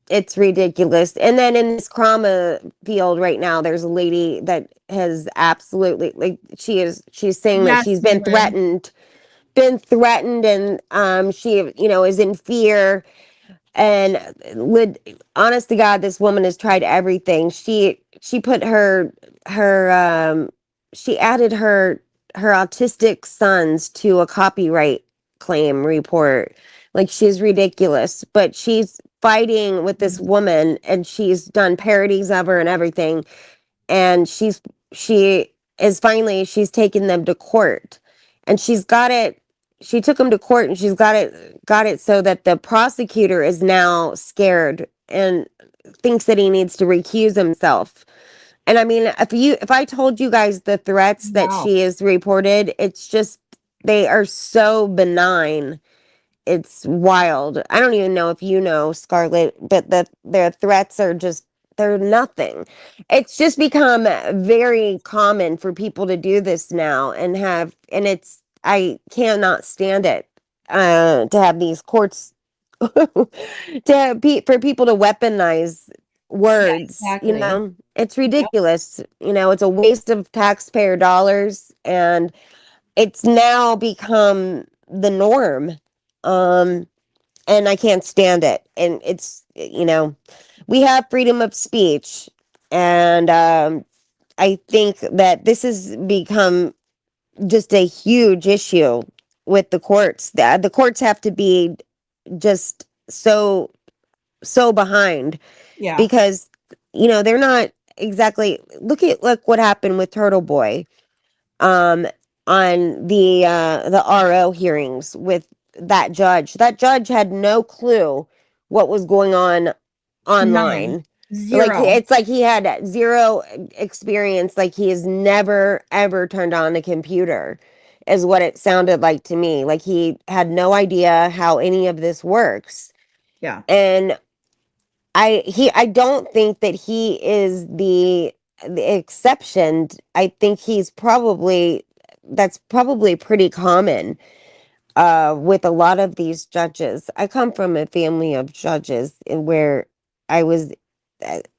It's ridiculous. And then in this trauma field right now, there's a lady that has absolutely like she's saying that Yes, she's been Lynn. threatened and she is in fear. And honest to God, this woman has tried everything. She put her she added her autistic sons to a copyright claim report. Like she's ridiculous, but she's fighting with this woman and she's done parodies of her and everything. And she's taken them to court, and she took them to court and she's got it so that the prosecutor is now scared and thinks that he needs to recuse himself. And I mean, if I told you guys the threats that Wow. she has reported, it's just they are so benign. It's wild. I don't even know if you know, Scarlett, but their threats are just they're nothing. It's just become very common for people to do this now and it's I cannot stand it to have these courts for people to weaponize words, exactly. it's ridiculous. It's a waste of taxpayer dollars, and it's now become the norm. And I can't stand it. And it's, we have freedom of speech. And I think that this has become just a huge issue with the courts. The courts have to be just so behind Yeah. because they're not exactly look what happened with Turtle Boy on the RO hearings with that judge. That judge had no clue what was going on None. online. Like Zero. it's like he had zero experience, like he has never ever turned on a computer is what it sounded like to me. Like he had no idea how any of this works. Yeah. And I don't think that he is the exception. I think that's probably pretty common with a lot of these judges. I come from a family of judges where I was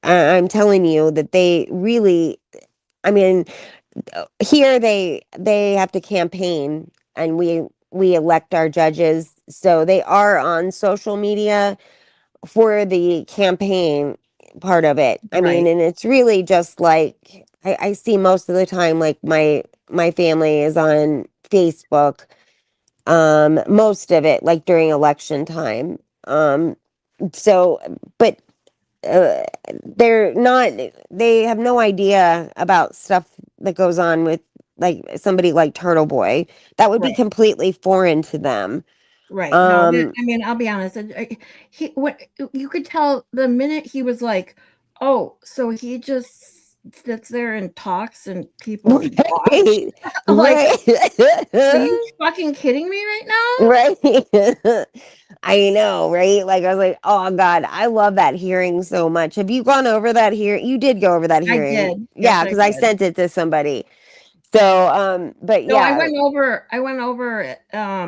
I'm telling you that they really, I mean, here they have to campaign and we elect our judges. So they are on social media for the campaign part of it. I mean, Right. and it's really just like I see most of the time like my family is on Facebook. Most of it like during election time. So but uh, they have no idea about stuff that goes on with like somebody like Turtle Boy. That would be Right. completely foreign to them. Right. No, I mean, I'll be honest. What you could tell the minute he was like, "Oh, so he just sits there and talks and people watch." Right. Like, are Right. you fucking kidding me right now? Right. I know, right? Like I was like, oh God, I love that hearing so much. Have you gone over that hearing? You did go over that I hearing. did. Yes, Yeah, I because I did. sent it to somebody. So, but No, yeah, I went over it,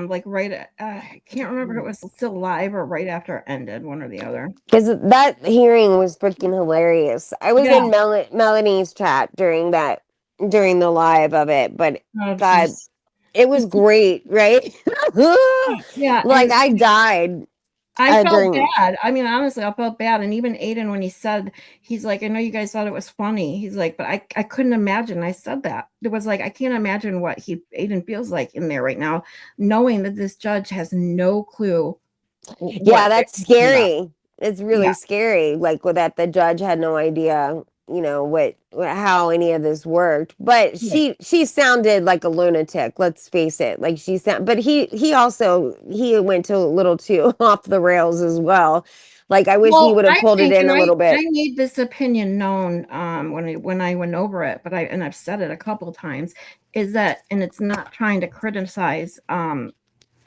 like I can't remember if it was still live or right after it ended, one or the other. because that hearing was freaking hilarious. I was Yeah. in Melanie's chat during the live of it, but Oh, God, jeez. it was great, right? Yeah, Like and I died I felt during. bad. I mean, honestly, I felt bad. And even Aiden, when he said, he's like, I know you guys thought it was funny. He's like, but I couldn't imagine. I said that. It was like, I can't imagine what Aiden feels like in there right now, knowing that this judge has no clue Yeah, what they're that's talking about. scary. It's Yeah. really scary. Like with that, the judge had no idea, how any of this worked. But Right. she sounded like a lunatic. Let's face it. Like but he went to a little too off the rails as well. Like I wish he Well, would have I pulled it think, in and a little I bit. made this opinion known when I went over it, but I've said it a couple times, is that, and it's not trying to criticize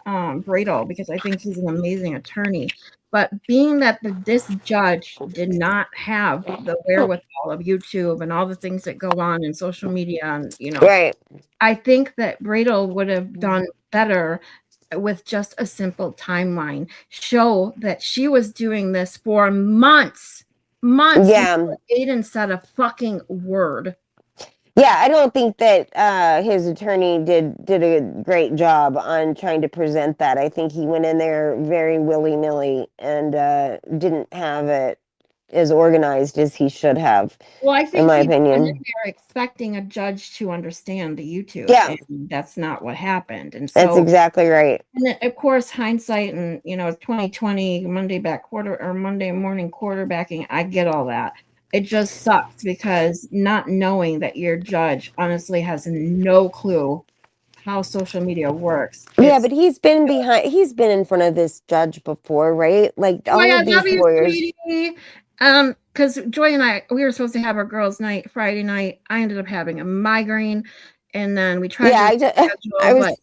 Bradle because I think he's an amazing attorney. But being that this judge did not have the wherewithal of YouTube and all the things that go on in social media, and Right. I think that Bradle would have done better with just a simple timeline. Show that she was doing this for months Yeah. before Aiden said a fucking word. Yeah, I don't think that his attorney did a great job on trying to present that. I think he went in there very willy-nilly and didn't have it as organized as he should have, Well, I in think my he went in opinion. there expecting a judge to understand the YouTube, Yeah, and that's not what happened. And that's so, exactly right. and then, of course, hindsight and 2020 Monday back quarter or Monday morning quarterbacking, I get all that. It just sucks because not knowing that your judge honestly has no clue how social media works. Yeah, It's but he's been in front of this judge before, right? Like Joy, all I of love these you, lawyers. sweetie. Because Joy and I, we were supposed to have our girls' night Friday night. I ended up having a migraine, and then we tried Yeah, to I just, schedule, but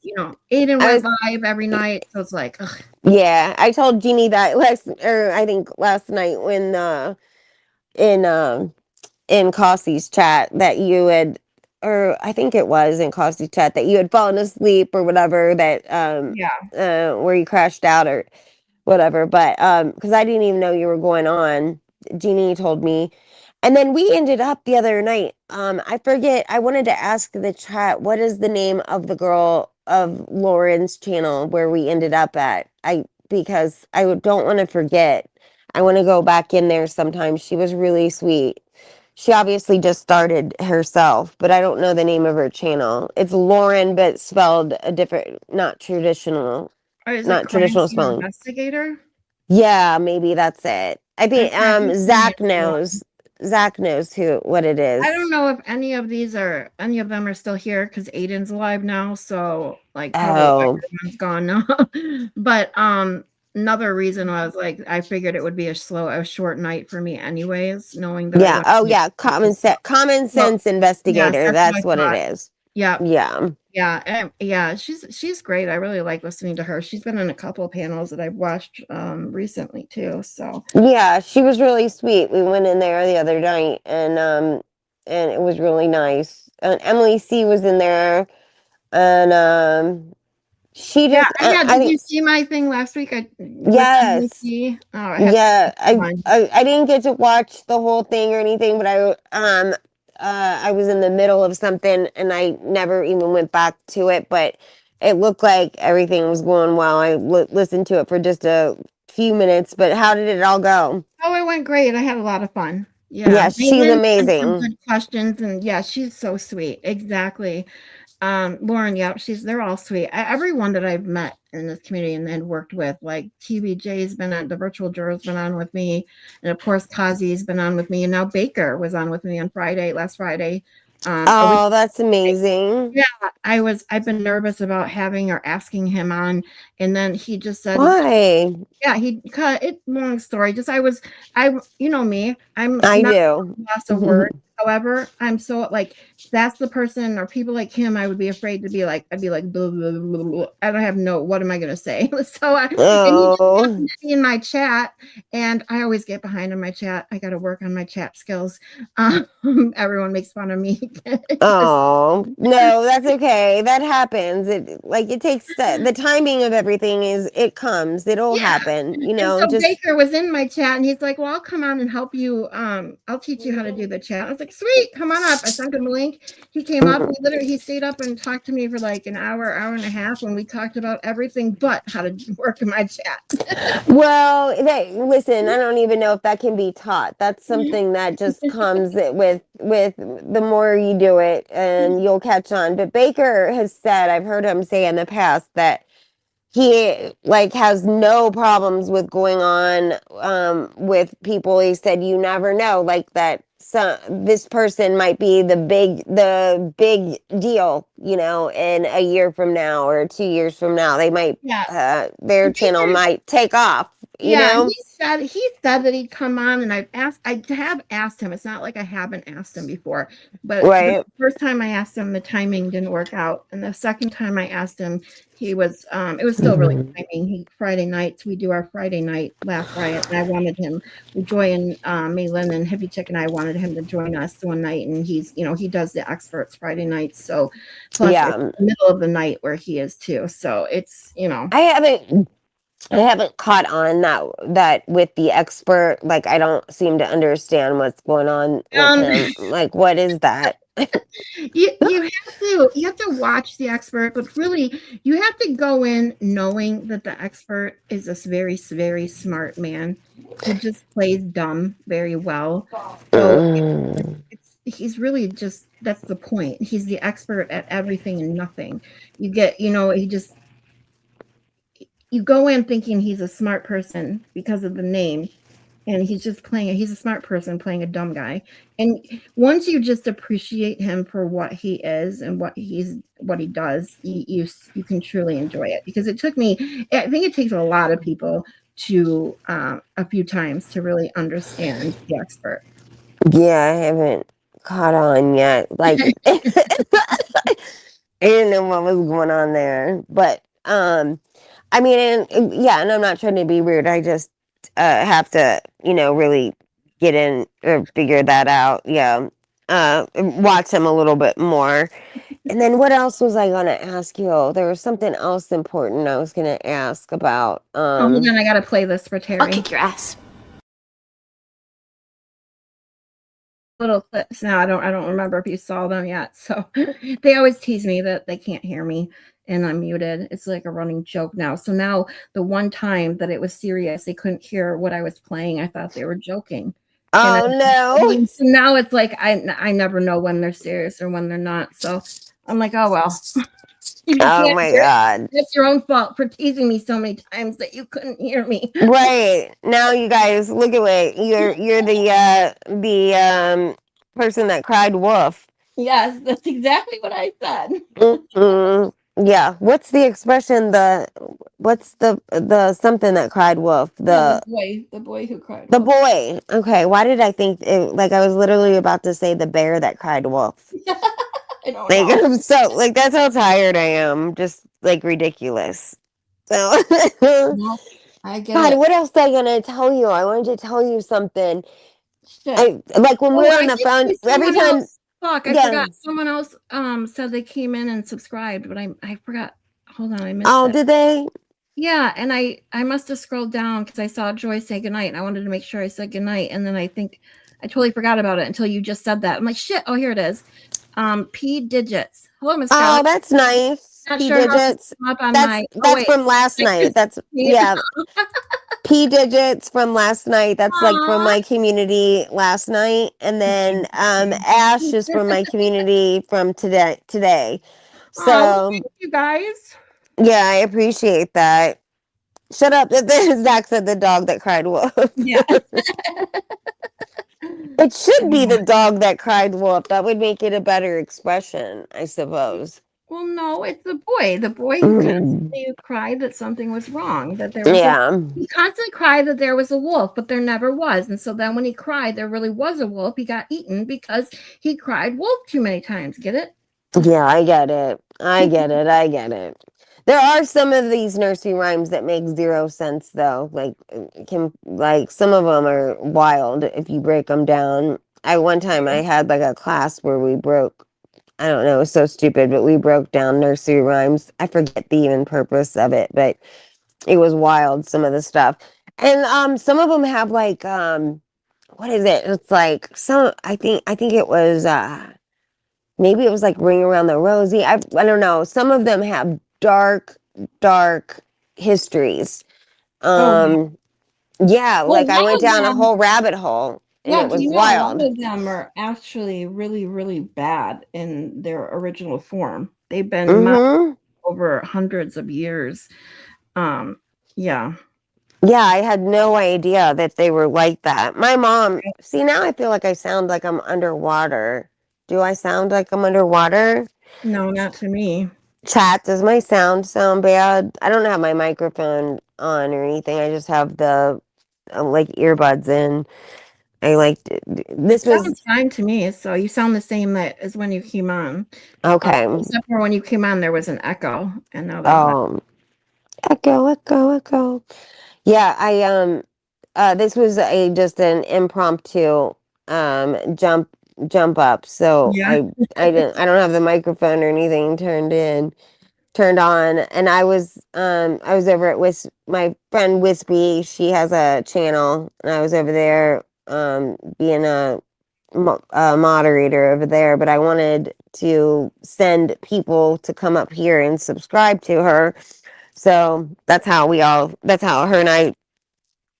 Aiden I went was, live every night, so it's like, ugh. yeah, I told Jeannie that I think last night when in in Cossie's chat that you had, or I think it was in Cossie's chat that you had fallen asleep or whatever, that Yeah. where you crashed out or whatever. But because I didn't even know you were going on, Jeannie told me, And then we ended up the other night. I forget. I wanted to ask the chat, what is the name of the girl of Lauren's channel where we ended up at? Because I don't want to forget. I want to go back in there sometime. She was really sweet. She obviously just started herself, but I don't know the name of her channel. It's Lauren, but spelled a different, not traditional, Or is it not crime traditional scene spelling. investigator? Yeah, maybe that's it. I think I've seen Zach it before. knows. Zach knows what it is. I don't know if any of them are still here because Aiden's alive now, so like probably Oh, everyone's gone now. But another reason was like I figured it would be a short night for me anyways, knowing that I yeah. went Oh, to yeah. Common well, sense yes, investigator. that's what I That's what it thought. is. Yeah. Yeah. Yeah, she's great. I really like listening to her. She's been on a couple of panels that I've watched recently too. So Yeah, she was really sweet. We went in there the other night and it was really nice. And Emily C was in there and she yeah, just yeah. I Did you think see my thing last week? With yes. MVP? Oh, I had so Yeah, much fun. I didn't get to watch the whole thing or anything, but I was in the middle of something and I never even went back to it, but it looked like everything was going well. I listened to it for just a few minutes, but how did it all go? Oh, it went great. I had a lot of fun. Yeah, Yeah, she's Maitland had some amazing. good questions, and yeah, she's so sweet. Exactly. Lauren, yeah, they're all sweet. Everyone that I've met in this community and worked with, like TBJ's been on, the virtual juror's been on with me, and of course Kazi's been on with me, and now Baker was on with me on last Friday. A week. Oh, that's amazing. Yeah, I've been nervous about having or asking him on, and then he just said Why? yeah, he cut it. Long story. Just you know me. I'm I not do. lost of words. However, I'm so like that's the person or people like him. I would be afraid to be like. I'd be like, blah, blah, blah, blah. I don't have no. What am I gonna say? And he just happened Oh, to be in my chat, and I always get behind in my chat. I got to work on my chat skills. Everyone makes fun of me. oh, no, that's okay. That happens. It takes the timing of everything it comes. It'll Yeah. happen, And so just Baker was in my chat and he's like, well, I'll come on and help you. I'll teach you how to do the chat. I was like, sweet, come on up. I sent him a link. He came up. He stayed up and talked to me for like an hour and a half when we talked about everything but how to work in my chat. Well, listen, I don't even know if that can be taught. That's something that just comes with the more you do it and you'll catch on. But Baker has said, I've heard him say in the past that he like has no problems with going on with people. He said you never know, like that this person might be the big deal, in a year from now or 2 years from now. They might Yeah. their channel might take off, Yeah, he said that he'd come on, and I have asked him. It's not like I haven't asked him before, but the Right. first time I asked him, the timing didn't work out, and the second time I asked him, it was still really timing. Friday nights, we do our Friday night laugh riot, and I wanted him to join. Maylin and Heavy Chick and I wanted him to join us one night, and he does the experts Friday nights, so plus it's the middle of the night where he is too, so it's I haven't caught on that with the expert. Like, I don't seem to understand what's going on with him. Like, what is that? you have to watch the expert, but really you have to go in knowing that the expert is this very, very smart man who just plays dumb very well. So he's really just, that's the point. He's the expert at everything and nothing. You get, you go in thinking he's a smart person because of the name, and he's a smart person playing a dumb guy. And once you just appreciate him for what he is and what he does, you can truly enjoy it. Because I think it takes a lot of people to a few times to really understand the expert. Yeah, I haven't caught on yet. Like, I didn't know what was going on there, but I mean, and I'm not trying to be rude. I just have to, really get in or figure that out. Yeah, watch them a little bit more. And then what else was I gonna ask you? There was something else important I was gonna ask about. Oh, hold on, I gotta play this for Terry. I'll kick your ass. little clips now. I don't remember if you saw them yet. So they always tease me that they can't hear me and I'm muted. It's like a running joke now. So now the one time that it was serious, they couldn't hear what I was playing. I thought they were joking. And Oh no. so now it's like I never know when they're serious or when they're not. So I'm like, oh well. If you Oh can't my hear it, god. it's your own fault for teasing me so many times that you couldn't hear me. Right. Now you guys look at what you're the person that cried wolf. Yes, that's exactly what I said. Mm-mm. Yeah. What's the expression? What's the something that cried wolf? Yeah, the boy who cried The wolf. boy. Okay. Why did I think like I was literally about to say the bear that cried wolf? I don't Like know. I'm so like that's how tired I am. Just like ridiculous. So No, I get God, it. what else was I gonna tell you? I wanted to tell you something. Shit. I like when Oh, we're on I the did phone see every someone time. else. Fuck, I Yeah. forgot. Someone else said they came in and subscribed, but I forgot. Hold on, I missed Oh, it. did they? Yeah, and I must have scrolled down because I saw Joy say goodnight, and I wanted to make sure I said goodnight, and then I think I totally forgot about it until you just said that. I'm like, shit. Oh, here it is. P digits. Hello, Miss Oh, Scarlett. that's nice. Not P sure how to digits. come up on That's my. Oh that's wait, from last I can night. That's see it. yeah. P digits from last night. That's like from Aw, my community last night, and then Ash is from my community from today. aw, well, So thank you guys. yeah, I appreciate that. Shut up. Zach said the dog that cried wolf. Yeah. It should be the dog that cried wolf. That would make it a better expression, I suppose. Well, no, it's the boy. The boy who Mm. constantly cried that something was wrong, that there was Yeah. he constantly cried that there was a wolf, but there never was. And so then when he cried there really was a wolf, he got eaten because he cried wolf too many times. Get it? Yeah, I get it. I get it. I get it. There are some of these nursery rhymes that make zero sense though. Like some of them are wild if you break them down. One time I had like a class where we broke I don't know, it was so stupid, but we broke down nursery rhymes. I forget the even purpose of it, but it was wild, some of the stuff. And some of them have like what is it? It's like some I think it was maybe it was like Ring Around the Rosie. I don't know. Some of them have dark histories. Oh, yeah. Um yeah, Well, like a I lot went of down a them, whole rabbit hole and yeah, it do was you know a lot wild. of them are actually really, really bad in their original form. They've been modeled Mhm. over hundreds of years. Um, yeah. Yeah, I had no idea that they were like that. My mom, see, now I feel like I sound like I'm underwater. Do I sound like I'm underwater? No, not to me. Chat, does my sound bad? I don't have my microphone on or anything. I just have the like earbuds in. I like It this was sounds fine to me. So you sound the same that as when you came on. okay. Except for when you came on, there was an echo, and now there's not. Echo. Yeah, this was a just an impromptu jump up. So Yeah. I don't have the microphone or anything turned on, and I was over at my friend Wispy. She has a channel, and I was over there being a moderator over there, but I wanted to send people to come up here and subscribe to her. So that's how her and I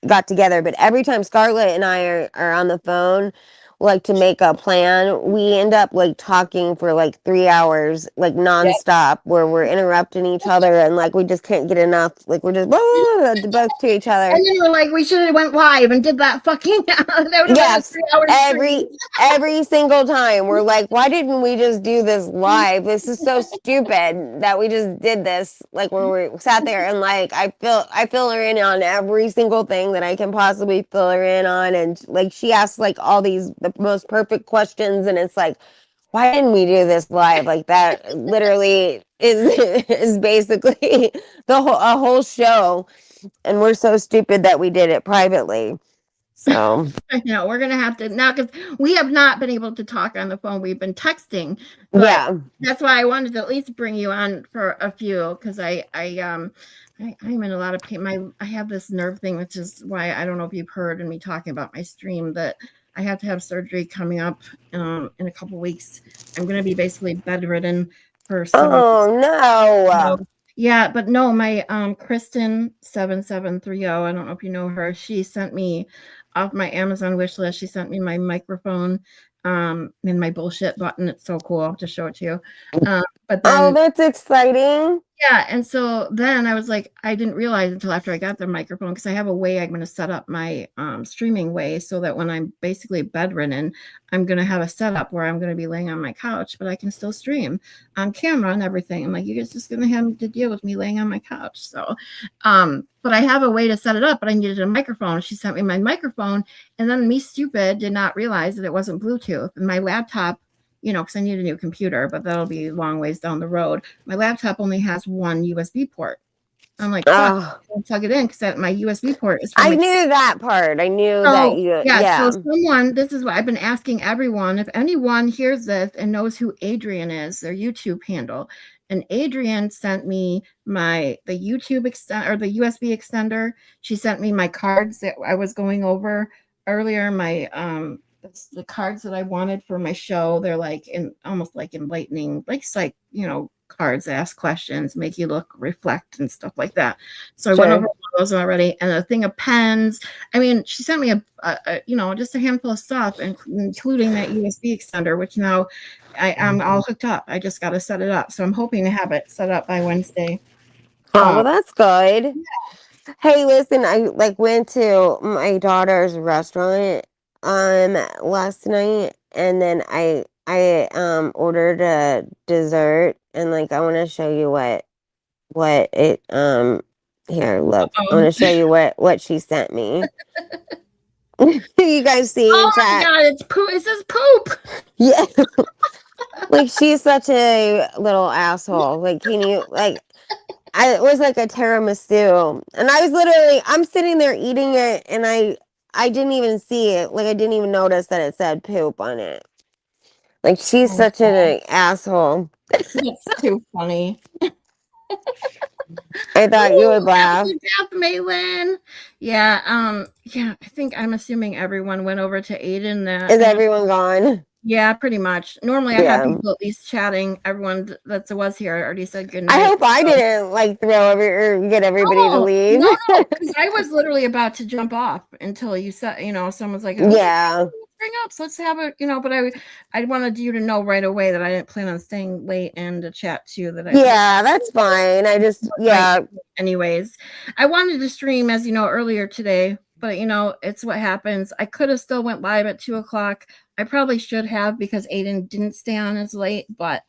got together. But every time Scarlett and I are on the phone, like to make a plan, we end up like talking for like 3 hours, like nonstop, where we're interrupting each other and like we just can't get enough. Like we're just both to each other. And then we're like, we should have went live and did that fucking. That would have been a Yes, 3 hour stream. every single time we're like, why didn't we just do this live? This is so stupid that we just did this. Like where we sat there and like I fill her in on every single thing that I can possibly fill her in on, and like she asks like all the most perfect questions, and it's like, why didn't we do this live? Like that literally is is basically a whole show, and we're so stupid that we did it privately. So I know we're gonna have to now because we have not been able to talk on the phone. We've been texting, but yeah. that's why I wanted to at least bring you on for a few because I'm in a lot of pain. I have this nerve thing, which is why I don't know if you've heard in me talking about my stream that I have to have surgery coming up in a couple weeks. I'm going to be basically bedridden for 7 weeks. Oh no. Yeah, but no, my Kristen 7730, I don't know if you know her. She sent me off my Amazon wish list. She sent me my microphone and my bullshit button. It's so cool. I'll have to show it to you. But Oh, then that's exciting. yeah, and so then I was like, I didn't realize until after I got the microphone, because I have a way I'm going to set up my streaming way so that when I'm basically bedridden, I'm going to have a setup where I'm going to be laying on my couch, but I can still stream on camera and everything. I'm like, you guys just going to have to deal with me laying on my couch. So, but I have a way to set it up, but I needed a microphone. She sent me my microphone, and then me, stupid, did not realize that it wasn't Bluetooth. And my laptop, you know, because I need a new computer, but that'll be a long ways down the road. My laptop only has one USB port. I'm like, fuck, I'll plug it in because my USB port is from I knew that part. I knew that you, yeah. So someone, this is what I've been asking everyone. If anyone hears this and knows who Adrian is, their YouTube handle, and Adrian sent me the YouTube extend or the USB extender. She sent me my cards that I was going over earlier. My the cards that I wanted for my show. They're like almost like enlightening, like cards, ask questions, make you look, reflect, and stuff like that. So I went over those already, and a thing of pens. I mean, she sent me a just a handful of stuff, including that USB extender, which now I'm all hooked up. I just got to set it up. So I'm hoping to have it set up by Wednesday. Oh, well, that's good. Yeah. Hey, listen, I went to my daughter's restaurant last night, and then I ordered a dessert, and I want to show you what it here, look. I want to show you what she sent me. You guys see? Oh my god, it's poop. It says poop. Yeah. She's such a little asshole. Can you it was like a tiramisu, and I'm sitting there eating it, and I didn't even see it. I didn't even notice that it said poop on it. She's such an asshole. That's too funny. I thought you would laugh. Death, Maylin. Yeah, I think I'm assuming everyone went over to Aiden. Is everyone gone? Yeah, pretty much. Normally I have people at least chatting. Everyone that was here already said good night. I hope I didn't get everybody to leave. No, because I was literally about to jump off until you said, someone's like, yeah. Bring up, so let's have it, but I wanted you to know right away that I didn't plan on staying late and to chat to you. That's fine. I just anyways, I wanted to stream, as you know, earlier today, but it's what happens. I could have still went live at 2:00. I probably should have, because Aiden didn't stay on as late, but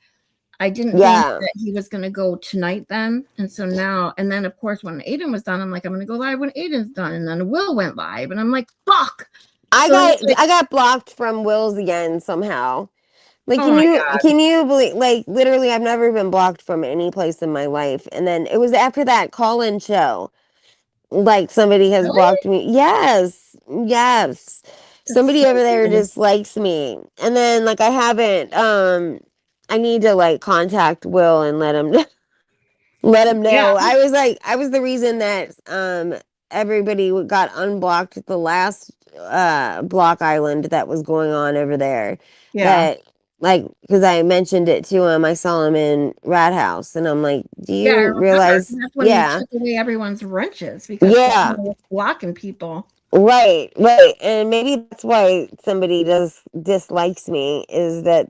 I didn't think that he was going to go tonight then. And so now, and then of course when Aiden was done, I'm like, I'm going to go live when Aiden's done. And then Will went live, and I'm like, fuck. I got blocked from Will's again somehow. Can you believe, literally I've never been blocked from any place in my life. And then it was after that call-in show. Somebody has blocked me. Yes. Somebody over there dislikes me. And then I haven't I need to contact Will and let him know. Yeah. I was the reason that everybody got unblocked the last block island that was going on over there. Yeah. Because I mentioned it to him. I saw him in Rat House, and I'm like, do you realize? That's when you took away everyone's wrenches, because was blocking people. Right. And maybe that's why somebody dislikes me, is that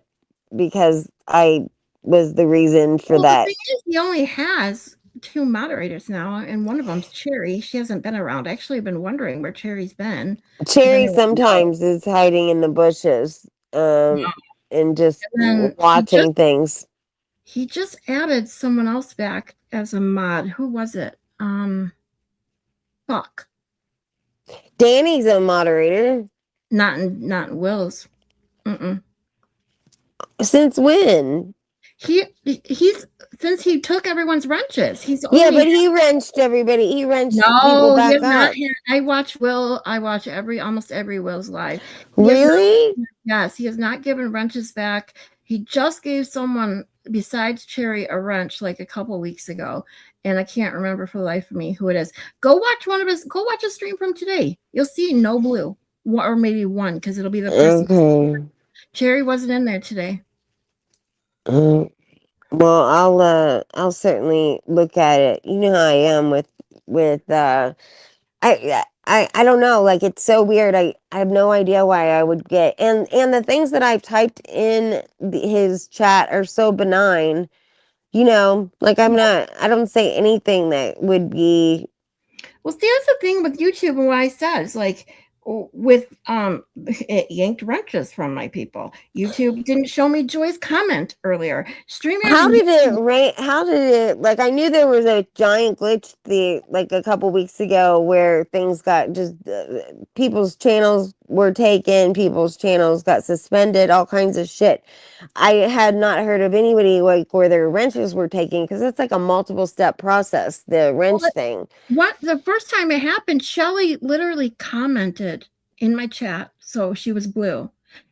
because I was the reason for that. The thing is, he only has 2 moderators now, and one of them's Cherry. She hasn't been around. Actually, I've been wondering where Cherry's been. Cherry sometimes is hiding in the bushes, and just watching things. He just added someone else back as a mod. Who was it? Fuck. Danny's a moderator. Not in Will's. Since when? He's since he took everyone's wrenches. But he wrenched everybody. He wrenched people back up. I watch almost every Will's live. Really? Yes, he has not given wrenches back. He just gave someone besides Cherry a wrench a couple weeks ago, and I can't remember for the life of me who it is. Go watch a stream from today. You'll see no blue. or maybe one, because it'll be the first. Okay. Cherry wasn't in there today. Well, I'll certainly look at it. You know how I am with I don't know, like it's so weird. I have no idea why I would get and the things that I've typed in his chat are so benign. You know, like I don't say anything that would be. Well, see, that's the thing with YouTube and what I said. It's like with it yanked wrenches from my people. YouTube didn't show me Joy's comment earlier. How did it rank? How did it, like, I knew there was a giant glitch like a couple weeks ago where things got just people's channels were taken, people's channels got suspended, all kinds of shit. I had not heard of anybody like where their wrenches were taken, because it's like a multiple step process, the wrench thing. What the first time it happened, Shelly literally commented in my chat, so she was blue.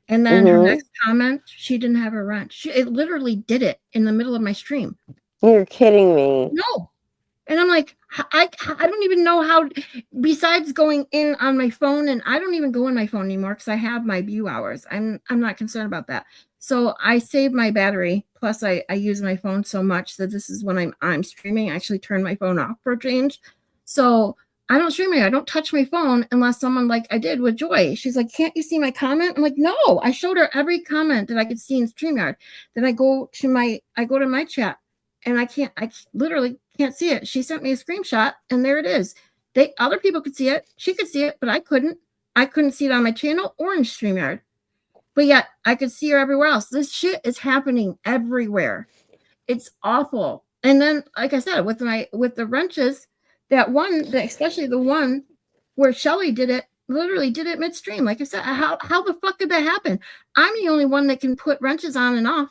And then her next comment, she didn't have her wrench. It literally did it in the middle of my stream. You're kidding me. No. And I'm like, I don't even know how, besides going in on my phone, and I don't even go in my phone anymore because I have my view hours. I'm not concerned about that. So I save my battery. Plus I use my phone so much that this is when I'm streaming. I actually turn my phone off for a change. So I don't stream it. I don't touch my phone unless someone, like I did with Joy. She's like, can't you see my comment? I'm like, no, I showed her every comment that I could see in StreamYard. Then I go to my chat and I literally can't see it. She sent me a screenshot and there it is. Other people could see it. She could see it, but I couldn't. I couldn't see it on my channel or in StreamYard. But yet I could see her everywhere else. This shit is happening everywhere. It's awful. And then, like I said, with the wrenches, especially the one where Shelly did it, literally did it midstream. Like I said, how the fuck did that happen? I'm the only one that can put wrenches on and off.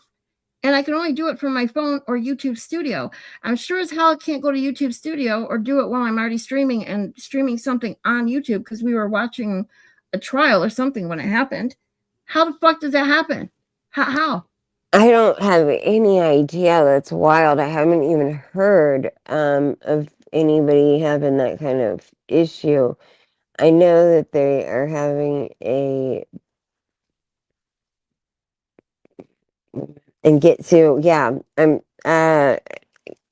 And I can only do it from my phone or YouTube Studio. I'm sure as hell I can't go to YouTube Studio or do it while I'm already streaming something on YouTube, because we were watching a trial or something when it happened. How the fuck does that happen? How? I don't have any idea. That's wild. I haven't even heard of anybody having that kind of issue. I know that they are having I'm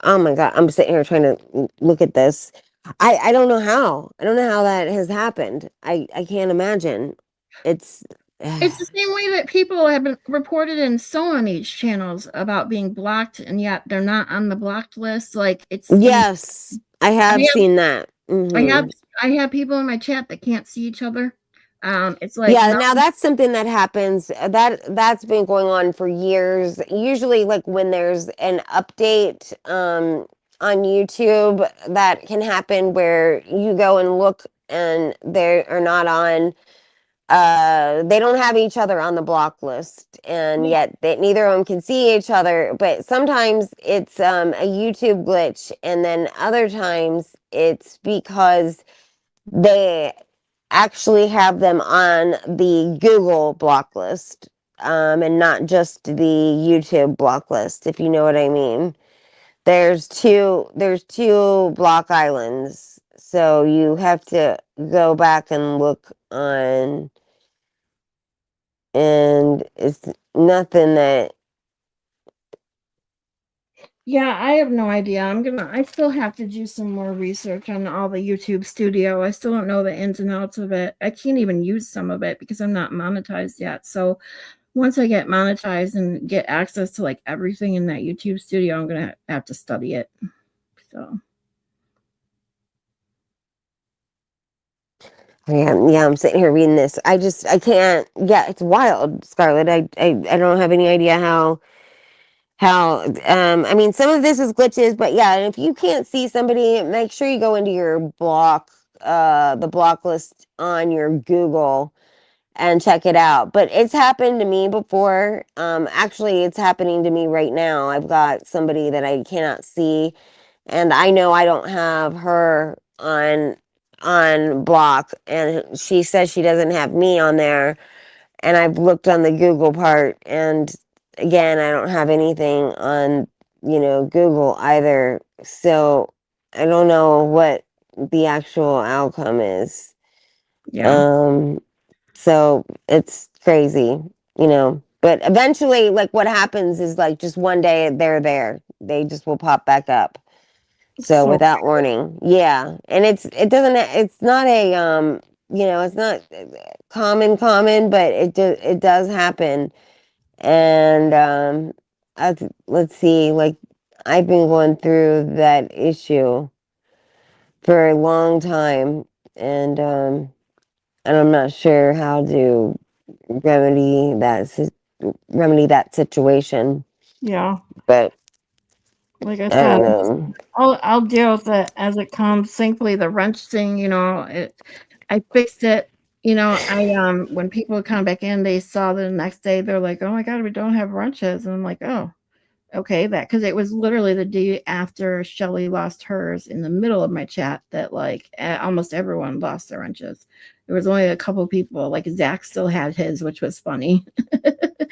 oh my God, I'm sitting here trying to look at this. I don't know how. I don't know how that has happened. I can't imagine. It's the same way that people have been reported in so many channels about being blocked, and yet they're not on the blocked list. Like yes, I have seen that. I have people in my chat that can't see each other. It's like, yeah, now that's something that happens. That's been going on for years. Usually, like when there's an update on YouTube, that can happen where you go and look and they are not on. They don't have each other on the block list, and yet neither of them can see each other. But sometimes it's a YouTube glitch, and then other times it's because they actually have them on the Google block list, and not just the YouTube block list, if you know what I mean. There's two block islands, so you have to go back and look on, and it's nothing that. Yeah, I have no idea. I still have to do some more research on all the YouTube Studio. I still don't know the ins and outs of it. I can't even use some of it because I'm not monetized yet. So once I get monetized and get access to like everything in that YouTube Studio, I'm going to have to study it. So. Yeah, I'm sitting here reading this. I can't. Yeah, it's wild, Scarlett. I don't have any idea how I mean, some of this is glitches, but yeah, and if you can't see somebody, make sure you go into your block, the block list on your Google and check it out. But it's happened to me before. Actually, it's happening to me right now. I've got somebody that I cannot see, and I know I don't have her on block, and she says she doesn't have me on there. And I've looked on the Google part, and again, I don't have anything on, Google either. So I don't know what the actual outcome is. Yeah. So it's crazy, you know. But eventually, like what happens is like just one day they're there. They just will pop back up. So So without warning. Yeah. And it's not a you know, it's not common, but it does happen. And let's see, like I've been going through that issue for a long time, and I'm not sure how to remedy remedy that situation. yeah, But like I I said, don't know. I'll deal with it as it comes. Thankfully, the wrench thing, I fixed it. When people come back in, they saw the next day. They're like, "Oh my god, we don't have wrenches," and I'm like, "Oh, okay." That because it was literally the day after Shelly lost hers in the middle of my chat that like almost everyone lost their wrenches. There was only a couple people. Like Zach still had his, which was funny.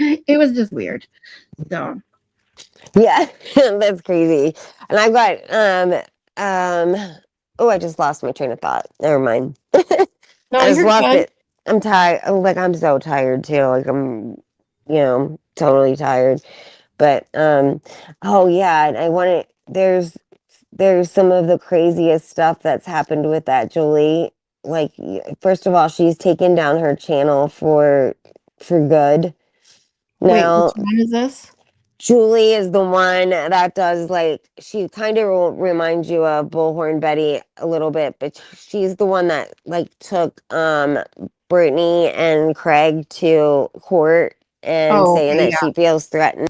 It was just weird. So Yeah, that's crazy. And I've got oh, I just lost my train of thought. Never mind. no, I just you're lost good. it. I'm tired. Like I'm so tired too. Like I'm, totally tired. But oh yeah, and I want to. There's some of the craziest stuff that's happened with that Julie. Like first of all, she's taken down her channel for good. Wait, which Now one is this? Julie is the one that does like she kind of reminds you of Bullhorn Betty a little bit, but she's the one that like took Brittany and Craig to court and Oh, saying okay, that yeah, she feels threatened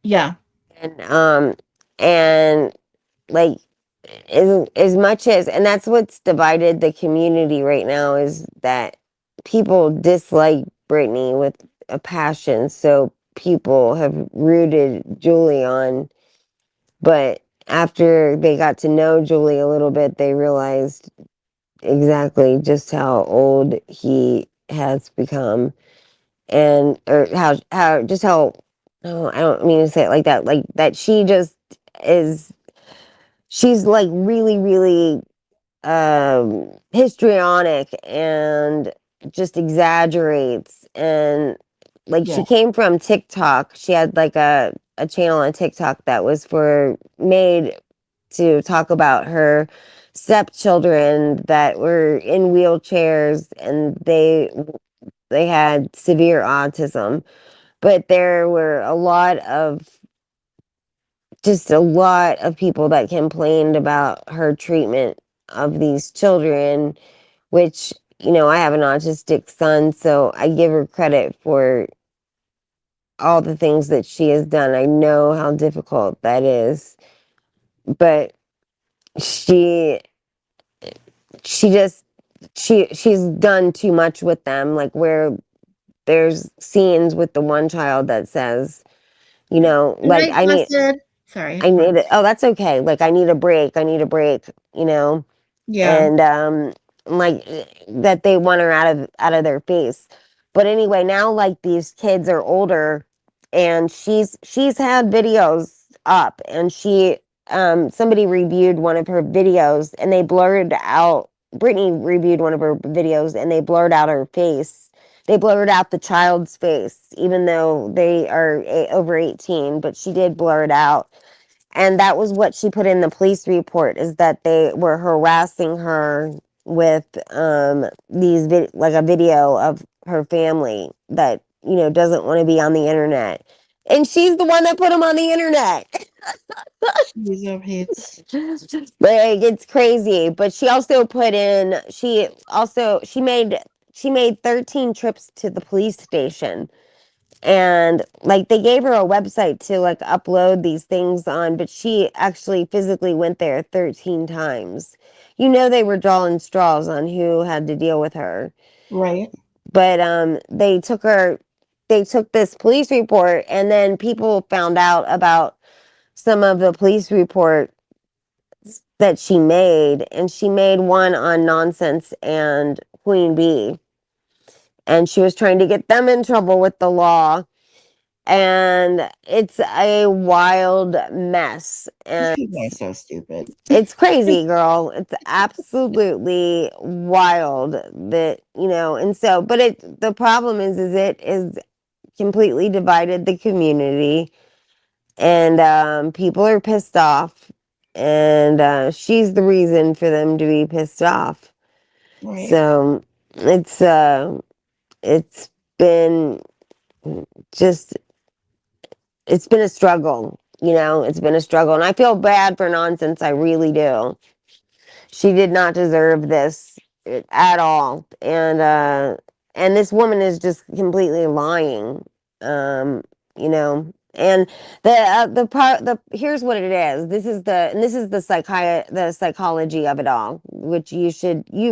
yeah, and like as much as and that's what's divided the community right now is that people dislike Brittany with a passion, so people have rooted Julie on, but after they got to know Julie a little bit they realized exactly just how old he has become, and or how just how, no, I don't mean to say it like that she just is, she's like really really histrionic and just exaggerates, and like yeah. she came from TikTok. She had like a channel on TikTok that was for made to talk about her stepchildren that were in wheelchairs and they had severe autism, but there were a lot of people that complained about her treatment of these children, which, I have an autistic son, so I give her credit for all the things that she has done. I know how difficult that is, but she she just she's done too much with them, like where there's scenes with the one child that says, Good like night, Busted. Sorry. I need it. Oh, that's okay. Like I need a break. I need a break, Yeah, and like that they want her out of their face. But anyway, now like these kids are older and she's had videos up, and she somebody reviewed one of her videos and they blurred out, Brittany reviewed one of her videos and they blurred out her face. They blurred out the child's face even though they are over 18, but she did blur it out, and that was what she put in the police report, is that they were harassing her with like a video of her family that doesn't want to be on the internet, and she's the one that put them on the internet. she's up Pete's. Like it's crazy, but she also put in she made 13 trips to the police station, and like they gave her a website to like upload these things on, but she actually physically went there 13 times. They were drawing straws on who had to deal with her, Right. but they took this police report, and then people found out about some of the police report that she made, and she made one on Nonsense and Queen Bee, and she was trying to get them in trouble with the law. and it's a wild mess. And People are so stupid. it's crazy, girl. It's absolutely wild that, and so, but the problem is it is completely divided the community, and people are pissed off, and she's the reason for them to be pissed off. Right. So it's been just, it's been a struggle, it's been a struggle, and I feel bad for Nonsense. I really do. She did not deserve this at all, and this woman is just completely lying. And the part the here's what it is. This is the psychology of it all, which you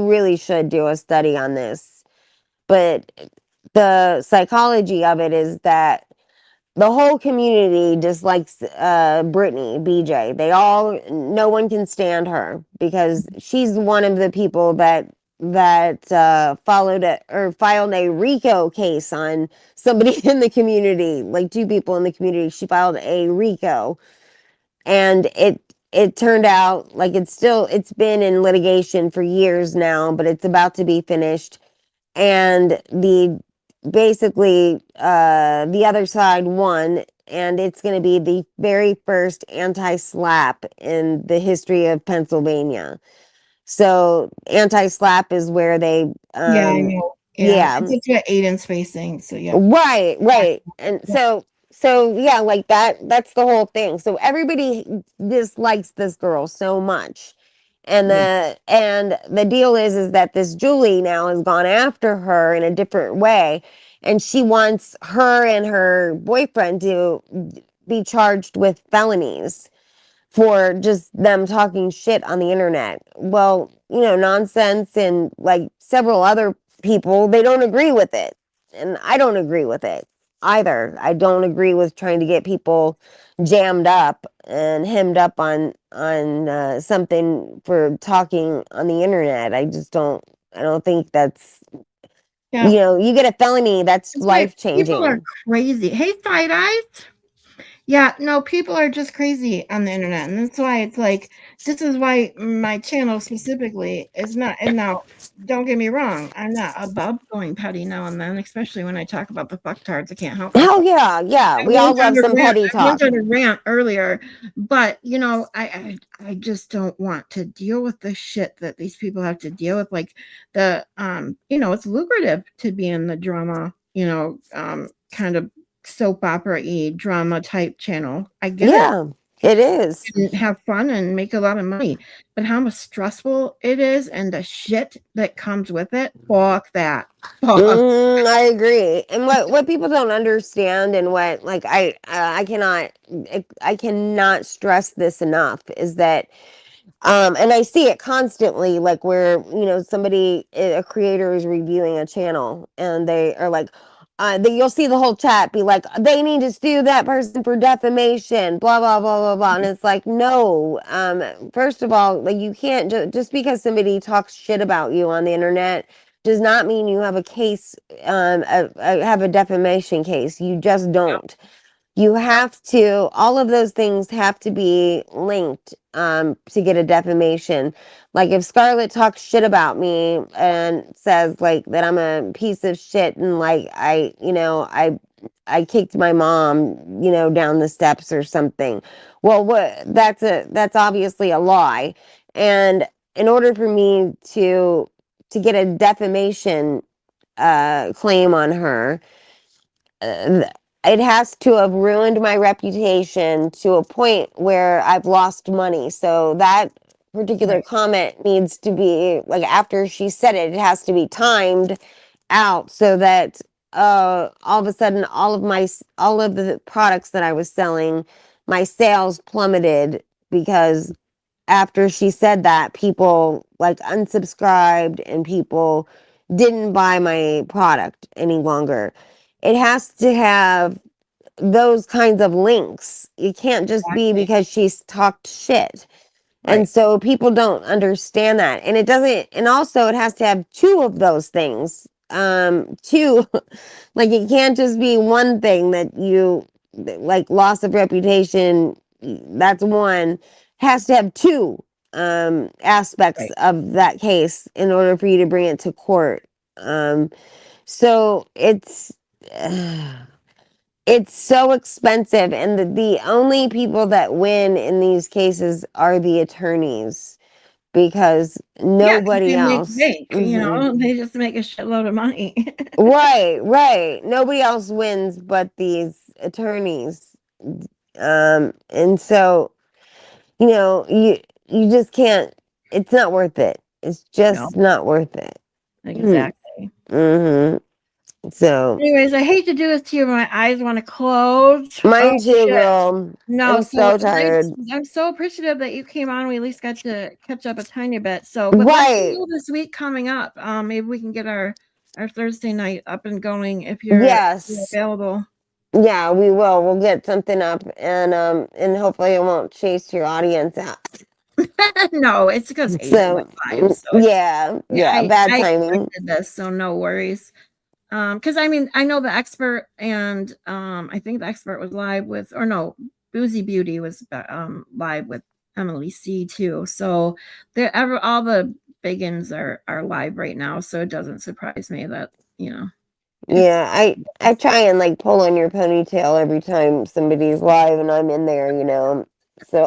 really should do a study on this. But the psychology of it is that the whole community dislikes Brittany BJ. No one can stand her because she's one of the people that filed a RICO case on somebody in the community, like two people in the community. She filed a RICO, and it turned out like it's been in litigation for years now, but it's about to be finished. And the other side won, and it's going to be the very first anti-slap in the history of Pennsylvania. So anti-slap is where they Yeah, I know. yeah. It's what Aiden's facing. So yeah. Right. And Yeah. so yeah, like that's the whole thing. So everybody dislikes this girl so much. And the deal is that this Julie now has gone after her in a different way, and she wants her and her boyfriend to be charged with felonies for just them talking shit on the internet. Well, Nonsense and like several other people, they don't agree with it. And I don't agree with it either. I don't agree with trying to get people jammed up and hemmed up on something for talking on the internet. I don't think that's, Yeah. you get a felony, that's That's why life people are changing. crazy. Hey, Side Eyes. Yeah, no, people are just crazy on the internet, and that's why it's like this is why my channel specifically is not. And now, don't get me wrong, I'm not above going petty now and then, especially when I talk about the fucktards. I can't help Oh myself. yeah, we all love some petty I went talk. on a rant earlier, but I just don't want to deal with the shit that these people have to deal with. Like it's lucrative to be in the drama, kind of soap opera-y drama type channel. I get it. Yeah, it is. And have fun and make a lot of money. But how much stressful it is and the shit that comes with it, fuck that. Fuck. I agree. And what people don't understand, and what like I cannot stress this enough, is that and I see it constantly, like where a creator is reviewing a channel, and they are like, you'll see the whole chat be like, they need to sue that person for defamation, blah blah blah blah blah, and it's like, no, first of all, like you can't just because somebody talks shit about you on the internet does not mean you have a case, have a defamation case. You just don't. You have to, all of those things have to be linked to get a defamation. Like if Scarlett talks shit about me and says like that I'm a piece of shit, and like I kicked my mom, down the steps or something. Well, that's obviously a lie. And in order for me to get a defamation claim on her, it has to have ruined my reputation to a point where I've lost money. So that particular comment needs to be like, after she said it, it has to be timed out so that all of a sudden all of the products that I was selling, my sales plummeted, because after she said that, people like unsubscribed and people didn't buy my product any longer. It has to have those kinds of links. It can't just be because she's talked shit. And so people don't understand that. And it doesn't, and also it has to have two of those things two, like it can't just be one thing that you like loss of reputation. That's one has to have two aspects Right. of that case in order for you to bring it to court. So it's so expensive, and the only people that win in these cases are the attorneys because Yeah, 'cause nobody they make else. bank, you know, they just make a shitload of money. Right. Nobody else wins but these attorneys. And so, you just can't, it's not worth it. It's No, just not worth it. exactly. Mm-hmm. So, Anyways, I hate to do this to you, but my eyes want to close. mine Oh too, shit. girl. No, I'm so so tired. I'm so appreciative that you came on. We at least got to catch up a tiny bit. So, but let me Right. know this week coming up. Maybe we can get our Thursday night up and going if you're Yes. available. Yeah, we will. We'll get something up and hopefully it won't chase your audience out. No, it's because Asia went live. So yeah, bad I timing. expected this, so no worries. Because I mean, I know the expert, and I think the expert was live with, or no, Boozy Beauty was live with Emily C too. So all the big ins are live right now. So it doesn't surprise me that Yeah, I try and like pull on your ponytail every time somebody's live and I'm in there. So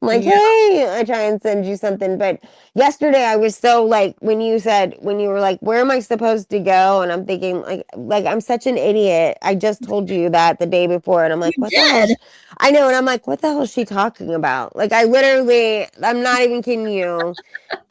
I'm like, Yeah. hey, I try and send you something. But yesterday I was so like when you were like, where am I supposed to go? And I'm thinking like I'm such an idiot. I just told you that the day before, and I'm like, You what the hell? did. I know, and I'm like, what the hell is she talking about? Like I'm not even kidding you.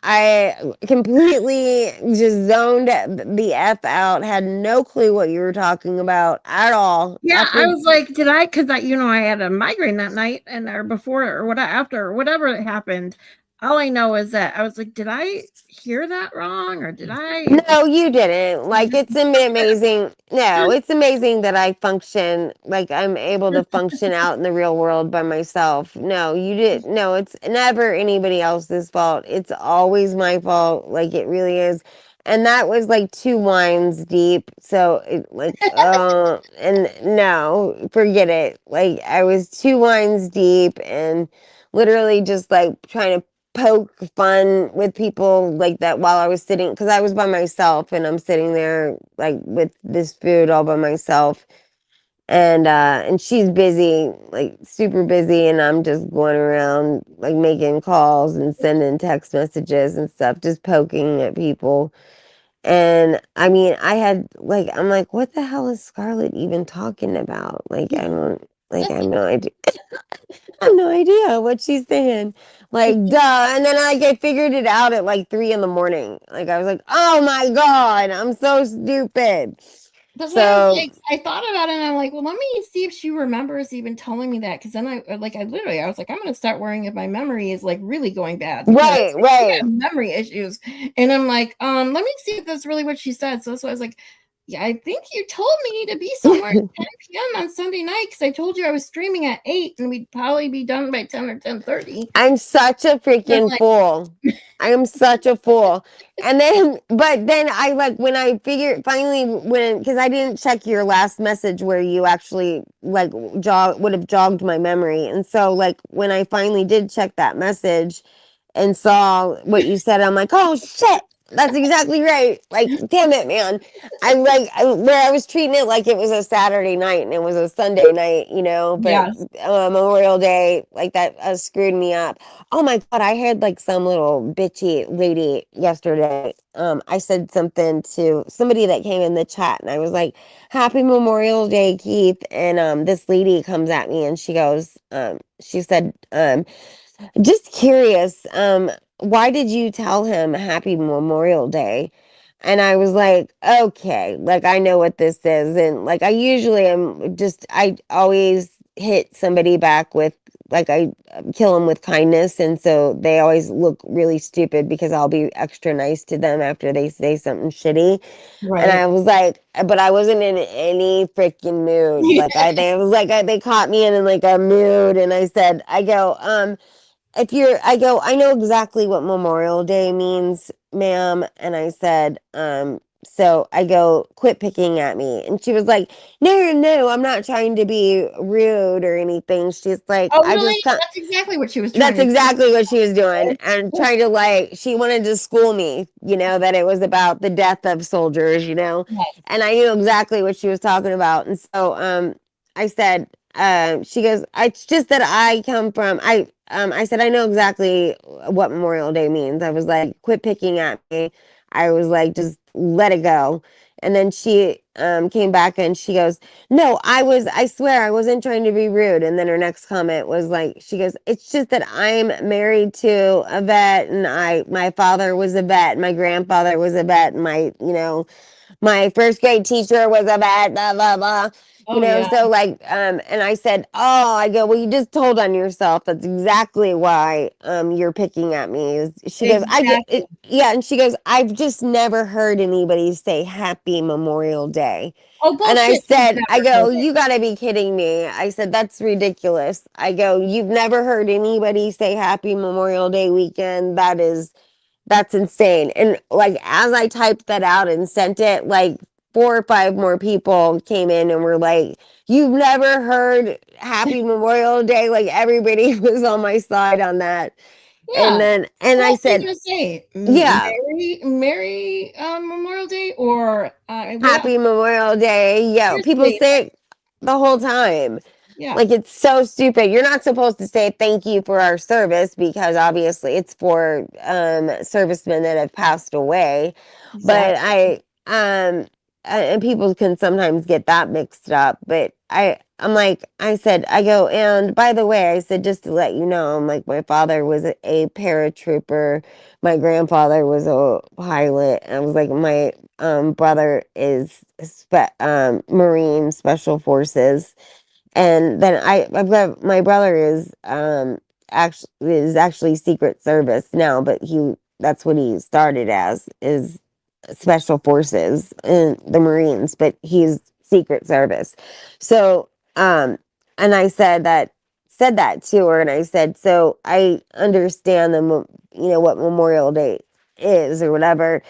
I completely just zoned the F out, had no clue what you were talking about at all. Yeah, After I was like, did I? Because I had a migraine that night, and or before, or what after, or whatever it happened. All I know is that I was like, did I hear that wrong, or did I? No, you didn't. Like it's amazing. No, it's amazing that I function like I'm able to function out in the real world by myself. No, you didn't. No, it's never anybody else's fault. It's always my fault. Like it really is. And that was like 2 wines deep. So and no, forget it. Like I was 2 wines deep and literally just like trying to poke fun with people like that while I was sitting, because I was by myself and I'm sitting there like with this food all by myself, and she's busy, like super busy, and I'm just going around like making calls and sending text messages and stuff, just poking at people. And I mean, I'm like, what the hell is Scarlett even talking about? Like I have no idea. I have no idea what she's saying. Like, duh. And then I figured it out at like 3 a.m. Like I was like, oh my God, I'm so stupid. That's why I was So like, I thought about it, and I'm like, well, let me see if she remembers even telling me that. Because then I was like, I'm gonna start worrying if my memory is like really going bad because I right. have memory issues. And I'm like, let me see if that's really what she said. So that's why I was like, yeah, I think you told me to be somewhere at 10 p.m. on Sunday night because I told you I was streaming at 8 and we'd probably be done by 10 or 10:30. I'm such a freaking fool. I am such a fool. And then, but then I like when I figured finally because I didn't check your last message where you actually like would have jogged my memory. And so like when I finally did check that message and saw what you said, I'm like, oh shit, that's exactly right. Like, damn it, man. Where I was treating it like it was a Saturday night and it was a Sunday night, but Yes. Memorial Day, like that screwed me up. Oh my God, I had like some little bitchy lady yesterday. I said something to somebody that came in the chat and I was like, Happy Memorial Day, Keith. And this lady comes at me and she goes, she said, just curious, why did you tell him Happy Memorial Day? And I was like, okay, like I know what this is. And like I usually am I always hit somebody back with like I kill them with kindness. And so they always look really stupid because I'll be extra nice to them after they say something shitty. Right. And I was like, but I wasn't in any freaking mood. Like they caught me in like a mood. And I go, I know exactly what Memorial Day means. ma'am, and I said, so I go, quit picking at me. And she was like, no, I'm not trying to be rude or anything. She's like, Oh, I really? just can't. That's exactly what she was trying That's to do. exactly what she was doing, and trying to like, she wanted to school me, that it was about the death of soldiers, Yes. and I knew exactly what she was talking about. And so, I said, she goes, it's just that I come from, I said, I know exactly what Memorial Day means. I was like, quit picking at me. I was like, just let it go. And then she, came back and she goes, no, I swear I wasn't trying to be rude. And then her next comment was like, she goes, it's just that I'm married to a vet, and my father was a vet, my grandfather was a vet, and my first grade teacher was a vet, blah, blah, blah. Oh, yeah. So like, and I said, oh, I go, well, you just told on yourself. That's exactly why, you're picking at me. She goes, Exactly. yeah. And she goes, I've just never heard anybody say Happy Memorial Day. Oh, And I bullshit. You've said, I never go, heard it. you gotta be kidding me. I said, that's ridiculous. I go, you've never heard anybody say Happy Memorial Day weekend. That's insane. And like, as I typed that out and sent it, like 4 or 5 more people came in and were like, you've never heard Happy Memorial Day. Like, everybody was on my side on that. And Yeah. then, and What I else are you said, gonna say? yeah, Merry Memorial Day, or what else? Happy Memorial Day. Yo, people Seriously. say it the whole time. Yeah. Like, it's so stupid. You're not supposed to say thank you for our service, because obviously it's for servicemen that have passed away. But Exactly. and people can sometimes get that mixed up. But I'm like, I said, I go, and by the way, I said, just to let you know, I'm like, my father was a paratrooper. My grandfather was a pilot. I was like, my brother is Marine Special Forces. And then I've got, my brother is actually Secret Service now, but that's what he started as, is Special Forces in the Marines, but he's Secret Service. So, and I said that to her, and I said, so I understand what Memorial Day is or whatever.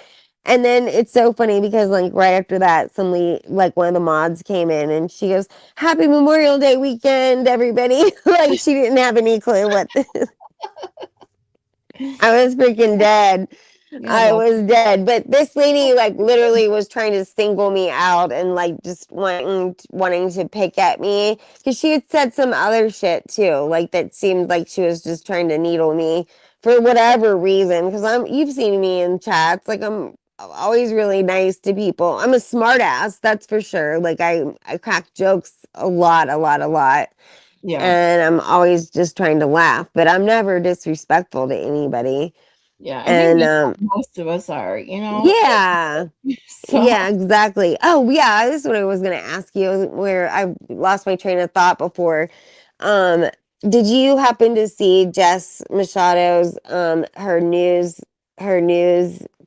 And then it's so funny because like right after that, somebody, like one of the mods, came in and she goes, Happy Memorial Day weekend, everybody. Like, she didn't have any clue what I was freaking dead. Yeah, I well, was dead. But this lady like literally was trying to single me out and like just wanting to pick at me, because she had said some other shit too, like that seemed like she was just trying to needle me for whatever reason. Because you've seen me in chats, like I'm always really nice to people. I'm a smart ass, that's for sure. Like I crack jokes a lot, a lot, a lot. yeah. And I'm always just trying to laugh, but I'm never disrespectful to anybody. Yeah. I think And that's what most of us are, yeah, So, yeah, exactly. Oh, yeah, this is what I was gonna ask you, where I lost my train of thought before. Um, did you happen to see Jess Machado's her news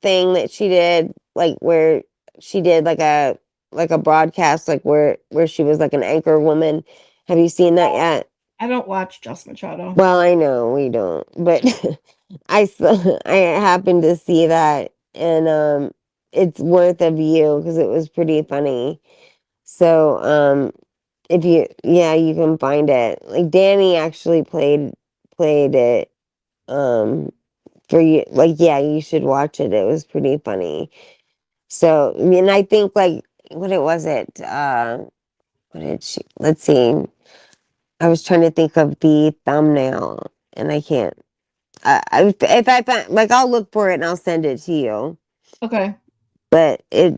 thing that she did, like where she did like a broadcast, like where she was like an anchor woman? Have you seen that yet? I don't watch Just Machado. Well, I know we don't, but I happened to see that, and it's worth a view because it was pretty funny. So if you can find it. Like, Danny actually played it for you. Like, yeah, you should watch it. It was pretty funny. So, I mean, I think like, what did she? Let's see. I was trying to think of the thumbnail, and I can't. If I find, like, I'll look for it and I'll send it to you. Okay. But I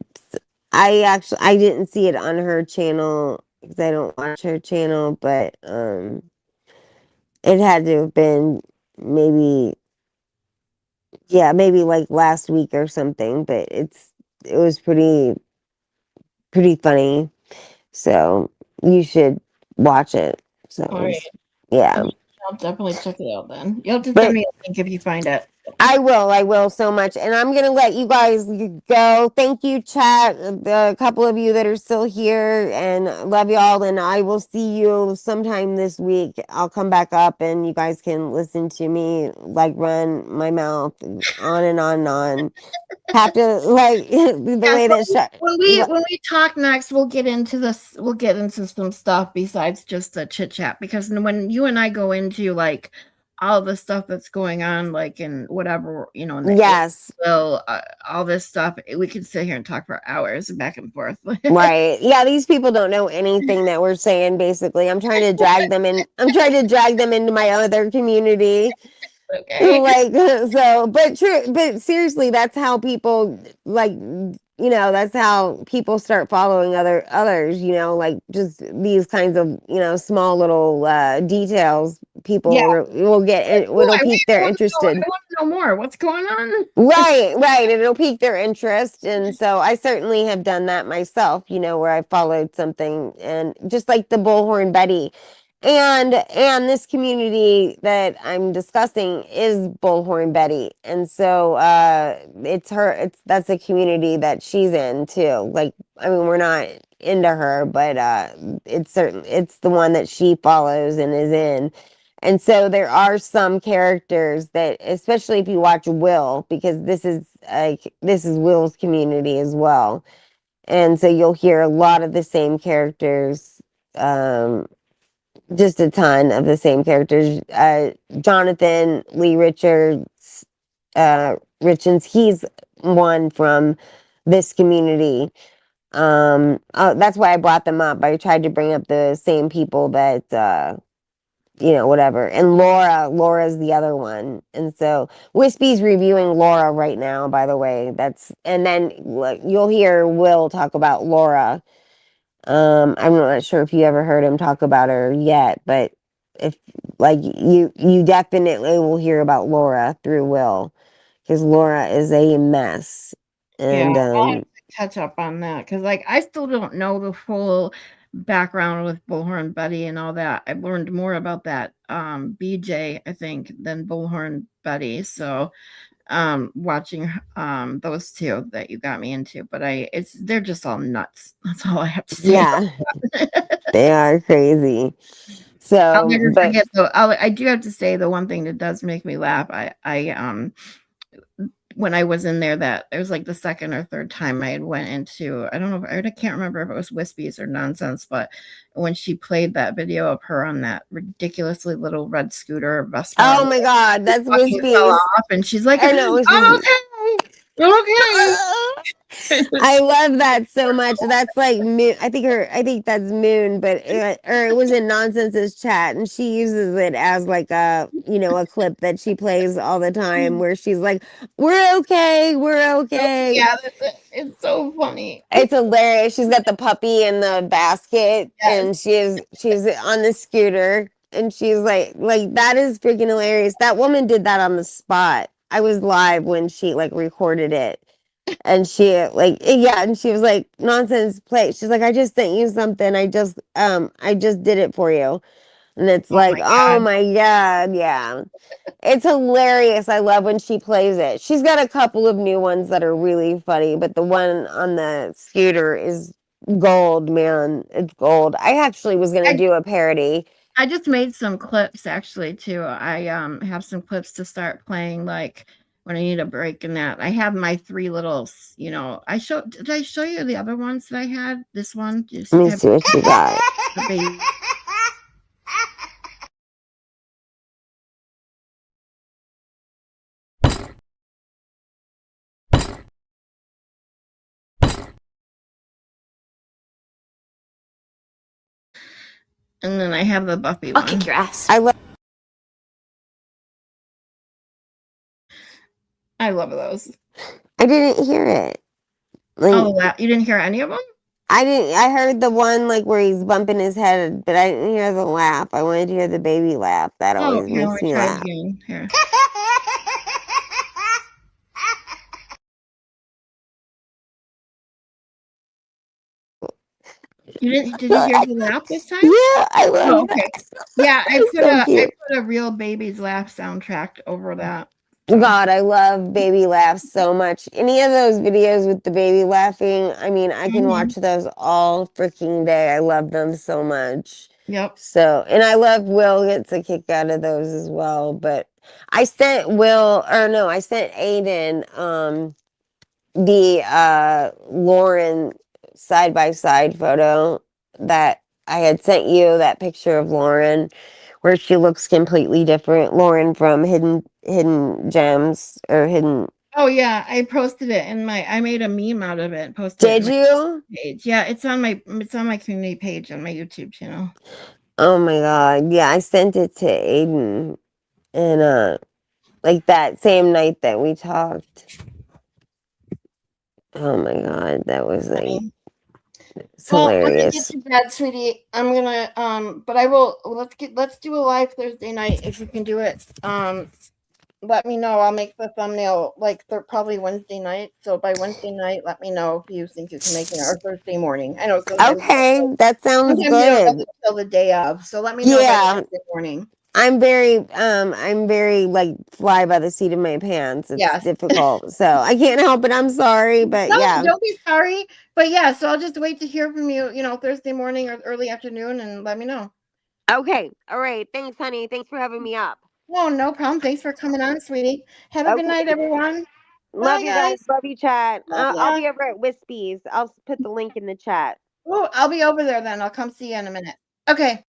didn't see it on her channel because I don't watch her channel. But it had to have been maybe, yeah, maybe like last week or something. But it was pretty funny. So you should watch it. So All right. yeah. I'll definitely check it out then. You'll have to send But me a link if you find it. I will so much. And I'm going to let you guys go. Thank you, chat. The couple of you that are still here, and love y'all. And I will see you sometime this week. I'll come back up and you guys can listen to me like run my mouth on and on and on. Have to like the Yeah, way so that when we talk next, we'll get into this. We'll get into some stuff besides just the chit chat, because when you and I go into like all the stuff that's going on, like in whatever, you know, in the yes. all this stuff, we could sit here and talk for hours back and forth. Right. Yeah, these people don't know anything that we're saying basically. I'm trying to drag them in. I'm trying to drag them into my other community. Okay. Like so, but true, but seriously, that's how people like that's how people start following others, like just these kinds of, small little details people Yeah. will get Like, and it'll pique their I interest. want to know more. What's going on? Right, and it'll pique their interest. And so I certainly have done that myself, where I followed something, and just like the Bullhorn Betty. And this community that I'm discussing is Bullhorn Betty. And so that's a community that she's in too. Like, I mean, we're not into her, but it's the one that she follows and is in. And so there are some characters that, especially if you watch Will, because this is Will's community as well. And so you'll hear a lot of the same characters, just a ton of the same characters. Jonathan Lee Richards, Richens, he's one from this community. That's why I brought them up. I tried to bring up the same people that whatever. And Laura's the other one. And so Wispy's reviewing Laura right now, by the way. And then you'll hear Will talk about Laura. I'm not sure if you ever heard him talk about her yet, but if like you definitely will hear about Laura through Will, because Laura is a mess. And I'll have to catch up on that, because like I still don't know the full background with Bullhorn Betty and all that. I've learned more about that BJ, I think, than Bullhorn Betty. So watching those two that you got me into, but they're just all nuts. That's all I have to say. yeah, they are crazy. So I'll never forget though. I do have to say the one thing that does make me laugh. I when I was in there, that it was like the second or third time I had went into, I don't know, I can't remember if it was Wispies or Nonsense, but when she played that video of her on that ridiculously little red scooter, Vespa, oh my God, that's fucking fell Wispies. off, and she's like, I know, "I'm okay, I'm okay." I love that so much. That's like Moon. I think that's Moon, but it was in Nonsense's chat, and she uses it as like a clip that she plays all the time, where she's like, "We're okay, we're okay." Yeah, it's so funny. It's hilarious. She's got the puppy in the basket, and she's on the scooter, and she's like that is freaking hilarious. That woman did that on the spot. I was live when she recorded it. And she and she was like, "Nonsense, play." She's like, "I just sent you something. I just did it for you." And it's oh my God, yeah. It's hilarious. I love when she plays it. She's got a couple of new ones that are really funny, but the one on the scooter is gold, man. It's gold. I actually was gonna do a parody. I just made some clips actually too. I have some clips to start playing, like when I need a break and that. I have my 3 little, did I show you the other ones that I had? This one? Let me see what you got. And then I have the Buffy I'll one. kick your ass. I love those. I didn't hear it. You didn't hear any of them? I didn't. I heard the one where he's bumping his head, but I didn't hear the laugh. I wanted to hear the baby laugh. That always makes me laugh. Again. Here. Did you hear the laugh this time? Yeah, I love that. Yeah, I put a real baby's laugh soundtrack over that. So, God, I love baby laughs so much. Any of those videos with the baby laughing, I mean, I can Mhm. watch those all freaking day. I love them so much. Yep. So, and I love Will gets a kick out of those as well. But I sent Will, or no, I sent Aiden the Lauren side by side photo that I had sent you, that picture of Lauren where she looks completely different. Lauren from Hidden Gems or Hidden. Oh yeah, I posted it in my. I made a meme out of it. And posted it in Did my you? page. Yeah, it's on my community page on my YouTube channel. Oh my god. Yeah, I sent it to Aiden and like that same night that we talked. Oh my god, that was like Funny. it's Well, I'm gonna hilarious. get to bed, sweetie. I'm gonna but I will. Let's do a live Thursday night if you can do it. Let me know. I'll make the thumbnail like probably Wednesday night. So by Wednesday night, let me know if you think you can make it, or Thursday morning. I know Okay, that sounds sometimes you don't have good. it till the day of. So let me know by Yeah, Wednesday morning. I'm very like fly by the seat of my pants. It's Yes. difficult. So I can't help it. I'm sorry, but No, yeah. don't be sorry. But yeah, so I'll just wait to hear from you, Thursday morning or early afternoon, and let me know. Okay. All right. Thanks, honey. Thanks for having me up. Oh, no problem. Thanks for coming on, sweetie. Have a good Okay. night, everyone. Love Bye, you guys. guys. Love you, chat. Love I'll ya. be over at Wispy's. I'll put the link in the chat. Oh, I'll be over there then. I'll come see you in a minute. Okay.